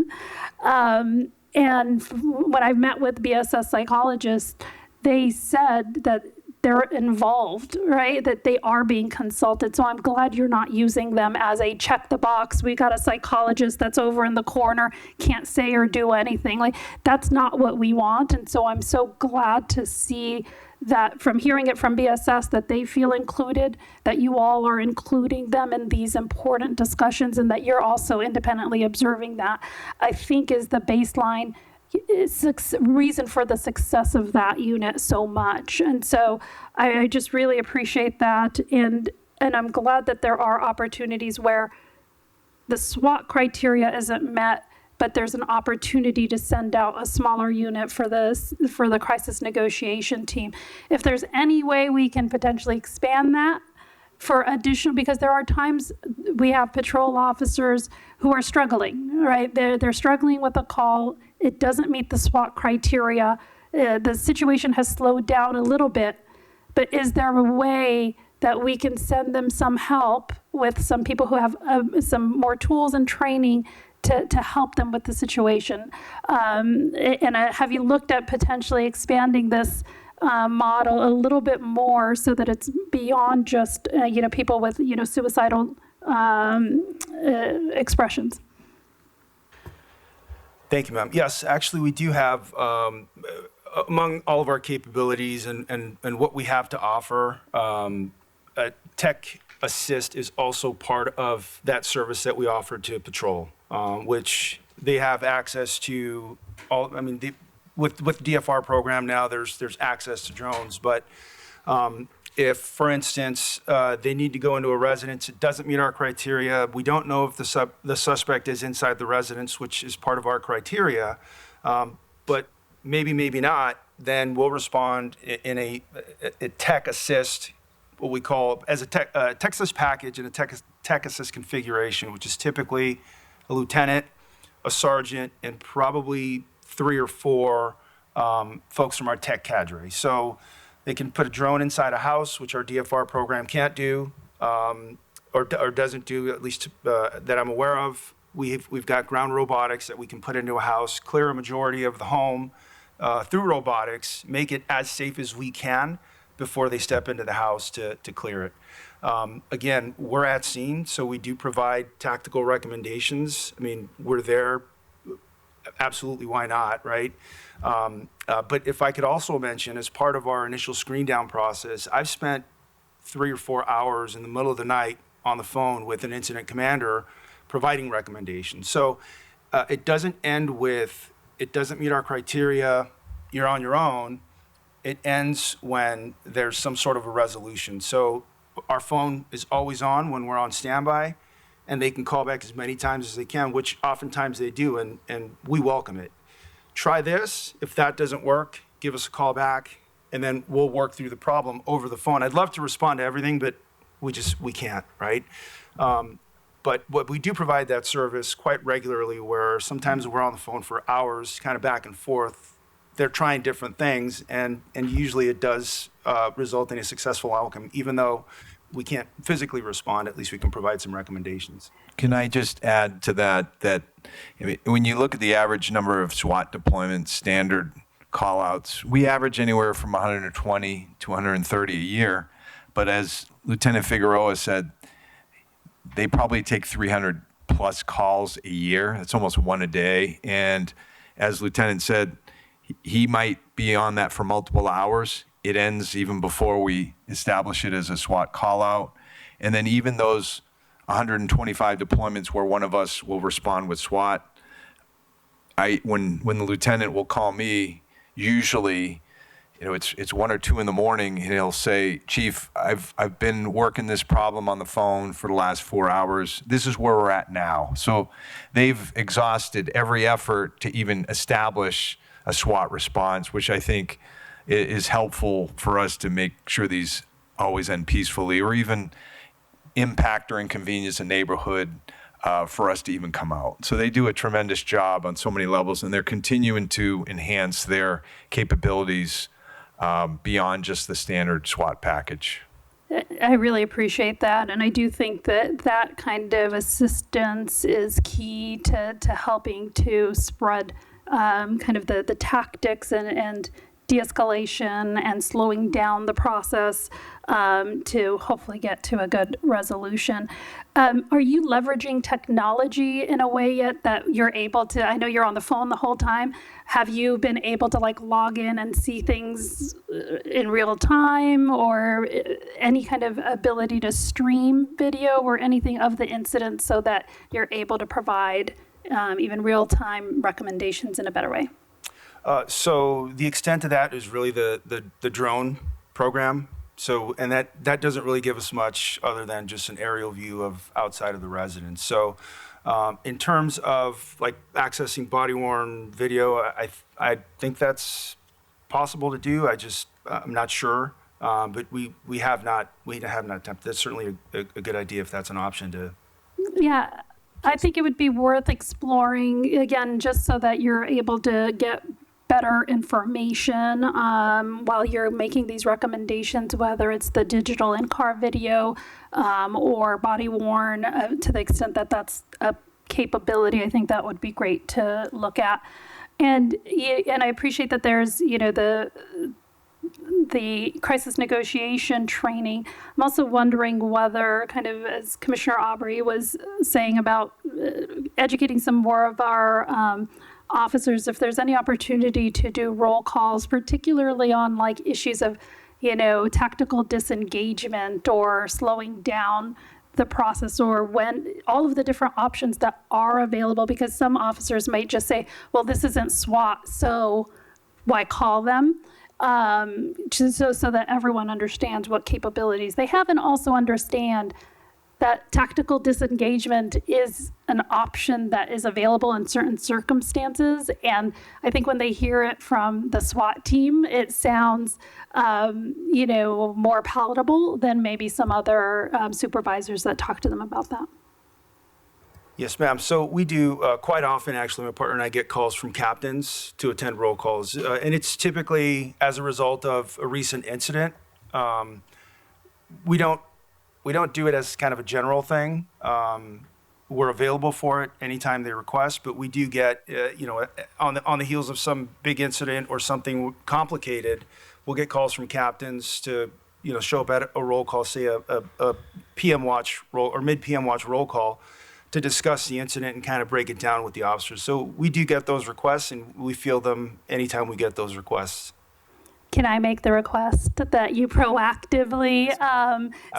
And when I've met with BSS psychologists, they said that they're involved, right? That they are being consulted. So I'm glad you're not using them as a check the box. We got a psychologist that's over in the corner, can't say or do anything. Like, that's not what we want. And so I'm so glad to see that, from hearing it from BSS, that they feel included, that you all are including them in these important discussions, and that you're also independently observing that, I think is the baseline reason for the success of that unit so much. And so I just really appreciate that. And I'm glad that there are opportunities where the SWAT criteria isn't met, but there's an opportunity to send out a smaller unit for the crisis negotiation team. If there's any way we can potentially expand that for additional, because there are times we have patrol officers who are struggling, right? They're struggling with a call. It doesn't meet the SWAT criteria. The situation has slowed down a little bit, but is there a way that we can send them some help with some people who have some more tools and training to help them with the situation? And have you looked at potentially expanding this model a little bit more so that it's beyond just, people with, suicidal expressions. Thank you, ma'am. Yes, actually, we do have, among all of our capabilities and what we have to offer, Tech Assist is also part of that service that we offer to Patrol, which they have access to all, with DFR program now, there's access to drones, but if, for instance, they need to go into a residence, it doesn't meet our criteria, we don't know if the suspect is inside the residence, which is part of our criteria, but maybe not, then we'll respond in a Tech Assist, what we call as a Tech Assist package and a Tech Assist configuration, which is typically a lieutenant, a sergeant, and probably 3 or 4 folks from our tech cadre. So they can put a drone inside a house, which our DFR program can't do, or doesn't do, at least that I'm aware of. We've got ground robotics that we can put into a house, clear a majority of the home through robotics, make it as safe as we can before they step into the house to clear it. Again, we're at scene, so we do provide tactical recommendations. We're there, absolutely, why not, right? But if I could also mention, as part of our initial screen down process, I've spent 3 or 4 hours in the middle of the night on the phone with an incident commander providing recommendations. So it doesn't end with, it doesn't meet our criteria, you're on your own. It ends when there's some sort of a resolution. So our phone is always on when we're on standby, and they can call back as many times as they can, which oftentimes they do, and we welcome it. Try this. If that doesn't work, give us a call back, and then we'll work through the problem over the phone. I'd love to respond to everything, but we can't, right? But what we do provide that service quite regularly, where sometimes we're on the phone for hours, kind of back and forth. They're trying different things, and usually it does result in a successful outcome. Even though we can't physically respond, at least we can provide some recommendations. Can I just add to that when you look at the average number of SWAT deployments, standard call-outs, we average anywhere from 120 to 130 a year. But as Lieutenant Figueroa said, they probably take 300 plus calls a year. That's almost one a day. And as Lieutenant said, he might be on that for multiple hours. It ends even before we establish it as a SWAT call out. And then even those 125 deployments where one of us will respond with SWAT, when the lieutenant will call me, usually, it's 1 or 2 in the morning, and he'll say, "Chief, I've been working this problem on the phone for the last 4 hours. This is where we're at now." So they've exhausted every effort to even establish a SWAT response, which I think is helpful for us to make sure these always end peacefully, or even impact or inconvenience a neighborhood for us to even come out. So they do a tremendous job on so many levels, and they're continuing to enhance their capabilities beyond just the standard SWAT package. I really appreciate that, and I do think that kind of assistance is key to helping to spread kind of the tactics and de-escalation and slowing down the process to hopefully get to a good resolution. Are you leveraging technology in a way yet that you're able to, I know you're on the phone the whole time, have you been able to log in and see things in real time, or any kind of ability to stream video or anything of the incident so that you're able to provide even real-time recommendations in a better way? So the extent of that is really the drone program. So, and that doesn't really give us much other than just an aerial view of outside of the residence. So in terms of accessing body-worn video, I think that's possible to do. I'm not sure, but we have not attempted. That's certainly a good idea if that's an option to. Yeah, I think it would be worth exploring, again, just so that you're able to get better information while you're making these recommendations, whether it's the digital in-car video or body-worn, to the extent that that's a capability. I think that would be great to look at. And I appreciate that there's, the crisis negotiation training. I'm also wondering whether, kind of as Commissioner Aubrey was saying about educating some more of our officers, if there's any opportunity to do roll calls, particularly on like issues of, tactical disengagement or slowing down the process, or when all of the different options that are available, because some officers might just say, well, this isn't SWAT, so why call them? So that everyone understands what capabilities they have, and also understand that tactical disengagement is an option that is available in certain circumstances. And I think when they hear it from the SWAT team, it sounds, more palatable than maybe some other supervisors that talk to them about that. Yes, ma'am. So we do quite often, actually, my partner and I get calls from captains to attend roll calls. And it's typically as a result of a recent incident. We don't do it as kind of a general thing. We're available for it anytime they request, but we do get, on the heels of some big incident or something complicated, we'll get calls from captains to, show up at a roll call, say a PM watch roll or mid PM watch roll call, to discuss the incident and kind of break it down with the officers. So we do get those requests, and we field them anytime we get those requests. Can I make the request that you proactively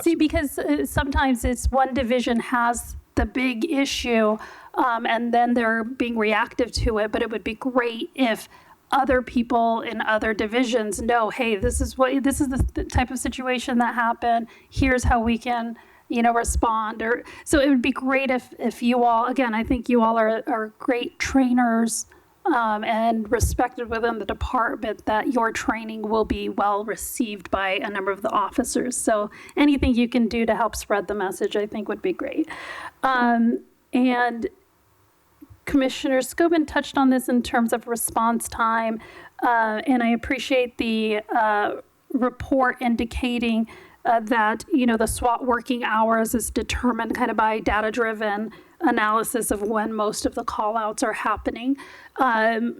see, because sometimes it's one division has the big issue and then they're being reactive to it, but it would be great if other people in other divisions know, hey, this is the type of situation that happened. Here's how we can respond. So it would be great if you all, again, I think you all are great trainers and respected within the department, that your training will be well received by a number of the officers. So anything you can do to help spread the message, I think would be great. And Commissioner Scobin touched on this in terms of response time, and I appreciate the report indicating that the SWAT working hours is determined kind of by data-driven analysis of when most of the call-outs are happening.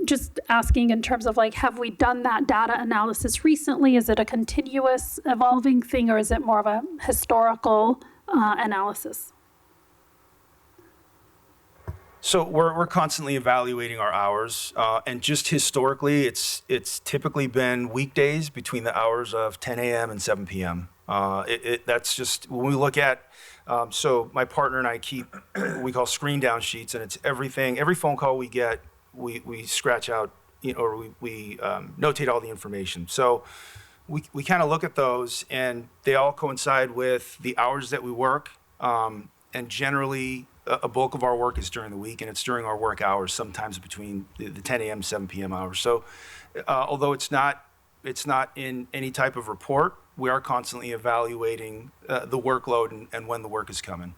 Just asking in terms of have we done that data analysis recently? Is it a continuous evolving thing, or is it more of a historical analysis? So we're constantly evaluating our hours, and just historically, it's typically been weekdays between the hours of 10 a.m. and 7 p.m. That's just when we look at. So my partner and I keep what we call screen down sheets, and it's everything. Every phone call we get, we scratch out, or we notate all the information. So we kind of look at those, and they all coincide with the hours that we work, and generally. A bulk of our work is during the week, and it's during our work hours, sometimes between the 10 a.m. 7 p.m. hours. So although it's not in any type of report, we are constantly evaluating the workload and when the work is coming.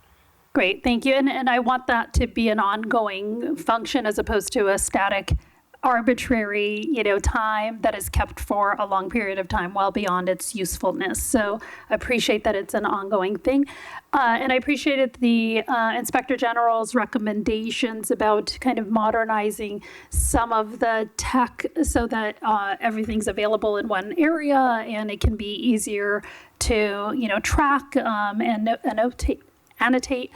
Great, thank you. And I want that to be an ongoing function as opposed to a static, arbitrary, time that is kept for a long period of time well beyond its usefulness. So I appreciate that it's an ongoing thing. And I appreciated the Inspector General's recommendations about kind of modernizing some of the tech so that everything's available in one area and it can be easier to, track and annotate.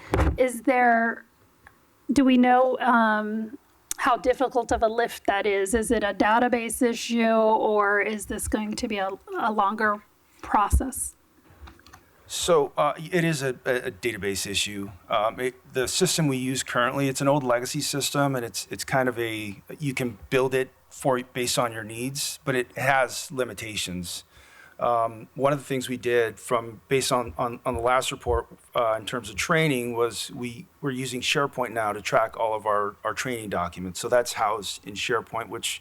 Do we know how difficult of a lift that is? Is it a database issue, or is this going to be a longer process? So it is a database issue. The system we use currently, it's an old legacy system, and it's kind of you can build it based on your needs, but it has limitations. One of the things we did based on the last report in terms of training was we're using SharePoint now to track all of our training documents. So that's housed in SharePoint, which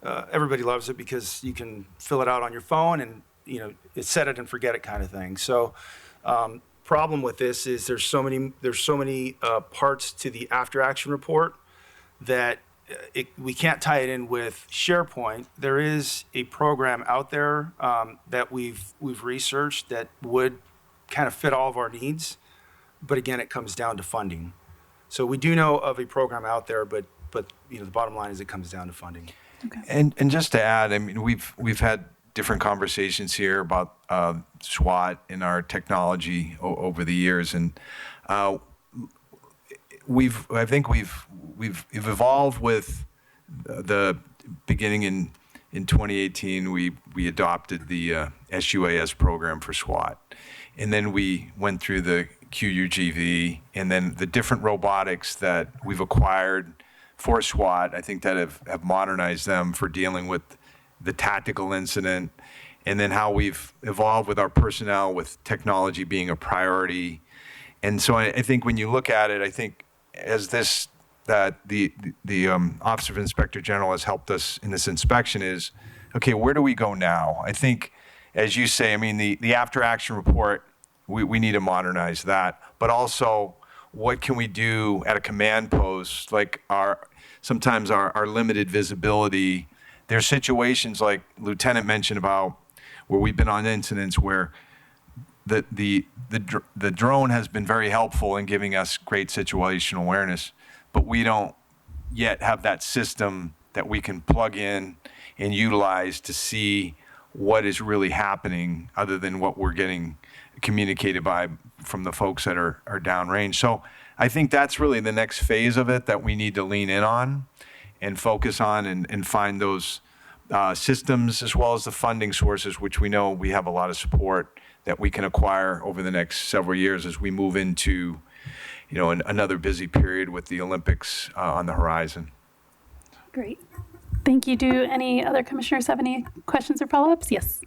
everybody loves it because you can fill it out on your phone and it's set it and forget it kind of thing. So problem with this is there's so many parts to the after action report that we can't tie it in with SharePoint. There is a program out there that we've researched that would kind of fit all of our needs, but again, it comes down to funding. So we do know of a program out there, but the bottom line is it comes down to funding. Okay. And just to add, I mean, we've had different conversations here about SWAT and our technology over the years, and I think we've evolved with the beginning in 2018. We adopted the SUAS program for SWAT, and then we went through the QUGV, and then the different robotics that we've acquired for SWAT, I think that have modernized them for dealing with the tactical incident, and then how we've evolved with our personnel with technology being a priority. And so I think when you look at it, I think as this, that the Office of Inspector General has helped us in this inspection is, okay, where do we go now? I think, as you say, I mean, the after action report, we need to modernize that, but also what can we do at a command post, like sometimes our limited visibility. There's situations like Lieutenant mentioned about where we've been on incidents where the drone has been very helpful in giving us great situational awareness, but we don't yet have that system that we can plug in and utilize to see what is really happening other than what we're getting communicated from the folks that are downrange. So I think that's really the next phase of it that we need to lean in on and focus on and find those systems as well as the funding sources, which we know we have a lot of support that we can acquire over the next several years as we move into, another busy period with the Olympics on the horizon. Great. Thank you. Do any other commissioners have any questions or follow-ups? Yes.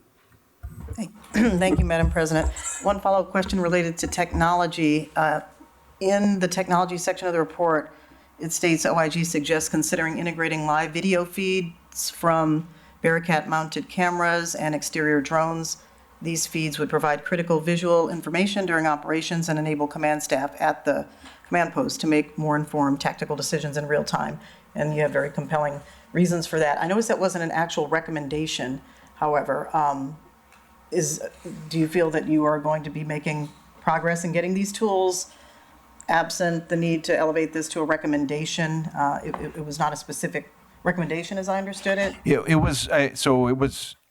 Thank you, Madam President. One follow-up question related to technology. In the technology section of the report, it states OIG suggests considering integrating live video feeds from Bearcat-mounted cameras and exterior drones. These feeds would provide critical visual information during operations and enable command staff at the command post to make more informed tactical decisions in real time. And you have very compelling reasons for that. I noticed that wasn't an actual recommendation, however. Do you feel that you are going to be making progress in getting these tools, absent the need to elevate this to a recommendation? It was not a specific recommendation, as I understood it. Yeah, it was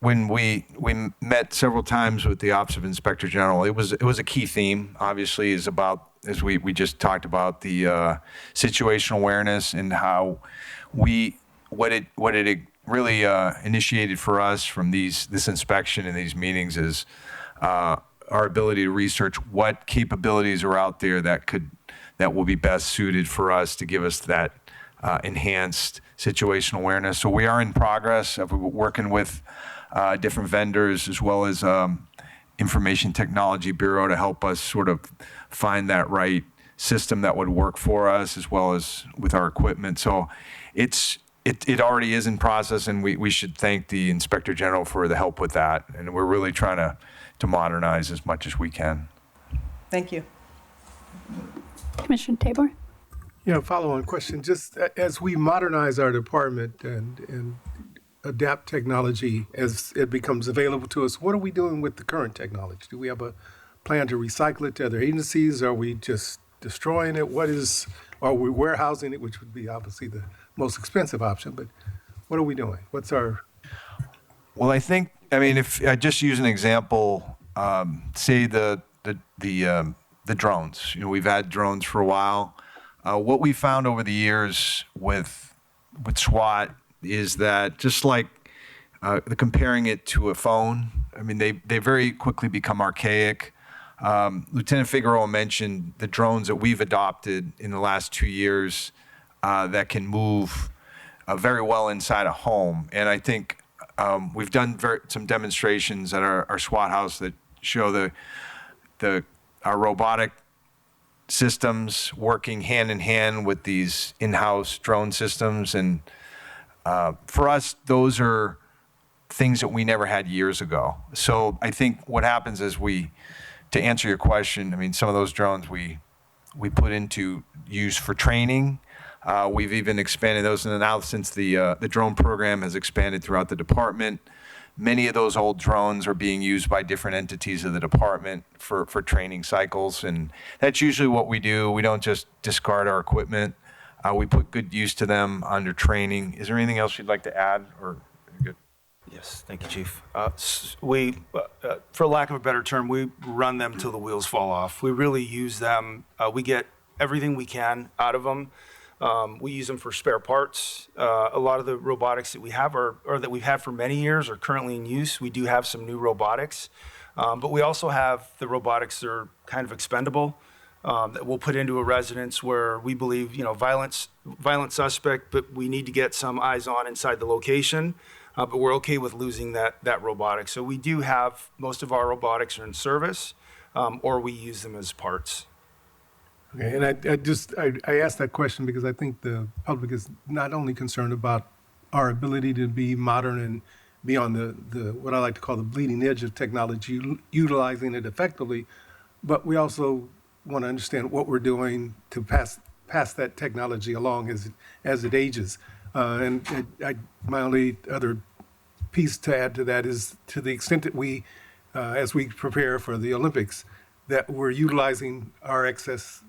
when we met several times with the Office of Inspector General. It was a key theme. Obviously, is about, as we just talked about, the situational awareness and how what it really initiated for us from this inspection and these meetings is our ability to research what capabilities are out there that will be best suited for us to give us that enhanced situational awareness. So we are in progress of working with different vendors as well as Information Technology Bureau to help us sort of find that right system that would work for us as well as with our equipment. So it already is in process, and we should thank the Inspector General for the help with that. And we're really trying to modernize as much as we can. Thank you. Commissioner Tabor? Follow-on question. Just as we modernize our department and adapt technology as it becomes available to us, what are we doing with the current technology? Do we have a plan to recycle it to other agencies? Are we just destroying it? Are we warehousing it, which would be obviously the most expensive option, but what are we doing? What's our... Well, if I just use an example, say the drones. We've had drones for a while. What we found over the years with SWAT is that just like comparing it to a phone, they very quickly become archaic. Lieutenant Figueroa mentioned the drones that we've adopted in the last 2 years that can move very well inside a home. And I think we've done some demonstrations at our SWAT house that show our robotic systems working hand in hand with these in-house drone systems. And for us, those are things that we never had years ago. So I think what happens is to answer your question, some of those drones we put into use for training. We've even expanded those, and now since the drone program has expanded throughout the department, many of those old drones are being used by different entities of the department for training cycles, and that's usually what we do. We don't just discard our equipment. We put good use to them under training. Is there anything else you'd like to add? Or good? Yes, thank you, Chief. We, for lack of a better term, we run them till the wheels fall off. We really use them. We get everything we can out of them. We use them for spare parts. A lot of the robotics that we have or that we've had for many years are currently in use. We do have some new robotics, but we also have the robotics that are kind of expendable that we'll put into a residence where we believe, violent suspect, but we need to get some eyes on inside the location. But we're okay with losing that robotic. So we do have most of our robotics are in service, or we use them as parts. Okay, and I asked that question because I think the public is not only concerned about our ability to be modern and be on the what I like to call the bleeding edge of technology, utilizing it effectively, but we also want to understand what we're doing to pass that technology along as it ages. My only other piece to add to that is to the extent that we, as we prepare for the Olympics, that we're utilizing our excess,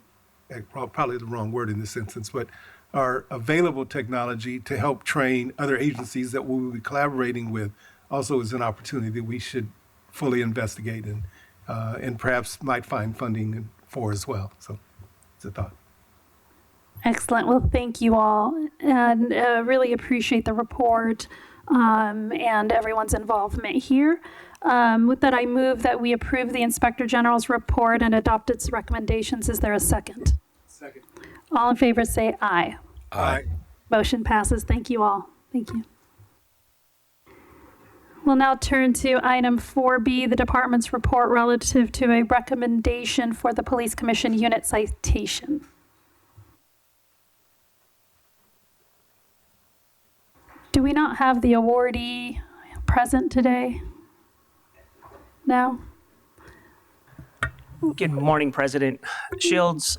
probably the wrong word in this instance, but our available technology to help train other agencies that we'll be collaborating with also is an opportunity that we should fully investigate and perhaps might find funding for as well. So it's a thought. Excellent. Well, thank you all, and really appreciate the report and everyone's involvement here. With that, I move that we approve the Inspector General's report and adopt its recommendations. Is there a second? Second. All in favor say aye. Aye. Motion passes. Thank you all. Thank you. We'll now turn to item 4B, the department's report relative to a recommendation for the Police Commission unit citation. Do we not have the awardee present today? No? Good morning, President Shields,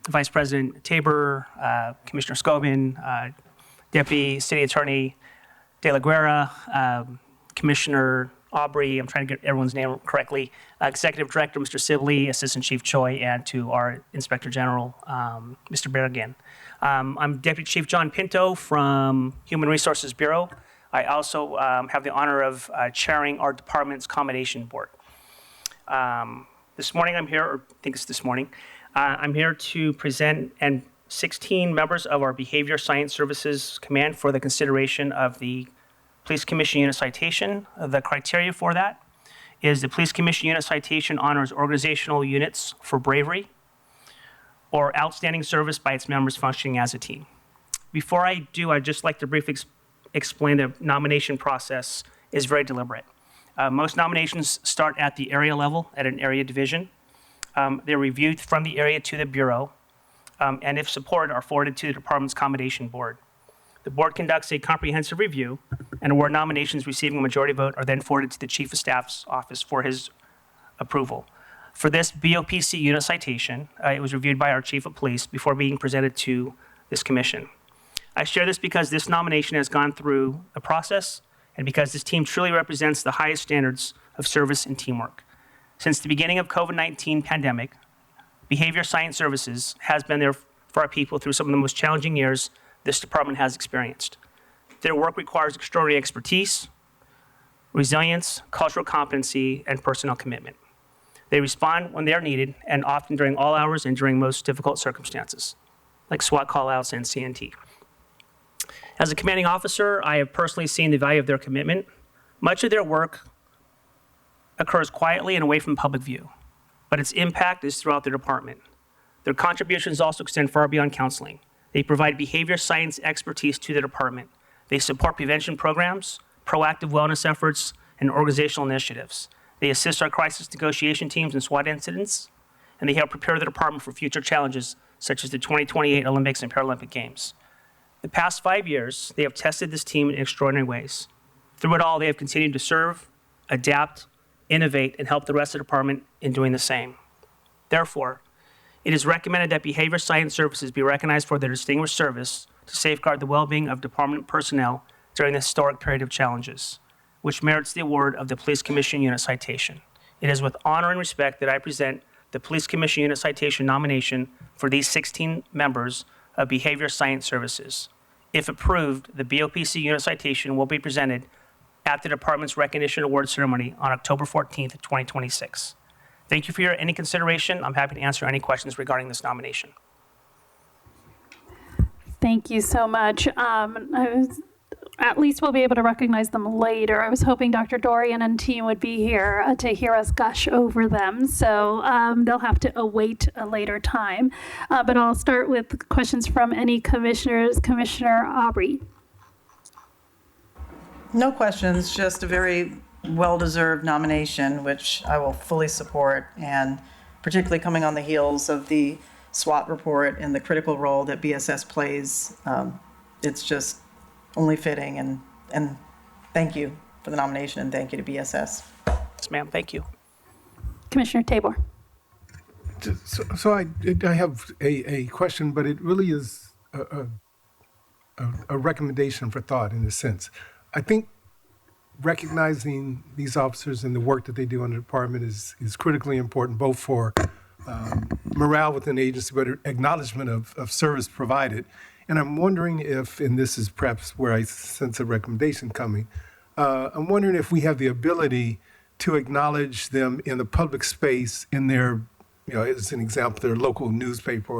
Vice President Tabor, Commissioner Scobin, Deputy City Attorney De La Guerra, Commissioner Aubrey, I'm trying to get everyone's name correctly, Executive Director Mr. Sibley, Assistant Chief Choi, and to our Inspector General, Mr. Berrigan. I'm Deputy Chief John Pinto from Human Resources Bureau. I also have the honor of chairing our department's accommodation board. This morning I'm here, or I think it's this morning, I'm here to present 16 members of our Behavior Science Services Command for the consideration of the Police Commission Unit Citation. The criteria for that is the Police Commission Unit Citation honors organizational units for bravery or outstanding service by its members functioning as a team. Before I do, I'd just like to briefly explain the nomination process is very deliberate. Most nominations start at the area level, at an area division. They're reviewed from the area to the Bureau, and if supported, are forwarded to the department's accommodation board. The board conducts a comprehensive review, and award nominations receiving a majority vote are then forwarded to the Chief of Staff's office for his approval. For this BOPC unit citation, it was reviewed by our Chief of Police before being presented to this commission. I share this because this nomination has gone through a process and because this team truly represents the highest standards of service and teamwork. Since the beginning of COVID-19 pandemic, Behavior Science Services has been there for our people through some of the most challenging years this department has experienced. Their work requires extraordinary expertise, resilience, cultural competency, and personnel commitment. They respond when they are needed and often during all hours and during most difficult circumstances, like SWAT callouts and CNT. As a commanding officer, I have personally seen the value of their commitment. Much of their work occurs quietly and away from public view, but its impact is throughout their department. Their contributions also extend far beyond counseling. They provide behavior science expertise to the department. They support prevention programs, proactive wellness efforts, and organizational initiatives. They assist our crisis negotiation teams in SWAT incidents, and they help prepare the department for future challenges such as the 2028 Olympics and Paralympic Games. The past 5 years, they have tested this team in extraordinary ways. Through it all, they have continued to serve, adapt, innovate, and help the rest of the department in doing the same. Therefore, it is recommended that Behavior Science Services be recognized for their distinguished service to safeguard the well-being of department personnel during this historic period of challenges, which merits the award of the Police Commission Unit Citation. It is with honor and respect that I present the Police Commission Unit Citation nomination for these 16 members of Behavior Science Services. If approved, the BOPC Unit Citation will be presented at the department's recognition award ceremony on October 14th, 2026. Thank you for any consideration. I'm happy to answer any questions regarding this nomination. Thank you so much. At least we'll be able to recognize them later. I was hoping Dr. Dorian and team would be here to hear us gush over them. So they'll have to await a later time. But I'll start with questions from any commissioners. Commissioner Aubrey. No questions, just a very well-deserved nomination, which I will fully support, and particularly coming on the heels of the SWOT report and the critical role that BSS plays. It's just only fitting, and thank you for the nomination, and thank you to BSS. Yes, ma'am. Thank you. Commissioner Tabor. So I have a question, but it really is a recommendation for thought in a sense. I think recognizing these officers and the work that they do in the department is critically important, both for morale within the agency, but acknowledgement of service provided. And I'm wondering if, and this is perhaps where I sense a recommendation coming, I'm wondering if we have the ability to acknowledge them in the public space in their, as an example, their local newspaper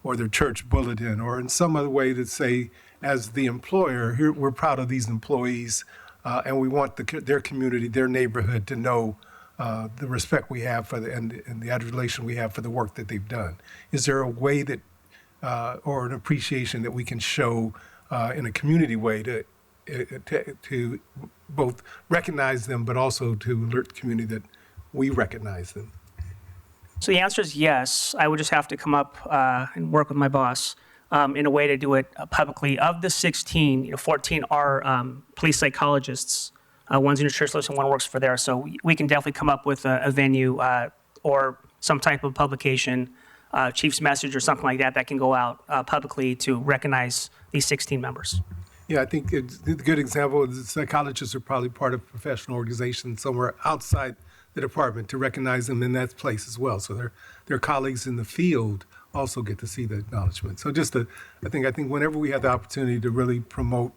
or their church bulletin, or in some other way to say, as the employer, here we're proud of these employees, and we want their community, their neighborhood to know the respect we have for and the adulation we have for the work that they've done. Is there a way that, or an appreciation that we can show in a community way to both recognize them, but also to alert the community that we recognize them? So the answer is yes. I would just have to come up and work with my boss in a way to do it publicly. Of the 16, 14 are police psychologists. One's in your church list and one works for there. So we can definitely come up with a venue or some type of publication, chief's message or something like that, that can go out publicly to recognize these 16 members. Yeah, I think a good example is psychologists are probably part of a professional organization somewhere outside the department to recognize them in that place as well. So their colleagues in the field also get to see the acknowledgement. So I think whenever we have the opportunity to really promote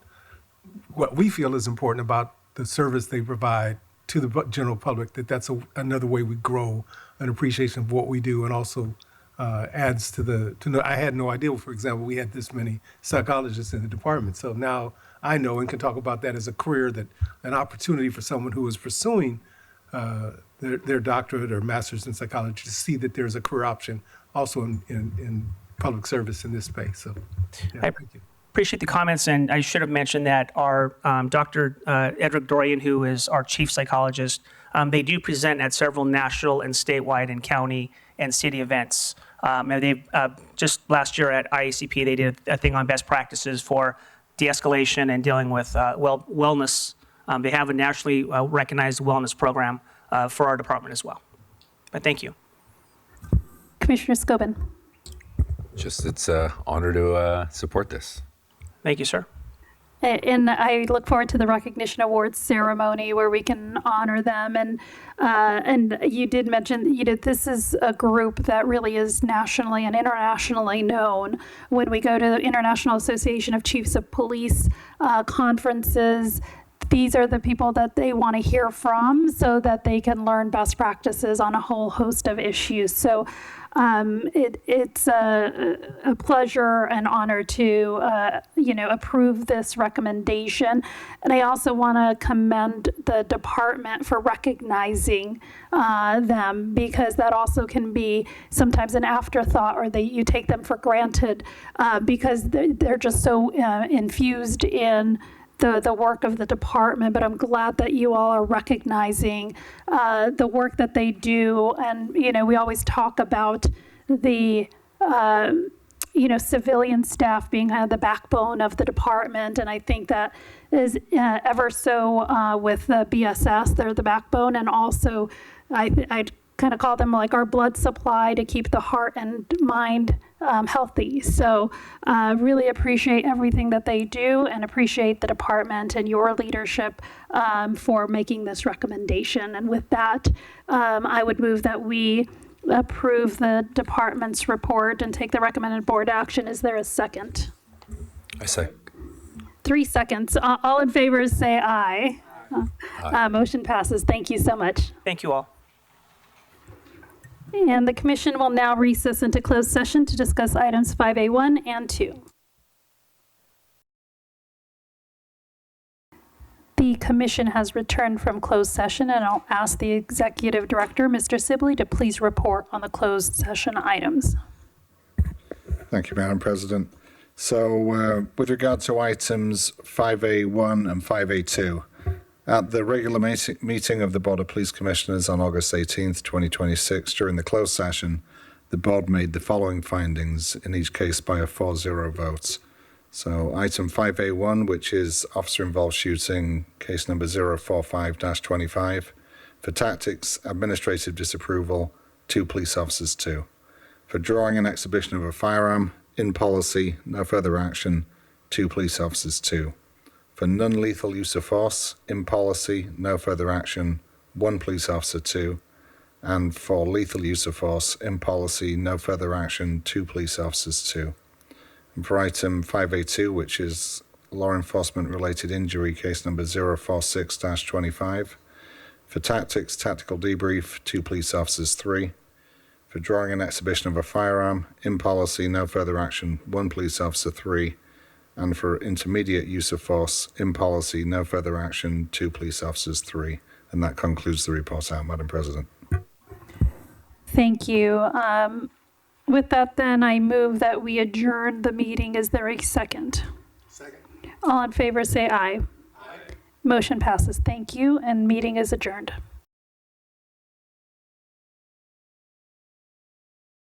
what we feel is important about the service they provide to the general public, that's another way we grow an appreciation of what we do, and also adds to I had no idea, for example, we had this many psychologists in the department. So now I know and can talk about that as a career, that an opportunity for someone who is pursuing their doctorate or master's in psychology to see that there's a career option also in public service in this space. So yeah, thank you. Appreciate the comments, and I should have mentioned that our Dr. Edric Dorian, who is our chief psychologist, they do present at several national and statewide and county and city events. And they just last year at IACP, they did a thing on best practices for de-escalation and dealing with wellness. They have a nationally recognized wellness program for our department as well. But thank you. Commissioner Scobin. It's an honor to support this. Thank you, sir. And I look forward to the recognition awards ceremony where we can honor them. And you did mention, this is a group that really is nationally and internationally known. When we go to the International Association of Chiefs of Police conferences, these are the people that they want to hear from so that they can learn best practices on a whole host of issues. So it's a pleasure and honor to, approve this recommendation. And I also want to commend the department for recognizing them, because that also can be sometimes an afterthought, or you take them for granted because they're just so infused in the work of the department. But I'm glad that you all are recognizing the work that they do. And, we always talk about the, civilian staff being the backbone of the department. And I think that is ever so with the BSS, they're the backbone. And also, I kind of call them like our blood supply to keep the heart and mind healthy. So really appreciate everything that they do, and appreciate the department and your leadership for making this recommendation. And with that, I would move that we approve the department's report and take the recommended board action. Is there a second? I say. 3 seconds. All in favor say aye. Motion passes. Thank you so much. Thank you all. And the commission will now recess into closed session to discuss items 5A1 and 2. The commission has returned from closed session, and I'll ask the executive director, Mr. Sibley, to please report on the closed session items. Thank you, Madam President. So with regard to items 5A1 and 5A2, at the regular meeting of the Board of Police Commissioners on August 18th, 2026, during the closed session, the board made the following findings, in each case by a 4-0 vote. So item 5A1, which is officer-involved shooting, case number 045-25. For tactics, administrative disapproval, 2 police officers, 2. For drawing and exhibition of a firearm, in policy, no further action, 2 police officers, 2. For non-lethal use of force, in policy, no further action, 1 police officer, 2. And for lethal use of force, in policy, no further action, 2 police officers, 2. And for item 5A2, which is law enforcement related injury, case number 046-25. For tactics, tactical debrief, 2 police officers, 3. For drawing and exhibition of a firearm, in policy, no further action, 1 police officer, 3. And for intermediate use of force, in policy, no further action, 2 police officers, 3. And that concludes the report out, Madam President. Thank you. With that, then, I move that we adjourn the meeting. Is there a second? Second. All in favor, say aye. Aye. Motion passes. Thank you, and meeting is adjourned.